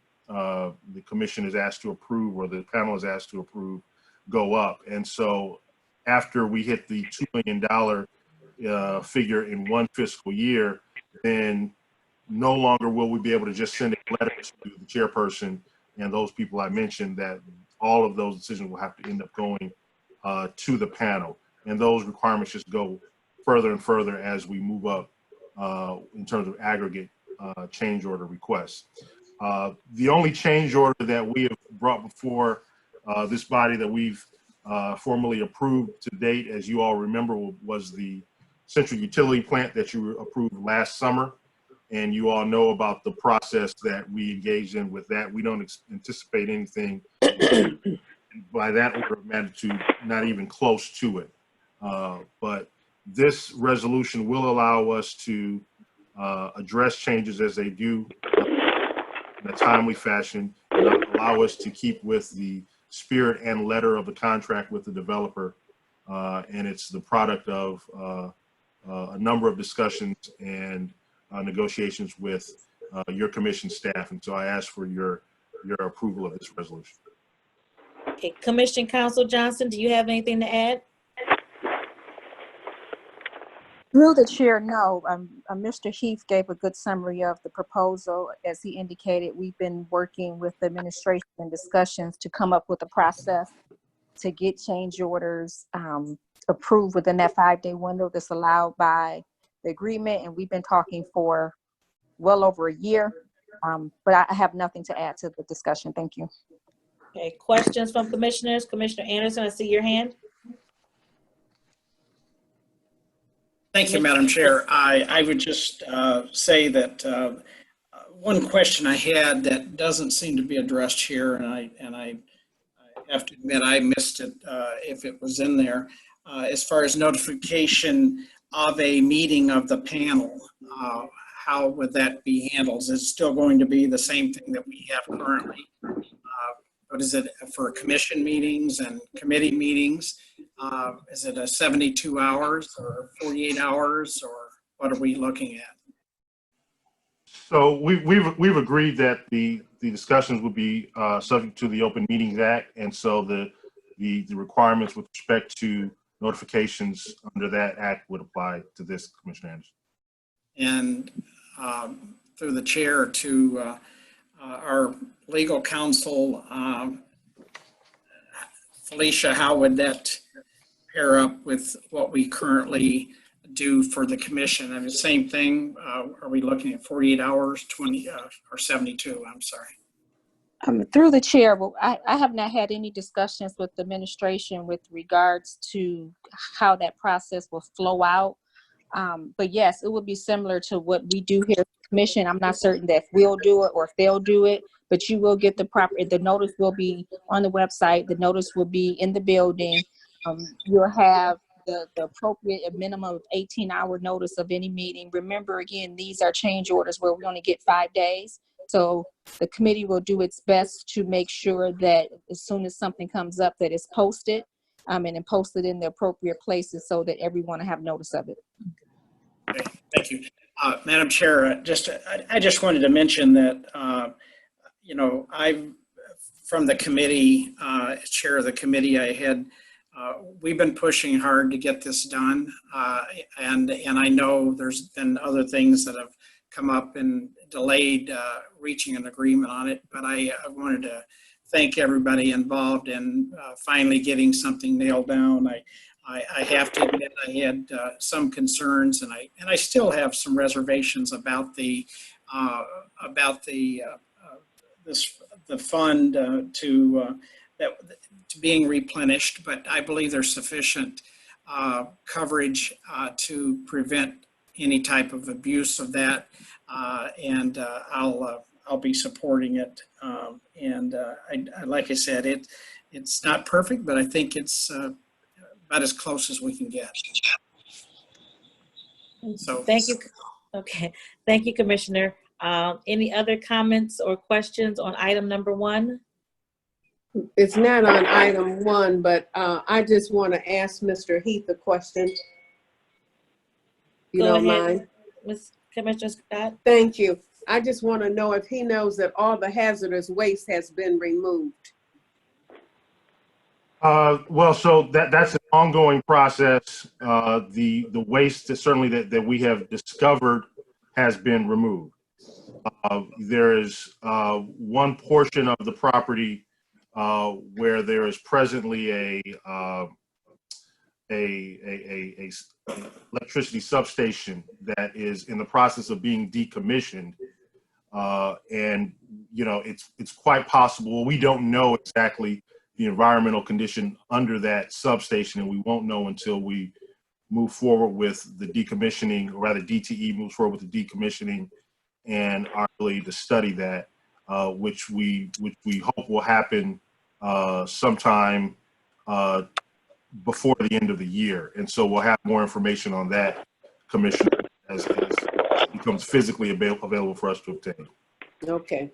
commission is asked to approve, or the panel is asked to approve, go up. And so after we hit the $2 million figure in one fiscal year, then no longer will we be able to just send a letter to the chairperson and those people I mentioned, that all of those decisions will have to end up going to the panel. And those requirements just go further and further as we move up in terms of aggregate change order requests. The only change order that we have brought before this body that we've formally approved to date, as you all remember, was the central utility plant that you approved last summer. And you all know about the process that we engaged in with that. We don't anticipate anything by that order of magnitude, not even close to it. But this resolution will allow us to address changes as they do in a timely fashion, and allow us to keep with the spirit and letter of the contract with the developer. And it's the product of a number of discussions and negotiations with your commission staff. And so I ask for your approval of this resolution. Okay, Commission Counsel Johnson, do you have anything to add? Through the chair, no. Mr. Heath gave a good summary of the proposal. As he indicated, we've been working with the administration and discussions to come up with a process to get change orders approved within that 5-day window that's allowed by the agreement. And we've been talking for well over a year, but I have nothing to add to the discussion. Thank you. Okay, questions from commissioners? Commissioner Anderson, I see your hand. Thank you, Madam Chair. I would just say that one question I had that doesn't seem to be addressed here, and I have to admit I missed it if it was in there, as far as notification of a meeting of the panel. How would that be handled? Is it still going to be the same thing that we have currently? What is it for commission meetings and committee meetings? Is it a 72 hours or 48 hours, or what are we looking at? So we've agreed that the discussions would be subject to the Open Meetings Act, and so the requirements with respect to notifications under that act would apply to this, Commissioner Anderson. And through the chair to our legal counsel, Felicia, how would that pair up with what we currently do for the commission? I mean, same thing. Are we looking at 48 hours, 20 or 72? I'm sorry. Through the chair, well, I have not had any discussions with the administration with regards to how that process will flow out. But yes, it would be similar to what we do here at the commission. I'm not certain that if we'll do it or if they'll do it, but you will get the notice will be on the website. The notice will be in the building. You'll have the appropriate minimum of 18-hour notice of any meeting. Remember, again, these are change orders where we only get 5 days. So the committee will do its best to make sure that as soon as something comes up that it's posted and then posted in the appropriate places so that everyone will have notice of it. Okay, thank you. Madam Chair, I just wanted to mention that, you know, from the committee, chair of the committee, we've been pushing hard to get this done. And I know there's been other things that have come up and delayed reaching an agreement on it, but I wanted to thank everybody involved in finally getting something nailed down. I have to admit I had some concerns, and I still have some reservations about the fund to being replenished, but I believe there's sufficient coverage to prevent any type of abuse of that, and I'll be supporting it. Like I said, it's not perfect, but I think it's about as close as we can get. So thank you. Okay, thank you, Commissioner. Any other comments or questions on item number 1? It's not on item 1, but I just want to ask Mr. Heath a question. You don't mind? Ms. Commissioner Scott? Thank you. I just want to know if he knows that all the hazardous waste has been removed. Well, so that's an ongoing process. The waste that we have discovered has been removed. There is one portion of the property where there is presently a electricity substation that is in the process of being decommissioned, and you know it's quite possible. We don't know exactly the environmental condition under that substation, and we won't know until we move forward with the decommissioning, or rather DTE moves forward with the decommissioning and our ability to study that, which we hope will happen sometime before the end of the year. And so we'll have more information on that, Commissioner, as it becomes physically available for us to obtain. Okay.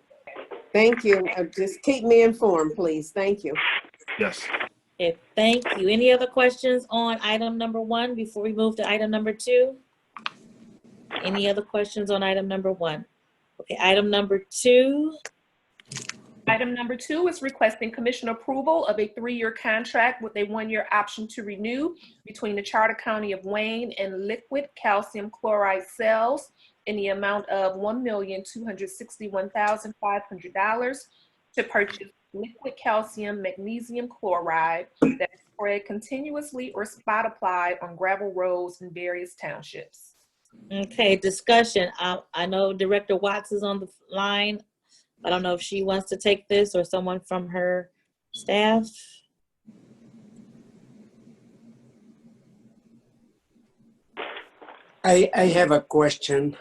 Thank you. Just keep me informed, please. Thank you. Yes. Okay, thank you. Any other questions on item number 1 before we move to item number 2? Any other questions on item number 1? Okay, item number 2. Item number 2 is requesting commission approval of a 3-year contract with a 1-year option to renew between the Charter County of Wayne and Liquid Calcium Chloride Sales in the amount of $1,261,500 to purchase liquid calcium magnesium chloride that is spread continuously or spot applied on gravel roads in various townships. Okay, discussion. I know Director Watts is on the line. I don't know if she wants to take this or someone from her Staff? I have a question,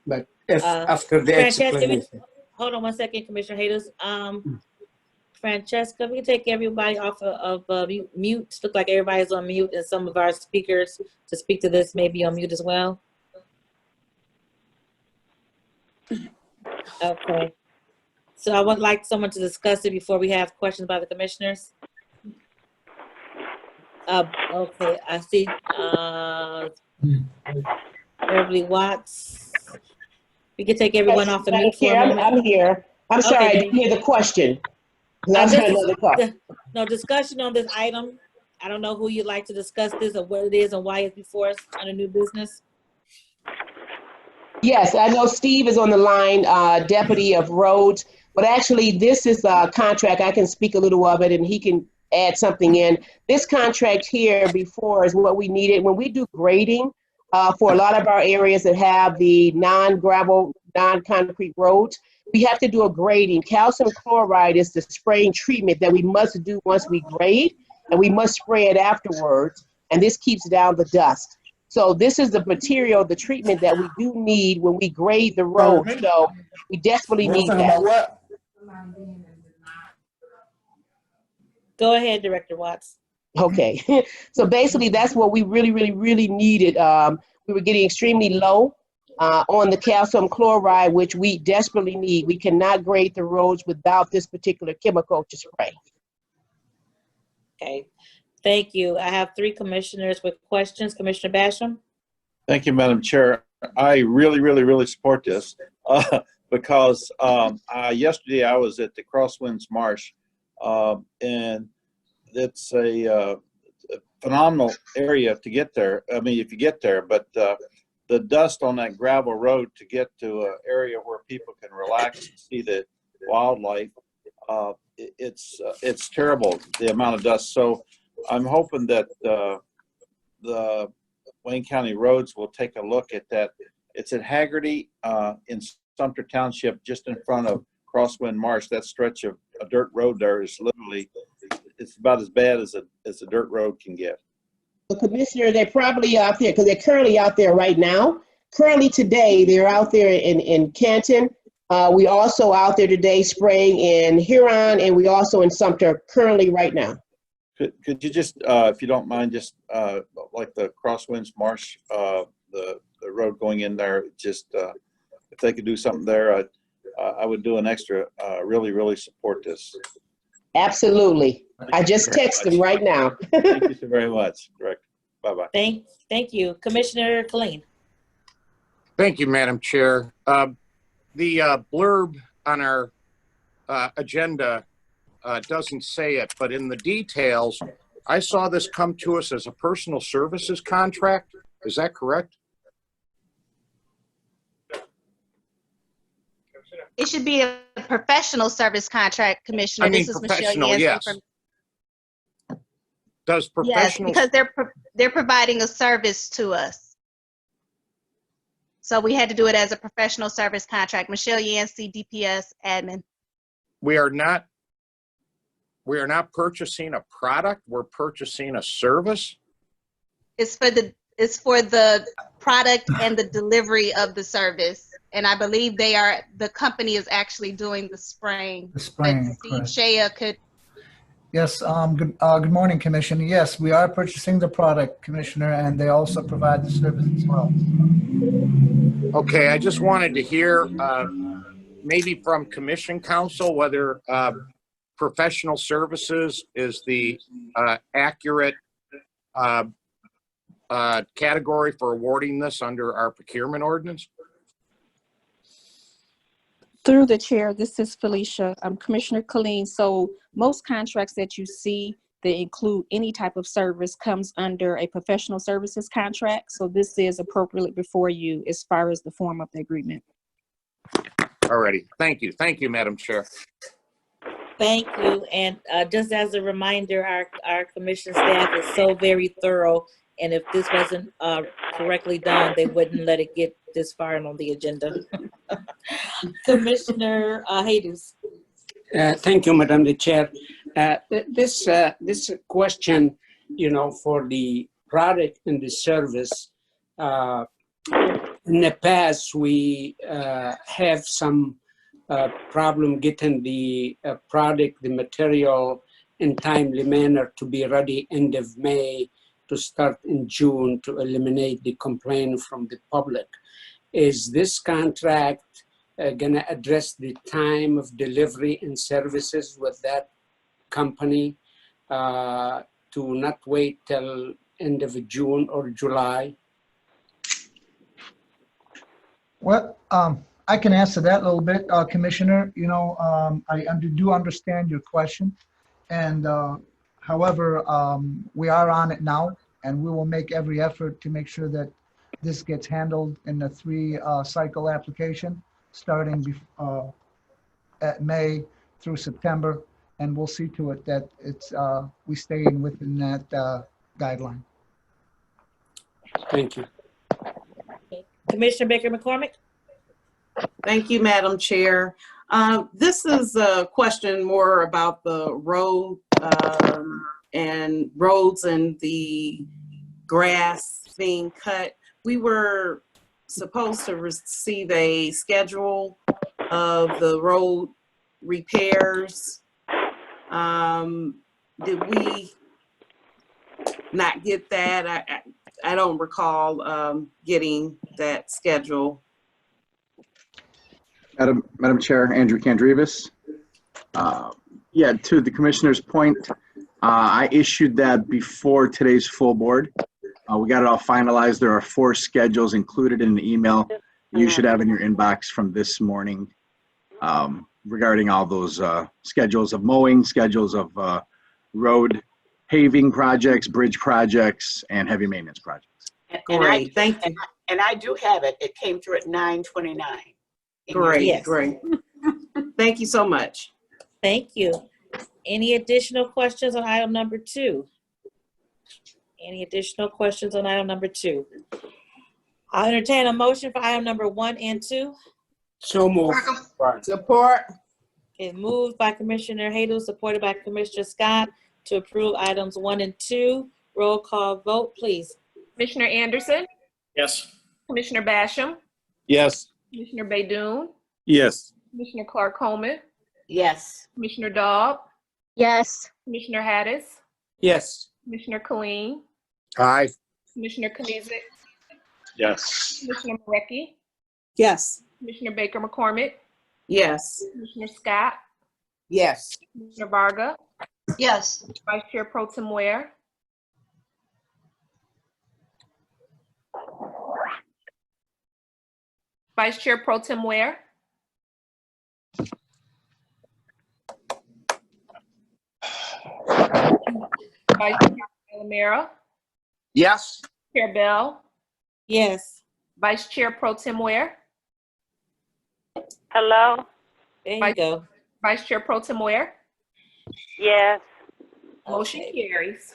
but if after the Francesca, explanation. hold on one second, Commissioner Haters. Francesca, we can take everybody off of mute. Look like everybody's on mute, and some of our speakers to speak to this may be on mute as well. Okay. So I would like someone to discuss it before we have questions by the commissioners. Okay, I see Beverly Watts. We can take everyone off the mute for a moment. I'm here. I'm sorry, I Okay, didn't hear the question. That's another call. No discussion on this item. I don't know who you'd like to discuss this or what it is and why it's before us under new business. Yes, I know Steve is on the line, Deputy of Roads, but actually this is a contract. I can speak a little of it and he can add something in. This contract here before is what we needed. When we do grading for a lot of our areas that have the non-gravel, non-concrete roads, we have to do a grading. Calcium chloride is the spraying treatment that we must do once we grade, and we must spray it afterwards, and this keeps down the dust. So this is the material, the treatment that we do need when we grade the road. So we desperately need that. Go ahead, Director Watts. Okay, so basically that's what we really needed. We were getting extremely low on the calcium chloride, which we desperately need. We cannot grade the roads without this particular chemical to spray. Okay, thank you. I have 3 commissioners with questions. Commissioner Basham? Thank you, Madam Chair. I really support this because yesterday I was at the Crosswinds Marsh, and it's a phenomenal area to get there. I mean, if you get there, but the dust on that gravel road to get to an area where people can relax and see the wildlife, it's terrible, the amount of dust. So I'm hoping that the Wayne County Roads will take a look at that. It's at Haggerty in Sumter Township, just in front of Crosswind Marsh. That stretch of a dirt road there is literally, it's about as bad as a dirt road can get. The Commissioner, they're probably out there because they're currently out there right now. Currently today, they're out there in Canton. We also out there today spraying in Huron, and we also in Sumter currently right now. Could you just, if you don't mind, just like the Crosswinds Marsh, the road going in there, just if they could do something there, I would do an extra. Really support this. Absolutely. I just texted him right now. Thank you so very much, Director. Bye-bye. Thank you. Commissioner Killeen. Thank you, Madam Chair. The blurb on our agenda doesn't say it, but in the details, I saw this come to us as a personal services contract. Is that correct? It should be a professional service contract, Commissioner. I mean, this is Michelle professional, Yancey yes. Does professional? Yes, because they're providing a service to us. So we had to do it as a professional service contract. Michelle Yancey, DPS admin. We are not purchasing a product. We're purchasing a service. It's for the product and the delivery of the service. And I believe the company is actually doing the spraying. The spraying, but Steve Shea could. Yes, good morning, Commissioner. Yes, we are purchasing the product, Commissioner, and they also provide the service as well. Okay, I just wanted to hear maybe from Commission Counsel whether professional services is the accurate category for awarding this under our procurement ordinance. Through the chair, this is Felicia. Commissioner Killeen. So most contracts that you see that include any type of service comes under a professional services contract. So this is appropriately before you as far as the form of the agreement. Alrighty, thank you. Thank you, Madam Chair. Thank you. And just as a reminder, our commission staff is so very thorough. And if this wasn't correctly done, they wouldn't let it get this far on the agenda. Commissioner Hayes. Thank you, Madam the Chair. This question, for the product and the service, in the past, we have some problem getting the product, the material in timely manner to be ready end of May to start in June to eliminate the complaint from the public. Is this contract going to address the time of delivery and services with that company to not wait till end of June or July? Well, I can answer that a little bit, Commissioner. I do understand your question. And however, we are on it now, and we will make every effort to make sure that this gets handled in the 3-cycle application, starting at May through September, and we'll see to it that we stay within that guideline. Thank you. Commissioner Baker McCormick? Thank you, Madam Chair. This is a question more about the roads and the grass being cut. We were supposed to receive a schedule of the road repairs. Did we not get that? I don't recall getting that schedule. Madam Chair, Andrew Kandrivas. Yeah, to the Commissioner's point, I issued that before today's full board. We got it all finalized. There are 4 schedules included in the email you should have in your inbox from this morning regarding all those schedules of mowing, schedules of road paving projects, bridge projects, and heavy maintenance projects. Great, thank you. And I do have it. It came through at 9:29. Great, Yes. great. Thank you so much. Thank you. Any additional questions on item number 2? Any additional questions on item number 2? I'll entertain a motion for item number 1 and 2. So moved. Support. Okay, moved by Commissioner Hayden, supported by Commissioner Scott to approve items 1 and 2. Roll call vote, please. Commissioner Anderson, Yes. Commissioner Basham, Yes. Commissioner Baydoun, Yes. Commissioner Clark Coleman, Yes. Commissioner Daub, Yes. Commissioner Hattis, Yes. Commissioner Killeen, Aye. Commissioner Knizik, Yes. Commissioner Marecki, Yes. Commissioner Baker McCormick, Yes. Commissioner Scott, Yes. Commissioner Varga, Yes. Vice Chair Pro Tem Ware, Vice Chair Pro Tem Ware, Vice Chair Palamera, Yes. Chair Bell, Yes. Vice Chair Pro Tem Ware, Hello? There you go. Vice Chair Pro Tem Ware. Yes. Motion Okay. carries.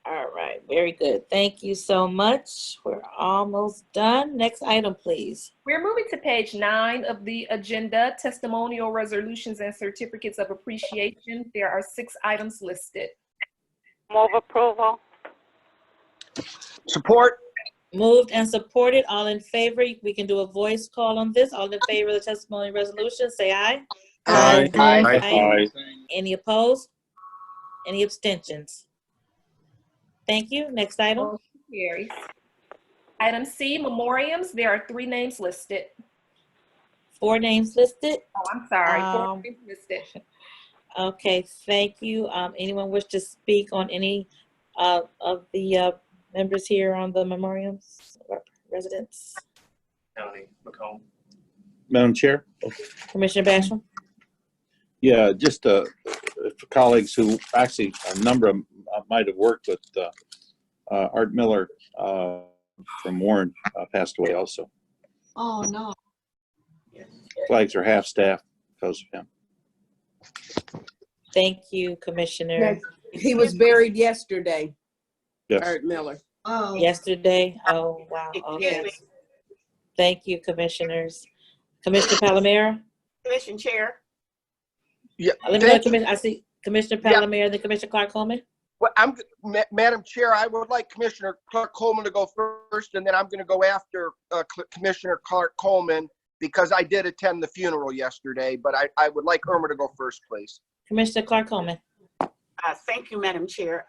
All right, very good. Thank you so much. We're almost done. Next item, please. We're moving to page 9 of the agenda, testimonial resolutions and certificates of appreciation. There are 6 items listed. Move approval. Support. Moved and supported. All in favor? We can do a voice call on this. All in favor of the testimony resolution, say aye. Aye. Aye. Any opposed? Any abstentions? Thank you. Next item. Motion carries. Item C, memoriams. There are 3 names listed. 4 names listed. Oh, I'm sorry. 4 names listed. Okay, thank you. Anyone wish to speak on any of the members here on the memoriams, residents? County, Macomb. Madam Chair? Commissioner Basham? Yeah, just for colleagues who actually, a number of them might have worked with Art Miller from Warren passed away also. Oh, no. Flags are half-staff because of him. Thank you, Commissioner. Yes. He was buried yesterday, Yes. Art Miller. Oh. Yesterday? Oh, wow. Okay. Thank you, commissioners. Commissioner Palamera? Commission Chair. Yeah. Let me know, Commissioner. I see Commissioner Yeah. Palomero, then Commissioner Clark Coleman. Well, Madam Chair, I would like Commissioner Clark Coleman to go first, and then I'm going to go after Commissioner Clark Coleman because I did attend the funeral yesterday, but I would like Irma to go first, please. Commissioner Clark Coleman. Thank you, Madam Chair.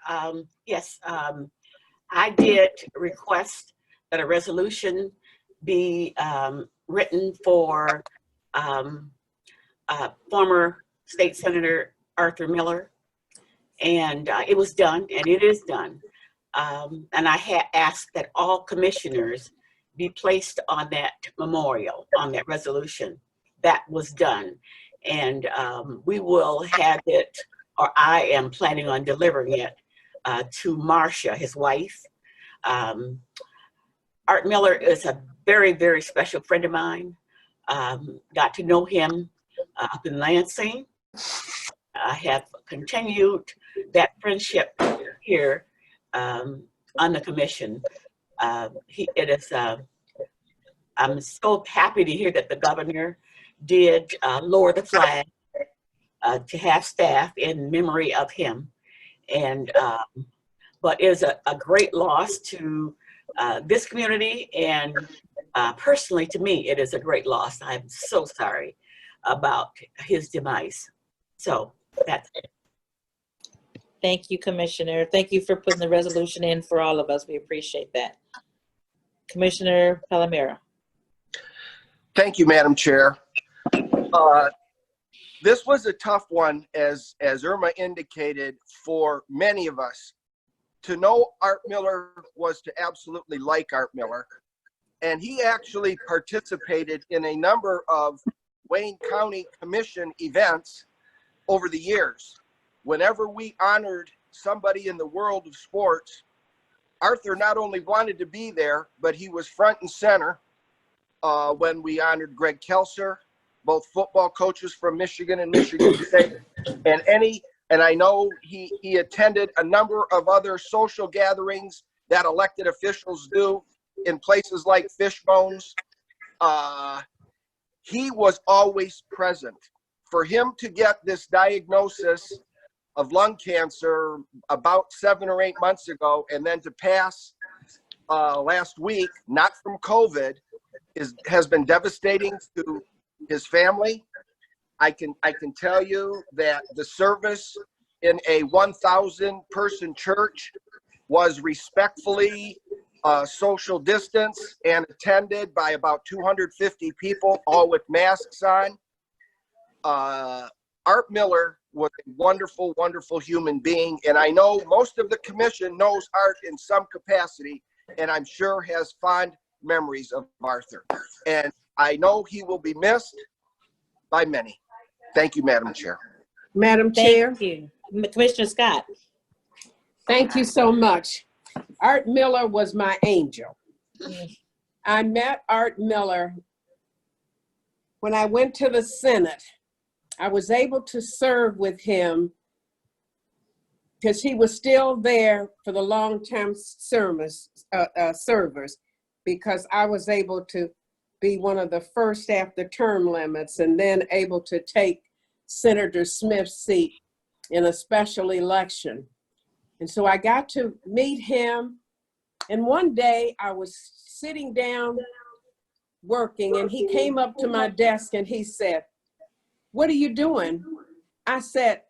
Yes, I did request that a resolution be written for former State Senator Arthur Miller, and it was done, and it is done. And I had asked that all commissioners be placed on that memorial, on that resolution. That was done. And we will have it, or I am planning on delivering it to Marcia, his wife. Art Miller is a very, very special friend of mine. Got to know him up in Lansing. I have continued that friendship here on the commission. I'm so happy to hear that the governor did lower the flag to have staff in memory of him. And but it is a great loss to this community, and personally to me, it is a great loss. I'm so sorry about his demise. So that's it. Thank you, Commissioner. Thank you for putting the resolution in for all of us. We appreciate that. Commissioner Palomero. Thank you, Madam Chair. This was a tough one, as Irma indicated, for many of us. To know Art Miller was to absolutely like Art Miller. And he actually participated in a number of Wayne County Commission events over the years. Whenever we honored somebody in the world of sports, Arthur not only wanted to be there, but he was front and center when we honored Greg Kelser, both football coaches from Michigan and Michigan State, and I know he attended a number of other social gatherings that elected officials do in places like Fishbones. He was always present. For him to get this diagnosis of lung cancer about 7 or 8 months ago, and then to pass last week, not from COVID, has been devastating to his family. I can tell you that the service in a 1,000-person church was respectfully social distance and attended by about 250 people, all with masks on. Art Miller was a wonderful, wonderful human being, and I know most of the commission knows Art in some capacity, and I'm sure has fond memories of Arthur. And I know he will be missed by many. Thank you, Madam Chair. Madam Chair. Thank you. Commissioner Scott. Thank you so much. Art Miller was my angel. I met Art Miller when I went to the Senate. I was able to serve with him because he was still there for the long-term servers, because I was able to be one of the first after term limits and then able to take Senator Smith's seat in a special election. And so I got to meet him. And one day I was sitting down working, and he came up to my desk and he said, "What are you doing?" I said,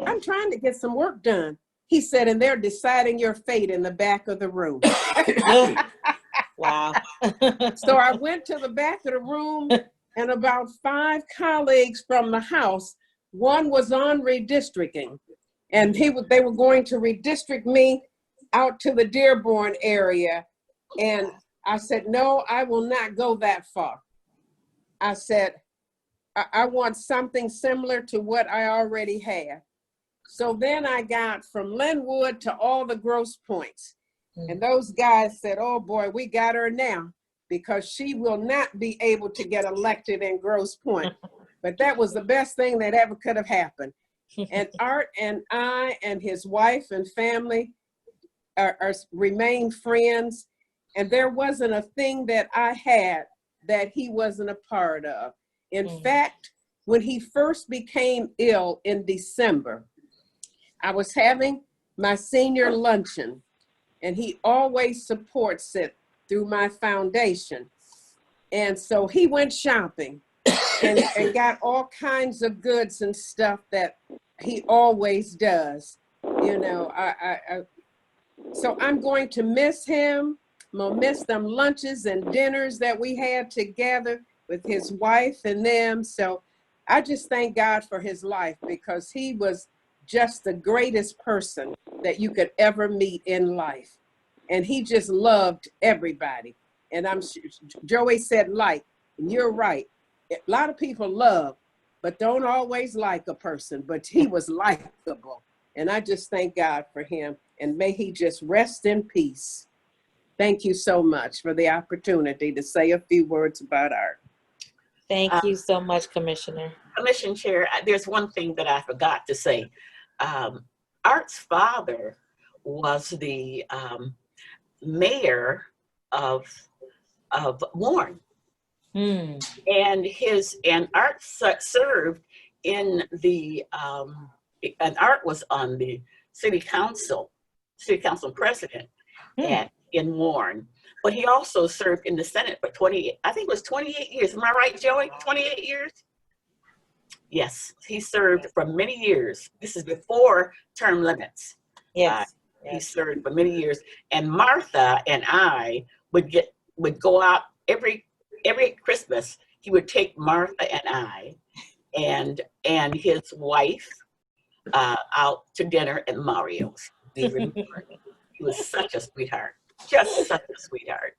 "I'm trying to get some work done." He said, "And they're deciding your fate in the back of the room." Wow. So I went to the back of the room, and about 5 colleagues from the House, one was on redistricting, and they were going to redistrict me out to the Dearborn area. And I said, "No, I will not go that far." I said, I want something similar to what I already have. So then I got from Linwood to all the Grosse Points. And those guys said, "Oh boy, we got her now, because she will not be able to get elected in Grosse Pointe." But that was the best thing that ever could have happened. And Art and I and his wife and family remain friends. And there wasn't a thing that I had that he wasn't a part of. In fact, when he first became ill in December, I was having my senior luncheon, and he always supports it through my foundation. And so he went shopping and got all kinds of goods and stuff that he always does. You know, so I'm going to miss him. I'm gonna miss them lunches and dinners that we had together with his wife and them. So I just thank God for his life, because he was just the greatest person that you could ever meet in life. And he just loved everybody. And I'm sure Joey said like, and you're right. A lot of people love, but don't always like a person, but he was likable. And I just thank God for him, and may he just rest in peace. Thank you so much for the opportunity to say a few words about Art. Thank you so much, Commissioner. Commission Chair, there's one thing that I forgot to say. Art's father was the mayor of Warren. And Art served in the and Art was on the city council president in Warren, but he also served in the Senate for 28 years. Am I right, Joey? 28 years? Yes, he served for many years. This is before term limits. Yes. He served for many years. And Martha and I would go out every Christmas. He would take Martha and I and his wife out to dinner at Mario's. He was such a sweetheart. Just such a sweetheart.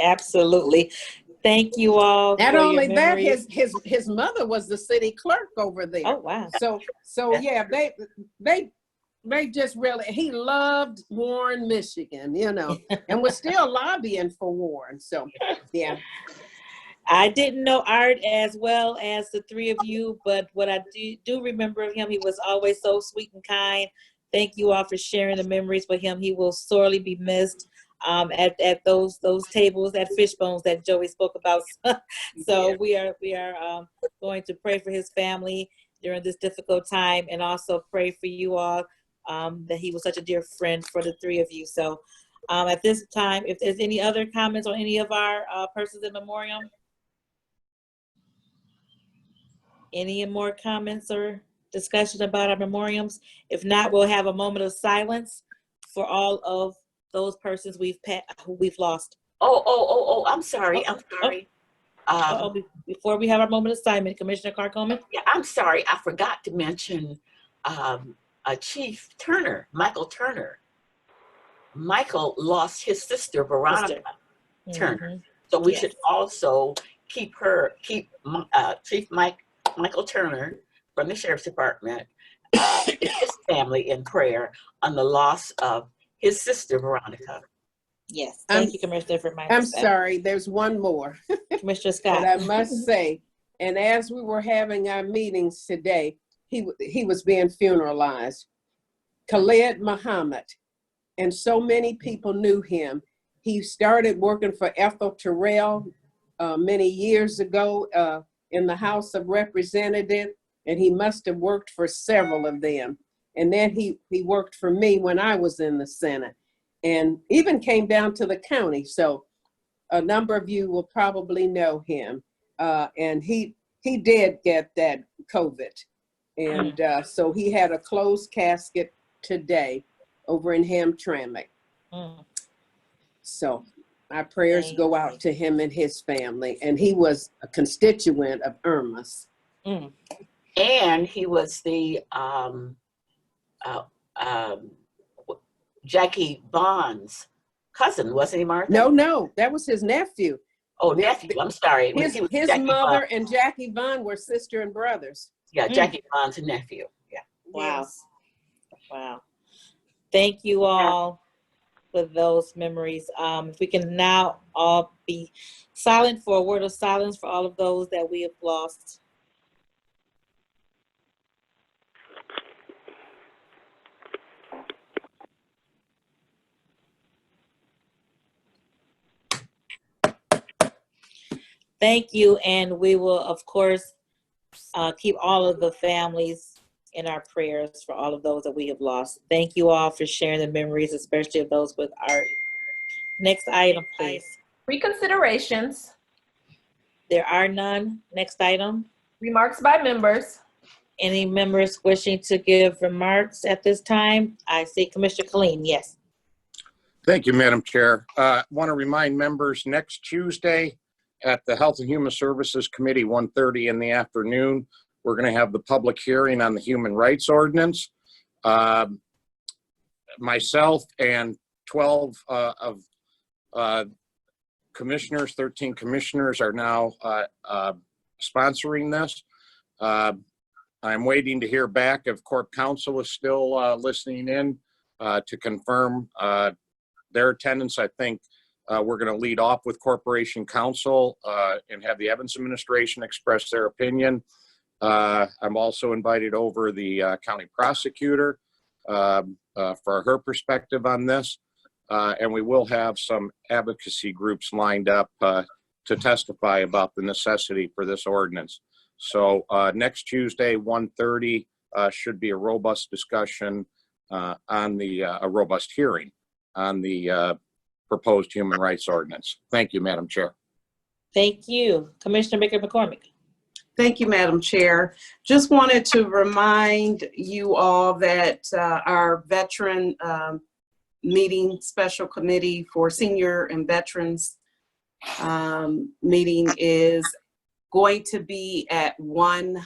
Absolutely. Thank you all. Not for your only that, memories. his mother was the city clerk over there. Oh, wow. So yeah, they just really, he loved Warren, Michigan, you know, and was still lobbying for Warren. So yeah. I didn't know Art as well as the three of you, but what I do remember of him, he was always so sweet and kind. Thank you all for sharing the memories with him. He will sorely be missed at those tables, at Fishbones that Joey spoke about. So we are going to pray for his family during this difficult time, and also pray for you all that he was such a dear friend for the three of you. So at this time, if there's any other comments on any of our persons in memoriam, any more comments or discussion about our memoriams? If not, we'll have a moment of silence for all of those persons who we've lost. I'm sorry. Before we have our moment of silence, Commissioner Carcoman? Yeah, I'm sorry. I forgot to mention Chief Turner, Michael Turner. Michael lost his sister, Veronica Turner. So we should also keep Chief Michael Turner from the Sheriff's Department, his family in prayer on the loss of his sister, Veronica. Yes, thank you, Commissioner, for my I'm sorry, there's one more. Commissioner Scott. But I must say, and as we were having our meetings today, he was being funeralized. Khalid Muhammad, and so many people knew him. He started working for Ethel Terrell many years ago in the House of Representatives, and he must have worked for several of them. And then he worked for me when I was in the Senate, and even came down to the county. So a number of you will probably know him. And he did get that COVID. And so he had a closed casket today over in Hamtramck. So our prayers go out to him and his family. And he was a constituent of Irma's. And he was the Jackie Bond's cousin, wasn't he, Martha? No, that was his nephew. Oh, nephew, I'm sorry. His mother and Jackie Bond were sister and brothers. Yeah, Jackie Bond's nephew. Yeah. Wow. Wow. Thank you all for those memories. If we can now all be silent for a word of silence for all of those that we have lost. Thank you, and we will, of course, keep all of the families in our prayers for all of those that we have lost. Thank you all for sharing the memories, especially of those with Art. Next item, please. Reconsiderations. There are none. Next item. Remarks by members. Any members wishing to give remarks at this time? I see Commissioner Killeen, yes. Thank you, Madam Chair. Want to remind members, next Tuesday at the Health and Human Services Committee, 1:30 in the afternoon, we're going to have the public hearing on the Human Rights Ordinance. Myself and 12 of commissioners, 13 commissioners are now sponsoring this. I'm waiting to hear back if Corp Counsel is still listening in to confirm their attendance. I think we're going to lead off with Corporation Counsel and have the Evans administration express their opinion. I'm also invited over the county prosecutor for her perspective on this. And we will have some advocacy groups lined up to testify about the necessity for this ordinance. So next Tuesday, 1:30, should be a robust discussion on the, a robust hearing on the proposed human rights ordinance. Thank you, Madam Chair. Thank you. Commissioner Baker McCormick. Thank you, Madam Chair. Just wanted to remind you all that our veteran meeting, special committee for senior and veterans meeting is going to be at 1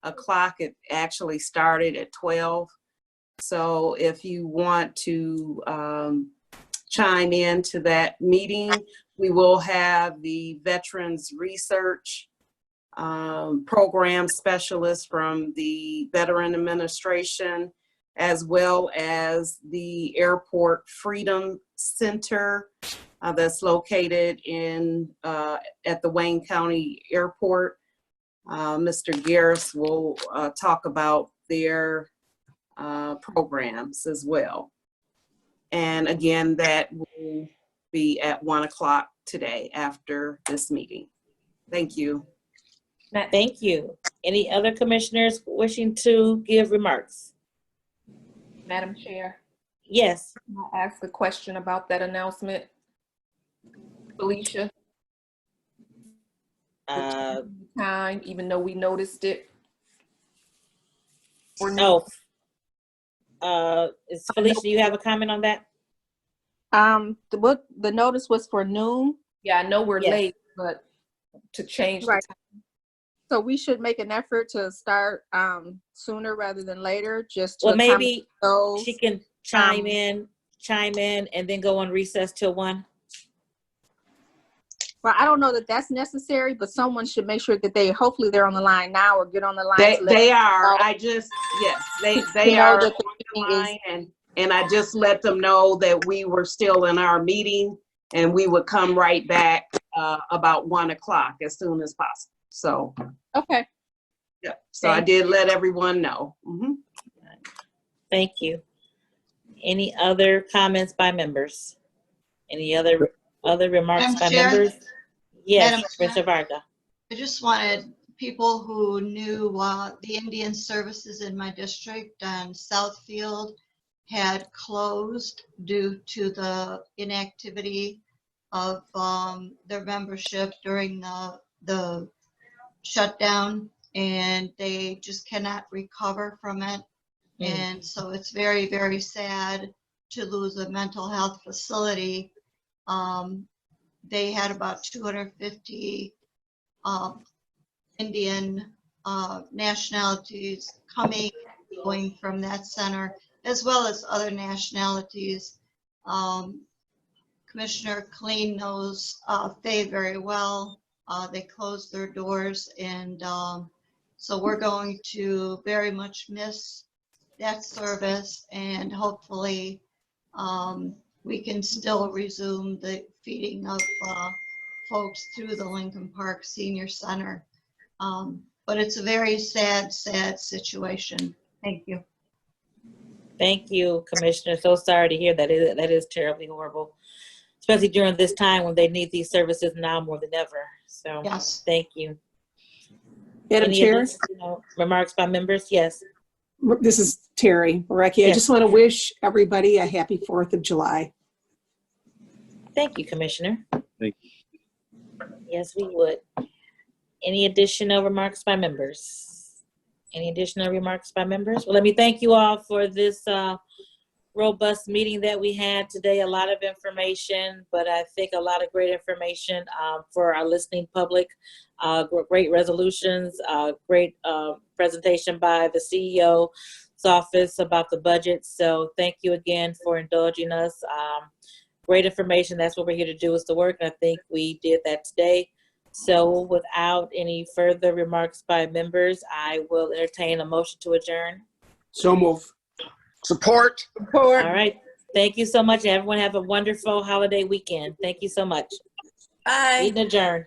o'clock. It actually started at 12. So if you want to chime in to that meeting, we will have the Veterans Research Program Specialist from the Veteran Administration, as well as the Airport Freedom Center that's located in at the Wayne County Airport. Mr. Garris will talk about their programs as well. And again, that will be at 1 o'clock today after this meeting. Thank you. Thank you. Any other commissioners wishing to give remarks? Madam Chair. Yes. I'll ask a question about that announcement. Felicia. Time, even though we noticed it. Or no. Is Felicia, do you have a comment on that? The notice was for noon. Yeah, I know we're late, but to change the time. So we should make an effort to start sooner rather than later, just to Well, maybe those. she can chime in, and then go on recess till 1. Well, I don't know that that's necessary, but someone should make sure that hopefully they're on the line now or get on the line. They are. They are on the line, and I just let them know that we were still in our meeting and we would come right back about 1 o'clock as soon as possible. So. Okay. Yeah. So I did let everyone know. Mm-hmm. Thank you. Any other comments by members? Any other remarks Madam by Chair? members? Yes, Madam Commissioner Chair? Varga. I just wanted people who knew the Indian services in my district on Southfield had closed due to the inactivity of their membership during the shutdown, and they just cannot recover from it. And so it's very, very sad to lose a mental health facility. They had about 250 Indian nationalities going from that center, as well as other nationalities. Commissioner Killeen knows Faye very well. They closed their doors, and so we're going to very much miss that service, and hopefully we can still resume the feeding of folks through the Lincoln Park Senior Center. But it's a very sad, sad situation. Thank you. Thank you, Commissioner. So sorry to hear that. That is terribly horrible, especially during this time when they need these services now more than ever. So yes. Thank you. Madam Any Chair, additional remarks by members? Yes. this is Terry Marecki. I Yes. just want to wish everybody a happy 4th of July. Thank you, Commissioner. Thank you. Yes, we would. Any additional remarks by members? Any additional remarks by members? Well, let me thank you all for this robust meeting that we had today. A lot of information, but I think a lot of great information for our listening public. Great resolutions, great presentation by the CEO's office about the budget. So thank you again for indulging us. Great information. That's what we're here to do, is the work. And I think we did that today. So without any further remarks by members, I will entertain a motion to adjourn. So move. Support. All right. Thank you so much. Everyone have a wonderful holiday weekend. Thank you so much. Bye. Meeting adjourned.